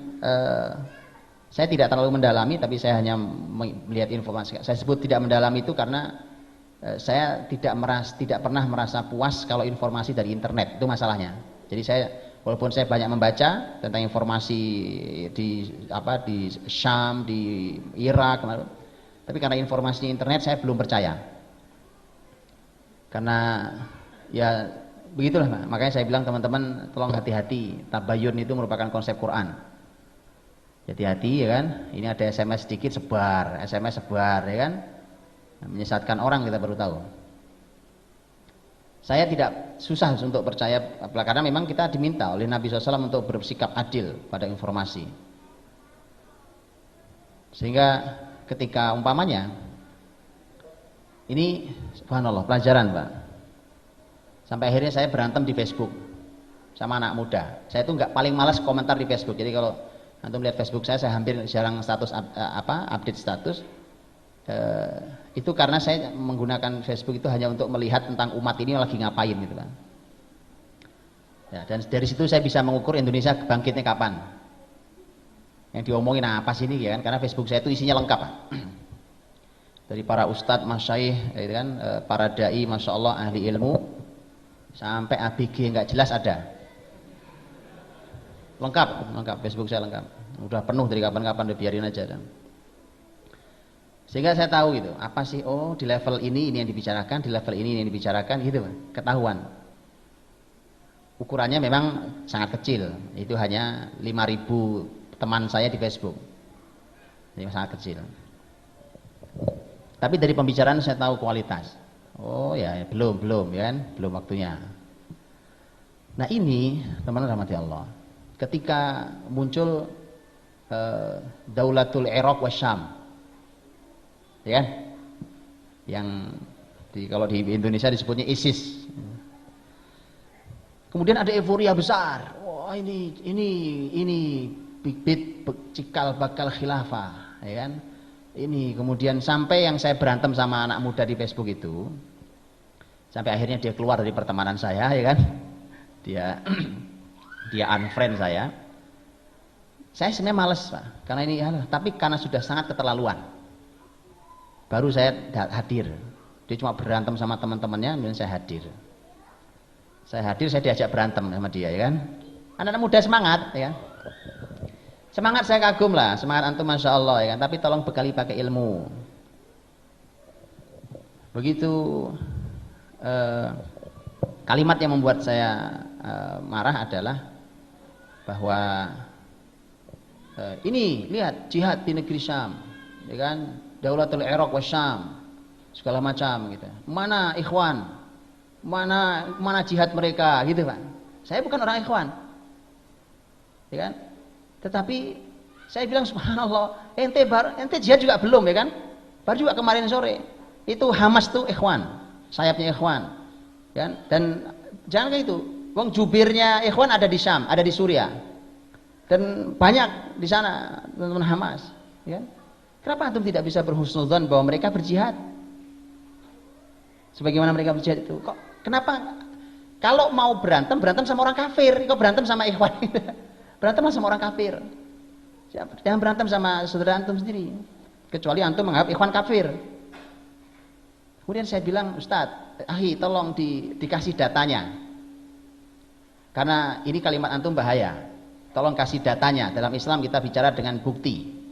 saya tidak terlalu mendalami, tapi saya hanya melihat informasi. Saya sebut tidak mendalami itu karena saya tidak pernah merasa puas kalau informasi dari internet, itu masalahnya. Jadi saya walaupun saya banyak membaca tentang informasi di Syam, di Irak, tapi karena informasi internet saya belum percaya. Karena ya begitulah, Pak. Makanya saya bilang teman-teman tolong hati-hati. Tabayun itu merupakan konsep Quran. Hati-hati ya kan. Ini ada SMS sedikit sebar, SMS sebar ya kan. Menyesatkan orang kita baru tahu. Saya tidak susah untuk percaya karena memang kita diminta oleh Nabi SAW untuk bersikap adil pada informasi. Sehingga ketika umpamanya ini subhanallah pelajaran, Pak. Sampai akhirnya saya berantem di Facebook sama anak muda. Saya itu paling malas komentar di Facebook. Jadi kalau antum lihat Facebook saya hampir jarang update status. Itu karena saya menggunakan Facebook itu hanya untuk melihat tentang umat ini lagi ngapain gitu kan. Ya, dan dari situ saya bisa mengukur Indonesia bangkitnya kapan. Yang diomongin apa sih ini ya kan? Karena Facebook saya itu isinya lengkap, Pak. Dari para ustadz, masyaikh, gitu kan, para dai, masya Allah, ahli ilmu. Sampai ABG nggak jelas ada, lengkap Facebook saya lengkap, udah penuh dari kapan-kapan, udah biarin aja dan. Sehingga saya tahu gitu apa sih, oh di level ini yang dibicarakan, di level ini yang dibicarakan gitu, ketahuan. Ukurannya memang sangat kecil, itu hanya 5.000 teman saya di Facebook, jadi sangat kecil. Tapi dari pembicaraan saya tahu kualitas. Oh ya, belum ya kan, belum waktunya. Nah ini teman-teman rahmati Allah, ketika muncul Daulatul Iraq wa Syam, ya kan, yang kalau di Indonesia disebutnya ISIS. Kemudian ada euforia besar. Wah ini bibit cikal bakal khilafah, ya kan. Ini kemudian sampai yang saya berantem sama anak muda di Facebook itu, sampai akhirnya dia keluar dari pertemanan saya, ya kan, dia unfriend saya. Saya sebenarnya males, Pak, karena ini, tapi karena sudah sangat keterlaluan, baru saya hadir. Dia cuma berantem sama teman-temannya, kemudian saya hadir. Saya diajak berantem sama dia, ya kan. Anak-anak muda semangat, ya kan. Semangat saya kagum lah, semangat antum masya Allah ya kan. Tapi tolong bekali pakai ilmu. Begitu kalimat yang membuat saya marah adalah bahwa ini lihat jihad di negeri Syam, ya kan, Daulatul Iraq wa Syam, segala macam gitu. Mana ikhwan, mana jihad mereka gitu, Pak. Saya bukan orang ikhwan, ya kan. Tetapi saya bilang subhanallah, ente jihad juga belum ya kan? Baru juga kemarin sore. Itu Hamas tuh ikhwan, sayapnya ikhwan. Ya kan? Dan jangan kayak itu. Wong jubirnya ikhwan ada di Syam, ada di Suriah. Dan banyak di sana teman-teman Hamas, ya kan? Kenapa antum tidak bisa berhusnudzon bahwa mereka berjihad? Sebagaimana mereka berjihad itu. Kok kenapa kalau mau berantem sama orang kafir, kok berantem sama ikhwan? Berantemlah sama orang kafir. Jangan berantem sama saudara antum sendiri. Kecuali antum menganggap ikhwan kafir. Kemudian saya bilang, Ustadz, tolong dikasih datanya. Karena ini kalimat antum bahaya. Tolong kasih datanya. Dalam Islam kita bicara dengan bukti.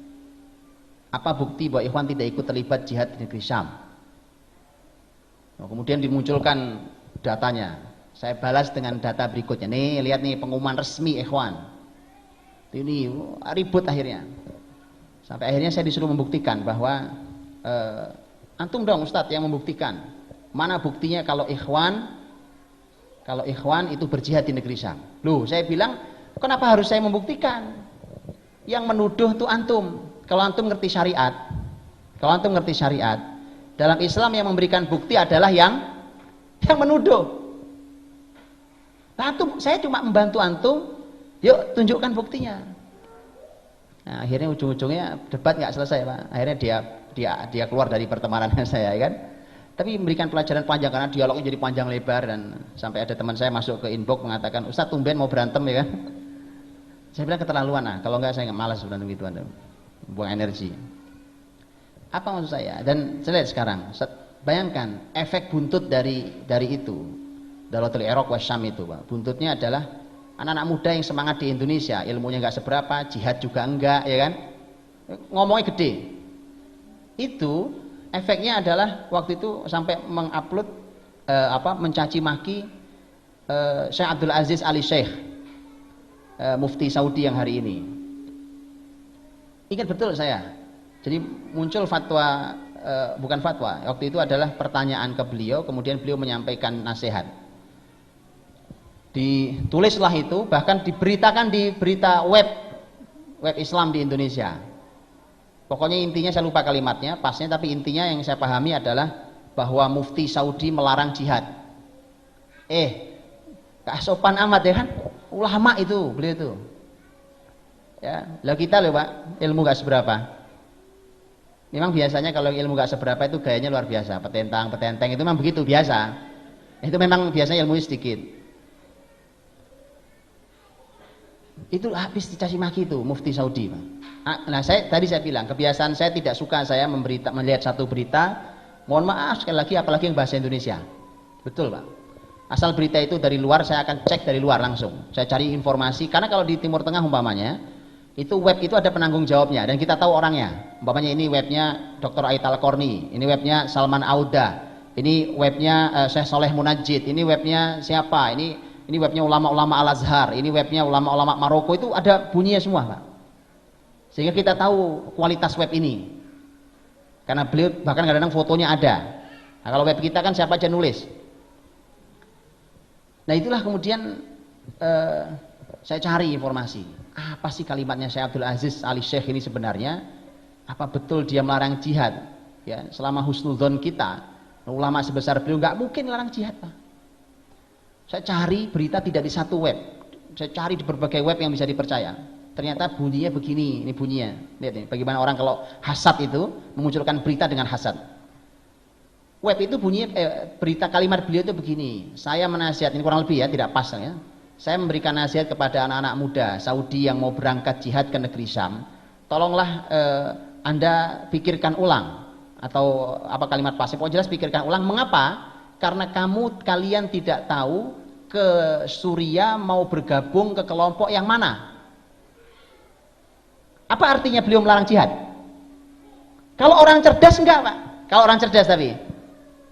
Apa bukti bahwa ikhwan tidak ikut terlibat jihad di negeri Syam? Nah, kemudian dimunculkan datanya. Saya balas dengan data berikutnya. Nih, lihat nih pengumuman resmi ikhwan. Ini ribut akhirnya. Sampai akhirnya saya disuruh membuktikan bahwa antum dong Ustadz yang membuktikan. Mana buktinya kalau ikhwan itu berjihad di negeri Syam? Loh, saya bilang, kenapa harus saya membuktikan? Yang menuduh itu antum. Kalau antum ngerti syariat, dalam Islam yang memberikan bukti adalah yang menuduh. Nah, saya cuma membantu antum, yuk tunjukkan buktinya. Nah, akhirnya ujung-ujungnya debat nggak selesai, Pak. Akhirnya dia keluar dari pertemanan saya, kan. Tapi memberikan pelajaran panjang karena dialognya jadi panjang lebar, dan sampai ada teman saya masuk ke inbox mengatakan, Ustadz tumben mau berantem ya kan. Saya bilang keterlaluan, kalau enggak saya nggak malas berantem gitu, Anda buang energi. Apa maksud saya? Dan saya lihat sekarang, bayangkan efek buntut dari itu, Dalatul Iraq wa Syam itu, Pak. Buntutnya adalah anak-anak muda yang semangat di Indonesia, ilmunya nggak seberapa, jihad juga enggak, ya kan? Ngomongnya gede. Itu efeknya adalah waktu itu sampai mengupload mencaci maki Syekh Abdul Aziz Ali Sheikh, mufti Saudi yang hari ini. Ingat betul saya. Jadi muncul fatwa, bukan fatwa, waktu itu adalah pertanyaan ke beliau, kemudian beliau menyampaikan nasihat. Ditulislah itu, bahkan diberitakan di berita web Islam di Indonesia. Pokoknya intinya saya lupa kalimatnya pasnya, tapi intinya yang saya pahami adalah bahwa mufti Saudi melarang jihad. Gak sopan amat ya kan, ulama itu beliau itu. Ya, lah kita loh Pak, ilmu gak seberapa. Memang biasanya kalau ilmu gak seberapa itu gayanya luar biasa, petentang-petenteng itu memang begitu biasa. Itu memang biasanya ilmunya sedikit. Itu habis dicaci maki itu mufti Saudi, Pak. Nah, tadi saya bilang, kebiasaan saya tidak suka saya melihat satu berita, mohon maaf sekali lagi, apalagi yang bahasa Indonesia. Betul, Pak. Asal berita itu dari luar, saya akan cek dari luar langsung. Saya cari informasi, karena kalau di Timur Tengah umpamanya, itu web itu ada penanggung jawabnya dan kita tahu orangnya. Umpamanya ini webnya Dr. Ait Al-Qarni, ini webnya Salman Auda, ini webnya Syekh Soleh Munajjid, ini webnya siapa, ini webnya ulama-ulama Al-Azhar, ini webnya ulama-ulama Maroko, itu ada bunyinya semua, Pak. Sehingga kita tahu kualitas web ini. Karena beliau bahkan kadang-kadang fotonya ada. Nah, kalau web kita kan siapa aja nulis. Nah, itulah kemudian saya cari informasi. Apa sih kalimatnya Syekh Abdul Aziz Ali Sheikh ini sebenarnya? Apa betul dia melarang jihad? Ya, selama husnudzon kita, ulama sebesar beliau nggak mungkin melarang jihad, Pak. Saya cari berita tidak di satu web. Saya cari di berbagai web yang bisa dipercaya. Ternyata bunyinya begini, ini bunyinya. Lihat nih, bagaimana orang kalau hasad itu memunculkan berita dengan hasad. Web itu bunyinya, berita kalimat beliau itu begini. Saya menasihat, ini kurang lebih ya, tidak pas ya. Saya memberikan nasihat kepada anak-anak muda Saudi yang mau berangkat jihad ke negeri Syam. Tolonglah Anda pikirkan ulang, atau apa kalimat pasif, jelas pikirkan ulang. Mengapa? Karena kalian tidak tahu ke Suriah mau bergabung ke kelompok yang mana. Apa artinya beliau melarang jihad? Kalau orang cerdas enggak, Pak. Kalau orang cerdas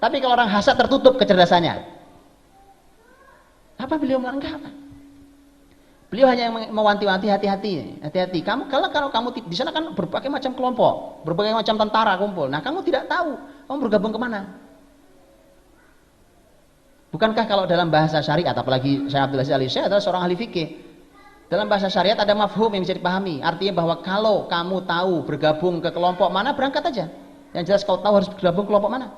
tapi kalau orang hasad tertutup kecerdasannya. Apa beliau melarang? Enggak, Pak. Beliau hanya mewanti-wanti, hati-hati. Kamu kalau kamu di sana kan berbagai macam kelompok, berbagai macam tentara kumpul. Nah, kamu tidak tahu kamu bergabung kemana. Bukankah kalau dalam bahasa syariat, apalagi Syekh Abdul Aziz Ali Sheikh adalah seorang ahli fikih. Dalam bahasa syariat ada mafhum yang bisa dipahami. Artinya bahwa kalau kamu tahu bergabung ke kelompok mana, berangkat aja. Yang jelas kau tahu harus bergabung ke kelompok mana.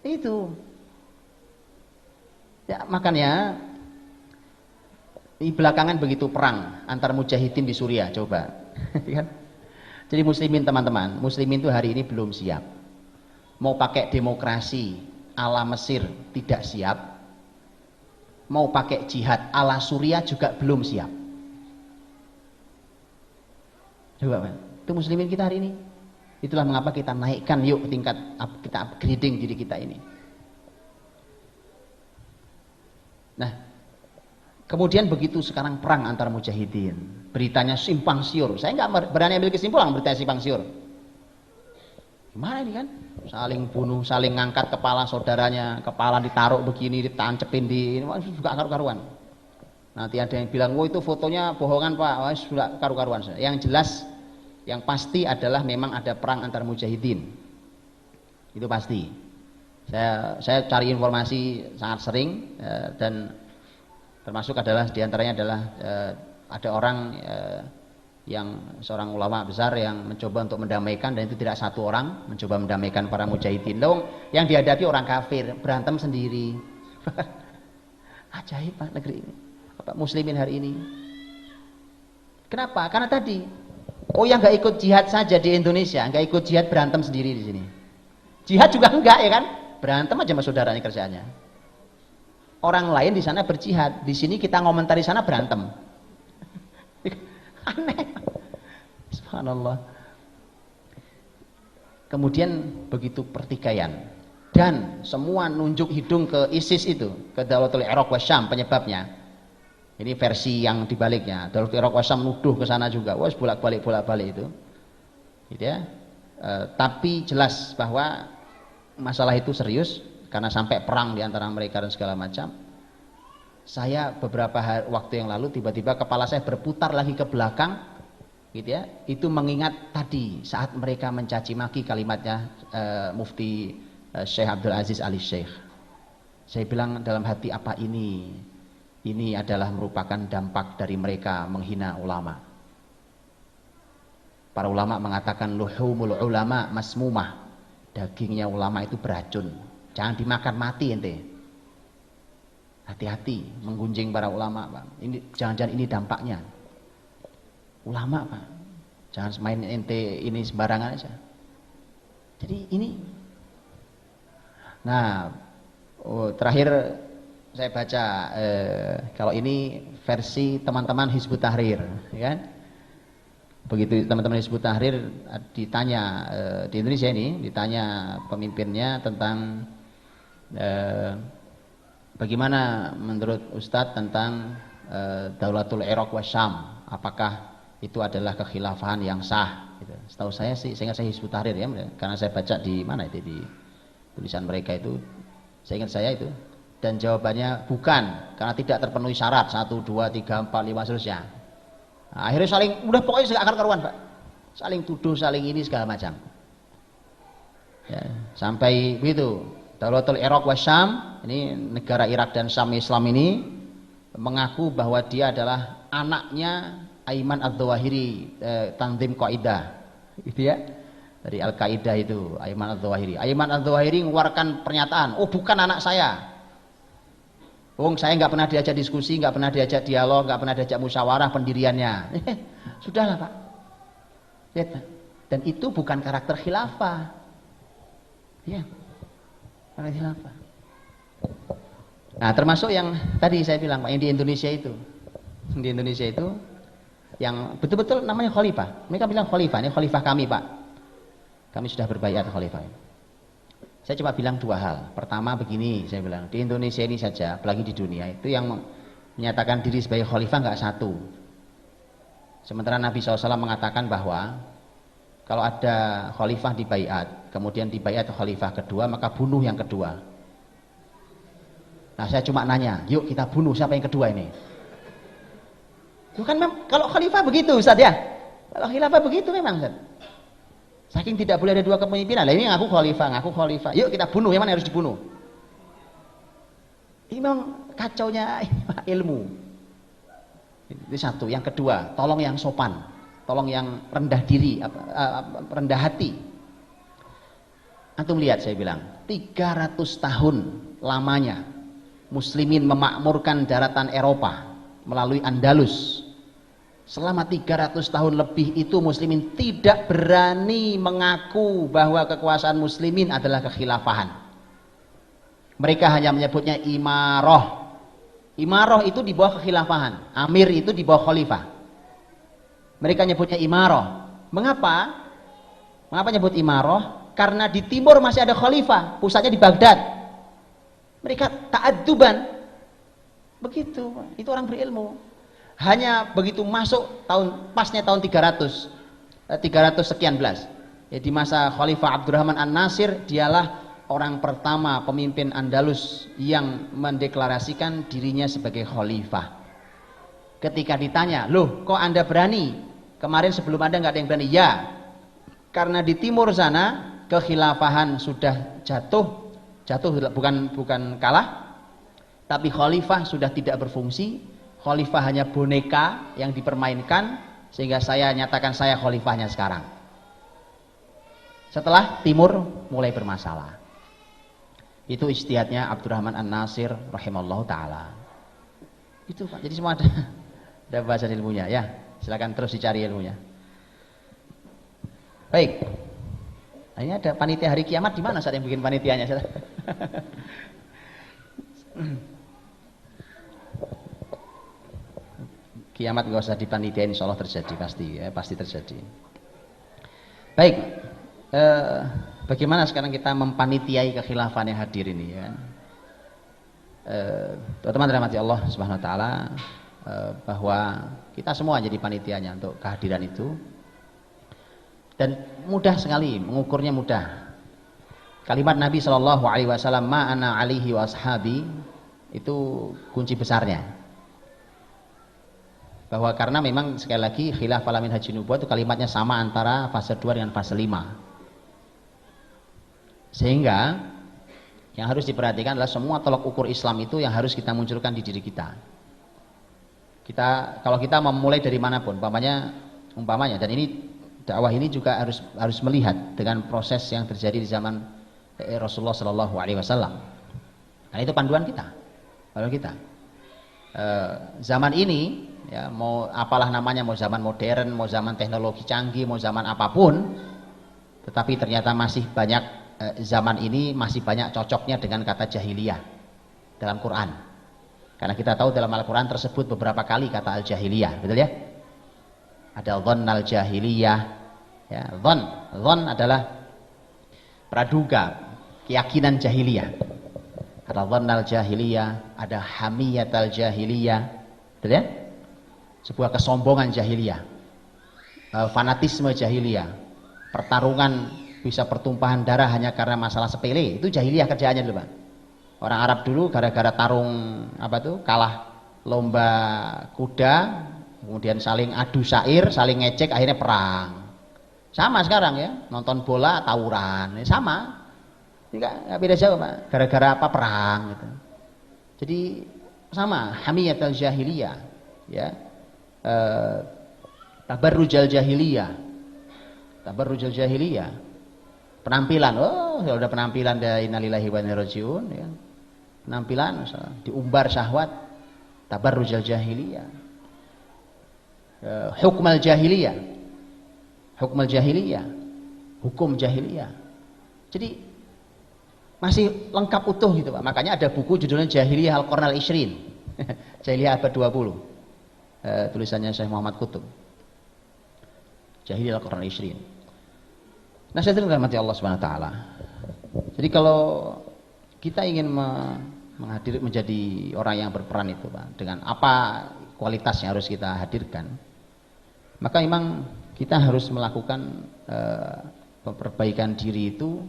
Itu. Ya, makanya di belakangan begitu perang antar mujahidin di Suriah, coba. Jadi muslimin teman-teman, muslimin itu hari ini belum siap. Mau pakai demokrasi ala Mesir tidak siap. Mau pakai jihad ala Suriah juga belum siap. Coba, Pak. Itu muslimin kita hari ini. Itulah mengapa kita naikkan yuk tingkat, kita upgrading diri kita ini. Nah, Kemudian begitu sekarang perang antar mujahidin, beritanya simpang siur. Saya nggak berani ambil kesimpulan berita simpang siur. Gimana ini kan? Saling bunuh, saling ngangkat kepala saudaranya, kepala ditaruh begini, ditancepin di ini, juga karu-karuan. Nanti ada yang bilang, "Oh itu fotonya bohongan Pak." Wah, sudah karu-karuan. Yang jelas, yang pasti adalah memang ada perang antar mujahidin. Itu pasti. Saya cari informasi sangat sering dan termasuk adalah diantaranya adalah ada orang yang seorang ulama besar yang mencoba untuk mendamaikan, dan itu tidak satu orang mencoba mendamaikan para mujahidin. Dong, yang dihadapi orang kafir, berantem sendiri. Ajaib Pak negeri ini. Apa muslimin hari ini? Kenapa? Karena tadi, yang nggak ikut jihad saja di Indonesia, nggak ikut jihad, berantem sendiri di sini. Jihad juga enggak ya kan? Berantem aja sama saudaranya kerjaannya. Orang lain di sana berjihad, di sini kita ngomentari sana berantem. Aneh. Subhanallah. Kemudian begitu pertikaian dan semua nunjuk hidung ke ISIS itu, ke Daulatul Iraq wa Syam penyebabnya. Ini versi yang dibaliknya. Daulatul Iraq wa Syam nuduh ke sana juga. Wah, bolak-balik itu. Gitu ya. Tapi jelas bahwa masalah itu serius karena sampai perang di antara mereka dan segala macam. Saya beberapa waktu yang lalu tiba-tiba kepala saya berputar lagi ke belakang, gitu ya. Itu mengingat tadi saat mereka mencaci maki kalimatnya Mufti Syekh Abdul Aziz Ali Syekh. Saya bilang dalam hati, apa ini? Ini adalah merupakan dampak dari mereka menghina ulama. Para ulama mengatakan luhumul ulama masmumah. Dagingnya ulama itu beracun. Jangan dimakan mati ente. Hati-hati menggunjing para ulama, Pak. Ini jangan-jangan ini dampaknya. Ulama, Pak. Jangan main ente ini sembarangan aja. Jadi ini. Nah, terakhir saya baca kalau ini versi teman-teman Hizbut Tahrir, ya kan? Begitu teman-teman Hizbut Tahrir ditanya di Indonesia ini, ditanya pemimpinnya tentang bagaimana menurut Ustadz tentang Daulatul Iraq wa Syam, apakah itu adalah kekhilafahan yang sah gitu. Setahu saya sih, saya ingat saya Hizbut Tahrir ya, karena saya baca di mana itu, di tulisan mereka itu, saya ingat saya itu, dan jawabannya bukan, karena tidak terpenuhi syarat 1, 2, 3, 4, 5 seterusnya. Nah, akhirnya saling, udah pokoknya akar karuan Pak, saling tuduh, saling ini segala macam ya, sampai begitu. Daulatul Iraq wa Syam, ini negara Irak dan Syam Islam ini, mengaku bahwa dia adalah anaknya Ayman Adz-Dzawahiri, Tanzim Qaidah gitu ya, dari Al-Qaeda itu, Ayman Adz-Dzawahiri. Ayman Adz-Dzawahiri mengeluarkan pernyataan, oh bukan anak saya. Saya nggak pernah diajak diskusi, nggak pernah diajak dialog, nggak pernah diajak musyawarah pendiriannya. Sudahlah Pak. Lihat, dan itu bukan karakter khilafah. Ya, karakter khilafah. Nah, termasuk yang tadi saya bilang Pak, yang di Indonesia itu, yang betul-betul namanya khalifah. Mereka bilang khalifah, ini khalifah kami Pak. Kami sudah berbaiat khalifah. Saya cuma bilang dua hal. Pertama begini, saya bilang di Indonesia ini saja, apalagi di dunia itu yang menyatakan diri sebagai khalifah nggak satu. Sementara Nabi SAW mengatakan bahwa kalau ada khalifah dibaiat, kemudian dibaiat khalifah kedua, maka bunuh yang kedua. Nah, saya cuma nanya, yuk kita bunuh siapa yang kedua ini? Bukan, kalau khalifah begitu Ustaz ya. Kalau khilafah begitu memang Ustaz. Saking tidak boleh ada dua kepemimpinan. Lah ini ngaku khalifah. Yuk kita bunuh, yang mana harus dibunuh? Ini memang kacaunya ilmu. Itu satu. Yang kedua, tolong yang sopan, tolong yang rendah diri, rendah hati. Antum lihat, saya bilang 300 tahun lamanya muslimin memakmurkan daratan Eropa melalui Andalus. Selama 300 tahun lebih itu muslimin tidak berani mengaku bahwa kekuasaan muslimin adalah kekhilafahan. Mereka hanya menyebutnya imarah. Imarah itu di bawah kekhilafahan. Amir itu di bawah khalifah. Mereka nyebutnya imarah. Mengapa? Mengapa nyebut imarah? Karena di timur masih ada khalifah, pusatnya di Baghdad. Mereka ta'adduban, Begitu, itu orang berilmu. Hanya begitu masuk pasnya tahun 300 sekian belas. Ya, di masa Khalifah Abdurrahman An-Nasir, dialah orang pertama pemimpin Andalus yang mendeklarasikan dirinya sebagai khalifah. Ketika ditanya, loh kok Anda berani? Kemarin sebelum Anda nggak ada yang berani. Ya, karena di timur sana kekhilafahan sudah jatuh bukan kalah, tapi khalifah sudah tidak berfungsi. Khalifah hanya boneka yang dipermainkan, sehingga saya nyatakan saya khalifahnya sekarang. Setelah timur mulai bermasalah. Itu ijtihadnya Abdurrahman An-Nasir rahimallahu taala. Itu Pak. Jadi semua ada bahasa ilmunya ya. Silakan terus dicari ilmunya. Baik. Nah, ini ada panitia hari kiamat di mana saat yang bikin panitianya? Kiamat nggak usah dipanitiain, insya Allah terjadi pasti terjadi. Baik, bagaimana sekarang kita mempanitiai kekhilafan yang hadir ini ya? Teman-teman dirahmati Allah Subhanahu Wa Taala, bahwa kita semua jadi panitianya untuk kehadiran itu, dan mudah sekali mengukurnya mudah. Kalimat Nabi Shallallahu Alaihi Wasallam, ma ana alihi wa ashabi, itu kunci besarnya. Bahwa karena memang sekali lagi khilaf alamin haji nubuwah itu kalimatnya sama antara fase 2 dengan fase 5. Sehingga yang harus diperhatikan adalah semua tolok ukur Islam itu yang harus kita munculkan di diri kita. Kalau kita memulai dari manapun, umpamanya, dan ini dakwah ini juga harus melihat dengan proses yang terjadi di zaman Rasulullah Shallallahu Alaihi Wasallam. Nah itu panduan kita. Zaman ini ya, mau apalah namanya, mau zaman modern, mau zaman teknologi canggih, mau zaman apapun, tetapi ternyata masih banyak zaman ini masih banyak cocoknya dengan kata jahiliyah dalam Quran. Karena kita tahu dalam Al-Quran tersebut beberapa kali kata al-jahiliyah, betul ya? Ada dhon al-jahiliyah, ya, dhon adalah praduga, keyakinan jahiliyah. Ada dhon al-jahiliyah, ada hamiyat al-jahiliyah, betul ya? Sebuah kesombongan jahiliyah, fanatisme jahiliyah, pertarungan bisa pertumpahan darah hanya karena masalah sepele, itu jahiliyah kerjaannya dulu Pak. Orang Arab dulu gara-gara tarung kalah lomba kuda, kemudian saling adu syair, saling ngecek, akhirnya perang. Sama sekarang ya, nonton bola tawuran, sama, nggak beda jauh Pak. Gara-gara apa perang gitu. Jadi sama, hamiyat al jahiliyah, ya. Tabarrujal jahiliyah, penampilan, kalau ada penampilan dari innalillahi wa inna ilaihi rajiun, ya. Penampilan diumbar syahwat, tabarrujal jahiliyah, hukmal jahiliyah, hukum jahiliyah. Jadi masih lengkap utuh gitu Pak. Makanya ada buku judulnya Jahiliyah Al-Qarn Al-Ishrin, Jahiliyah abad 20. Tulisannya Syekh Muhammad Qutb, Jahiliyah Al-Qarn Al-Ishrin. Nah, saya dirahmati Allah Subhanahu Wa Taala. Jadi kalau kita ingin menjadi orang yang berperan itu Pak, dengan apa kualitas yang harus kita hadirkan, maka memang kita harus melakukan perbaikan diri itu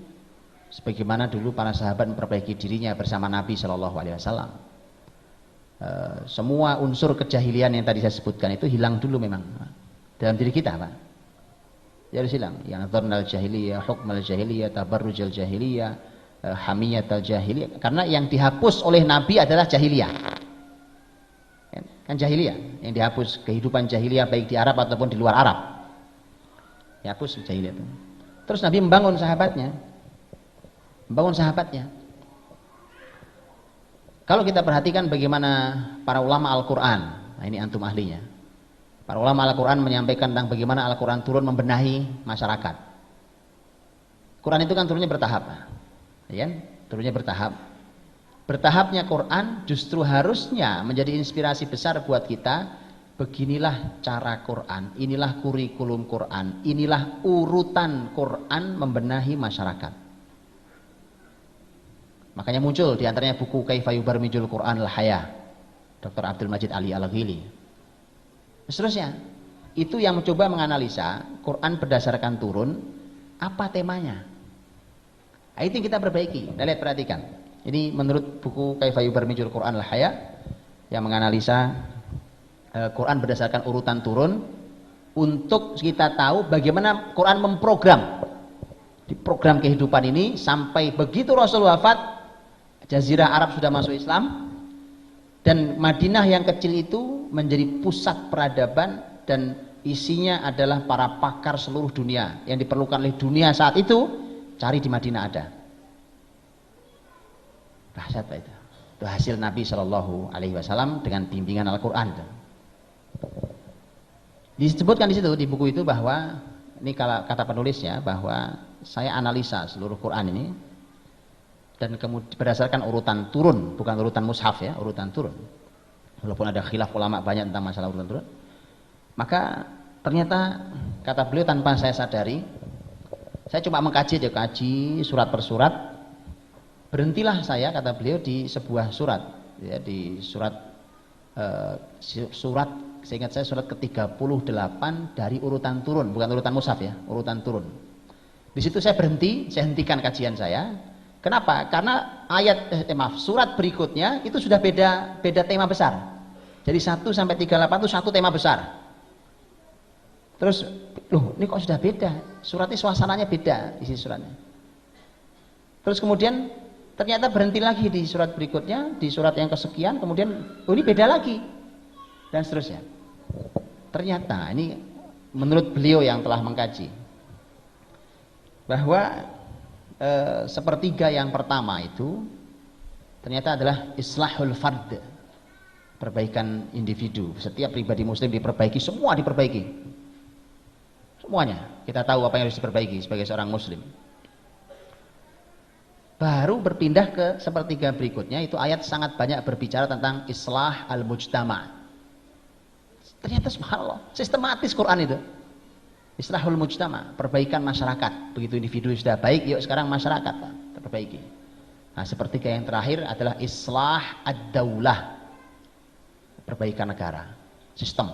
sebagaimana dulu para sahabat memperbaiki dirinya bersama Nabi Shallallahu Alaihi Wasallam. Semua unsur kejahilian yang tadi saya sebutkan itu hilang dulu memang dalam diri kita Pak. Ya harus hilang. Yang dzannal jahiliyah, hukmal jahiliyah, tabarrujal jahiliyah, hamiyatal jahiliyah. Karena yang dihapus oleh Nabi adalah jahiliyah. Kan jahiliyah yang dihapus, kehidupan jahiliyah baik di Arab ataupun di luar Arab. Dihapus jahiliyah itu. Terus Nabi membangun sahabatnya. Kalau kita perhatikan bagaimana para ulama Al-Quran, nah ini antum ahlinya. Para ulama Al-Quran menyampaikan tentang bagaimana Al-Quran turun membenahi masyarakat. Quran itu kan turunnya bertahap, ya? Turunnya bertahap. Bertahapnya Quran justru harusnya menjadi inspirasi besar buat kita. Beginilah cara Quran, inilah kurikulum Quran, inilah urutan Quran membenahi masyarakat. Makanya muncul diantaranya buku Kaifa Yubarmijul Quran al-Haya, Dr. Abdul Majid Ali Al-Ghili. Seterusnya, itu yang mencoba menganalisa Quran berdasarkan turun, apa temanya. Nah, itu yang kita perbaiki. Kita lihat, perhatikan. Ini menurut buku Kaifa Yubarrijul Quran Al-Haya yang menganalisa Quran berdasarkan urutan turun untuk kita tahu bagaimana Quran memprogram di program kehidupan ini sampai begitu Rasul wafat, Jazirah Arab sudah masuk Islam dan Madinah yang kecil itu menjadi pusat peradaban dan isinya adalah para pakar seluruh dunia yang diperlukan oleh dunia saat itu, cari di Madinah ada. Dahsyat Pak itu. Itu hasil Nabi Shallallahu Alaihi Wasallam dengan bimbingan Al-Quran. Disebutkan di situ di buku itu bahwa ini kata penulisnya bahwa saya analisa seluruh Quran ini dan kemudian berdasarkan urutan turun, bukan urutan mushaf ya, urutan turun. Walaupun ada khilaf ulama banyak tentang masalah urutan turun, maka ternyata kata beliau tanpa saya sadari, saya cuma mengkaji aja, kaji surat per surat. Berhentilah saya, kata beliau, di sebuah surat, ya, di surat seingat saya surat ke-38 dari urutan turun, bukan urutan mushaf ya, urutan turun. Di situ saya berhenti, saya hentikan kajian saya. Kenapa? Karena surat berikutnya itu sudah beda tema besar. Jadi 1 sampai 38 itu satu tema besar. Terus, loh, ini kok sudah beda? Suratnya suasananya beda isi suratnya. Terus kemudian ternyata berhenti lagi di surat berikutnya, di surat yang kesekian, kemudian oh ini beda lagi dan seterusnya. Ternyata ini menurut beliau yang telah mengkaji bahwa sepertiga yang pertama itu ternyata adalah islahul fard, perbaikan individu. Setiap pribadi muslim diperbaiki, semua diperbaiki, semuanya. Kita tahu apa yang harus diperbaiki sebagai seorang muslim. Baru berpindah ke sepertiga berikutnya, itu ayat sangat banyak berbicara tentang islah al-mujtama. Ternyata subhanallah, sistematis Quran itu. Islahul mujtama, perbaikan masyarakat. Begitu individu sudah baik, yuk sekarang masyarakat terperbaiki. Nah, sepertiga yang terakhir adalah islah ad-daulah, perbaikan negara, sistem.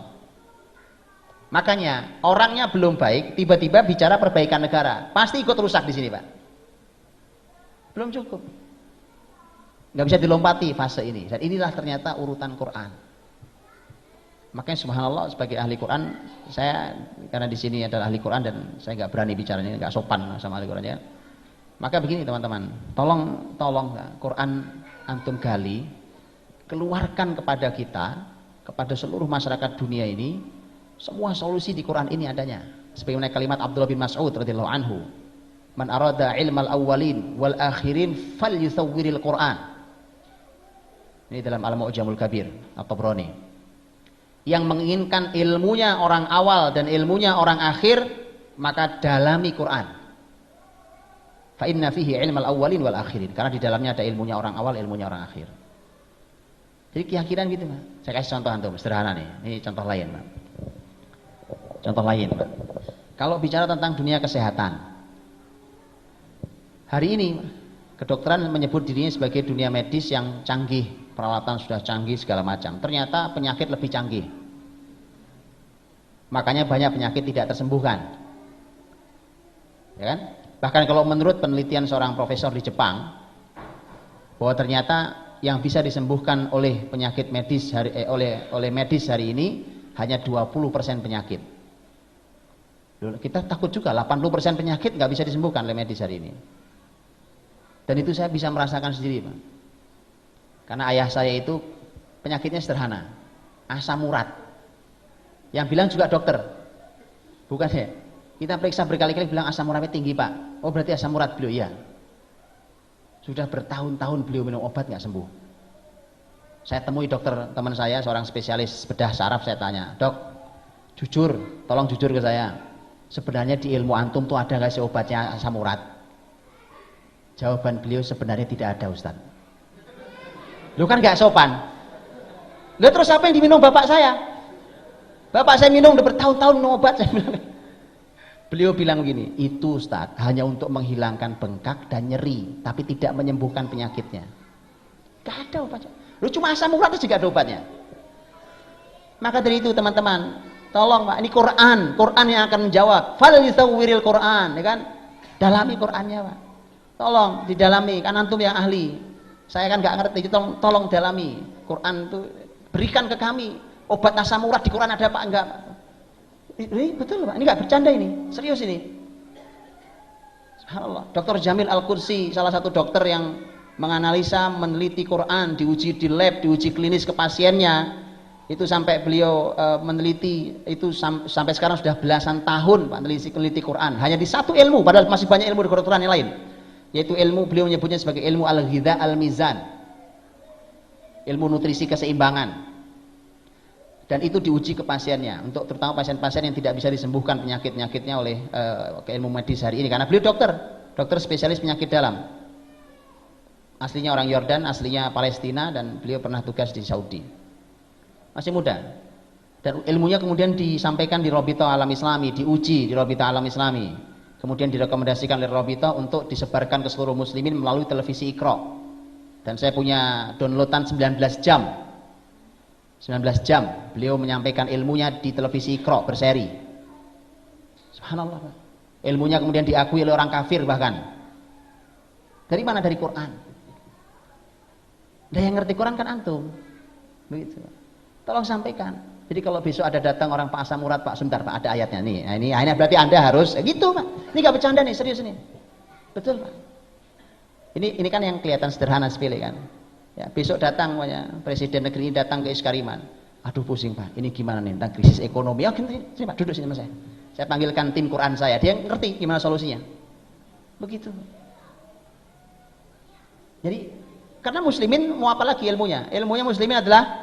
Makanya orangnya belum baik, tiba-tiba bicara perbaikan negara, pasti ikut rusak di sini, Pak. Belum cukup, nggak bisa dilompati fase ini. Dan inilah ternyata urutan Quran. Makanya subhanallah, sebagai ahli Quran, saya karena di sini adalah ahli Quran dan saya nggak berani bicara ini, nggak sopan sama ahli Quran ya. Maka begini teman-teman, tolong Quran antum gali, keluarkan kepada kita, kepada seluruh masyarakat dunia ini, semua solusi di Quran ini adanya. Sebagaimana kalimat Abdullah bin Mas'ud radhiyallahu anhu, man arada ilmal awwalin wal akhirin falyusawwiril Quran. Ini dalam Al-Mu'jamul Kabir At-Tabrani. Yang menginginkan ilmunya orang awal dan ilmunya orang akhir, maka dalami Quran. Fa inna fihi ilmal awwalin wal akhirin. Karena di dalamnya ada ilmunya orang awal, ilmunya orang akhir. Jadi keyakinan gitu, Pak. Saya kasih contoh antum sederhana nih. Ini contoh lain, Pak. Contoh lain, Pak. Kalau bicara tentang dunia kesehatan, hari ini kedokteran menyebut dirinya sebagai dunia medis yang canggih, peralatan sudah canggih segala macam. Ternyata penyakit lebih canggih. Makanya banyak penyakit tidak tersembuhkan. Ya kan? Bahkan kalau menurut penelitian seorang profesor di Jepang, bahwa ternyata yang bisa disembuhkan oleh penyakit medis oleh medis hari ini hanya 20% penyakit. Kita takut juga 80% penyakit nggak bisa disembuhkan oleh medis hari ini. Dan itu saya bisa merasakan sendiri, Pak. Karena ayah saya itu penyakitnya sederhana, asam urat. Yang bilang juga dokter, bukan ya. Kita periksa berkali-kali bilang asam uratnya tinggi, Pak. Oh berarti asam urat beliau, ya. Sudah bertahun-tahun beliau minum obat nggak sembuh. Saya temui dokter teman saya, seorang spesialis bedah saraf, saya tanya, dok, jujur, tolong jujur ke saya. Sebenarnya di ilmu antum tuh ada nggak sih obatnya asam urat? Jawaban beliau sebenarnya tidak ada, Ustaz. Lu kan nggak sopan. Lu terus apa yang diminum bapak saya? Bapak saya minum udah bertahun-tahun minum obat, saya bilang. Beliau bilang begini, itu Ustaz hanya untuk menghilangkan bengkak dan nyeri, tapi tidak menyembuhkan penyakitnya. Gak ada obat. Lu cuma asam urat juga ada obatnya. Maka dari itu teman-teman, tolong Pak, ini Quran yang akan menjawab. Fal yusawwiril Quran, ya kan? Dalami Qurannya Pak. Tolong didalami, kan antum yang ahli. Saya kan nggak ngerti, tolong dalami Quran itu, berikan ke kami obat asam urat di Quran ada apa enggak? Ini betul Pak, ini nggak bercanda ini, serius ini. Subhanallah. Dr. Jamil Al-Qudsi, salah satu dokter yang menganalisa, meneliti Quran, diuji di lab, diuji klinis ke pasiennya. Itu sampai beliau meneliti itu sampai sekarang sudah belasan tahun Pak meneliti Quran hanya di satu ilmu, padahal masih banyak ilmu di kedokteran yang lain, yaitu ilmu beliau menyebutnya sebagai ilmu al-ghidha al-mizan, ilmu nutrisi keseimbangan, dan itu diuji ke pasiennya untuk terutama pasien-pasien yang tidak bisa disembuhkan penyakit-penyakitnya oleh ilmu medis hari ini, karena beliau dokter spesialis penyakit dalam, aslinya orang Yordan, aslinya Palestina, dan beliau pernah tugas di Saudi. Masih muda, dan ilmunya kemudian disampaikan di Rabithah Alam Islami, diuji di Rabithah Alam Islami, kemudian direkomendasikan oleh Rabithah untuk disebarkan ke seluruh muslimin melalui televisi Iqra. Dan saya punya downloadan 19 jam beliau menyampaikan ilmunya di televisi Iqra berseri. Subhanallah, ilmunya kemudian diakui oleh orang kafir bahkan. Dari mana? Dari Quran. Dan yang ngerti Quran kan antum, begitu. Tolong sampaikan. Jadi kalau besok ada datang orang Pak asam urat, Pak sebentar Pak, ada ayatnya nih. Nah, ini ayatnya berarti Anda harus gitu Pak. Ini gak bercanda nih, serius nih. Betul Pak. Ini kan yang kelihatan sederhana sepele kan. Ya, besok datang presiden negeri ini datang ke Iskariman. Aduh pusing Pak, ini gimana nih tentang krisis ekonomi. Oh sini Pak, duduk sini sama saya. Saya panggilkan tim Quran saya, dia ngerti gimana solusinya. Begitu. Jadi karena muslimin mau apa lagi ilmunya? Ilmunya muslimin adalah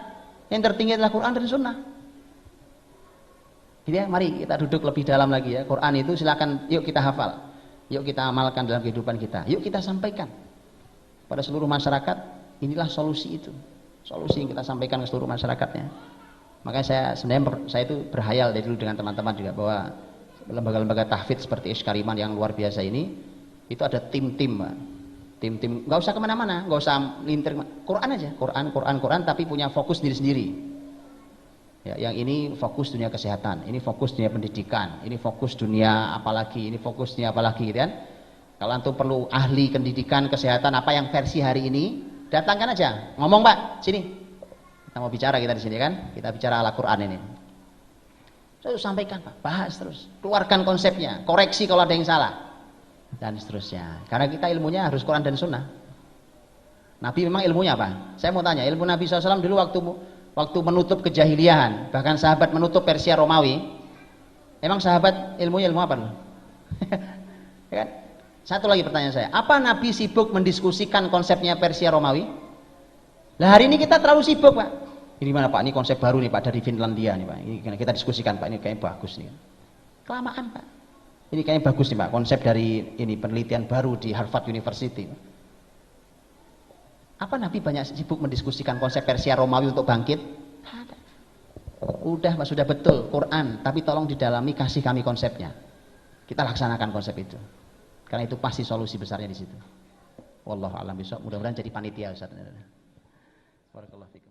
yang tertinggi adalah Quran dan Sunnah. Jadi ya, mari kita duduk lebih dalam lagi ya. Quran itu silakan, yuk kita hafal, yuk kita amalkan dalam kehidupan kita, yuk kita sampaikan pada seluruh masyarakat. Inilah solusi itu, solusi yang kita sampaikan ke seluruh masyarakatnya. Makanya saya itu berhayal dari dulu dengan teman-teman juga bahwa lembaga-lembaga tahfidz seperti Iskariman yang luar biasa ini itu ada tim-tim, tim-tim, nggak usah kemana-mana, nggak usah lintir, Quran aja, Quran, tapi punya fokus diri sendiri. Ya, yang ini fokus dunia kesehatan, ini fokus dunia pendidikan, ini fokus dunia apalagi, ini fokus dunia apalagi, gitu kan? Kalau antum perlu ahli pendidikan kesehatan apa yang versi hari ini, datangkan aja, ngomong Pak, sini, kita mau bicara kita di sini kan, kita bicara ala Quran ini. Saya sampaikan Pak, bahas terus, keluarkan konsepnya, koreksi kalau ada yang salah. Dan seterusnya, karena kita ilmunya harus Quran dan Sunnah. Nabi memang ilmunya apa? Saya mau tanya, ilmu Nabi SAW dulu waktu menutup kejahiliahan, bahkan sahabat menutup Persia Romawi, emang sahabat ilmunya ilmu apa? Ya kan? Satu lagi pertanyaan saya, apa Nabi sibuk mendiskusikan konsepnya Persia Romawi? Lah hari ini kita terlalu sibuk Pak. Ini mana Pak? Ini konsep baru nih Pak dari Finlandia nih Pak. Ini kita diskusikan Pak, ini kayaknya bagus nih. Kelamaan Pak. Ini kayaknya bagus nih Pak, konsep dari ini penelitian baru di Harvard University. Apa Nabi banyak sibuk mendiskusikan konsep Persia Romawi untuk bangkit? Udah Pak, sudah betul Quran, tapi tolong didalami, kasih kami konsepnya. Kita laksanakan konsep itu. Karena itu pasti solusi besarnya di situ. Wallahu a'lam bishawab. Mudah-mudahan jadi panitia Ustaz. Barakallahu fikum.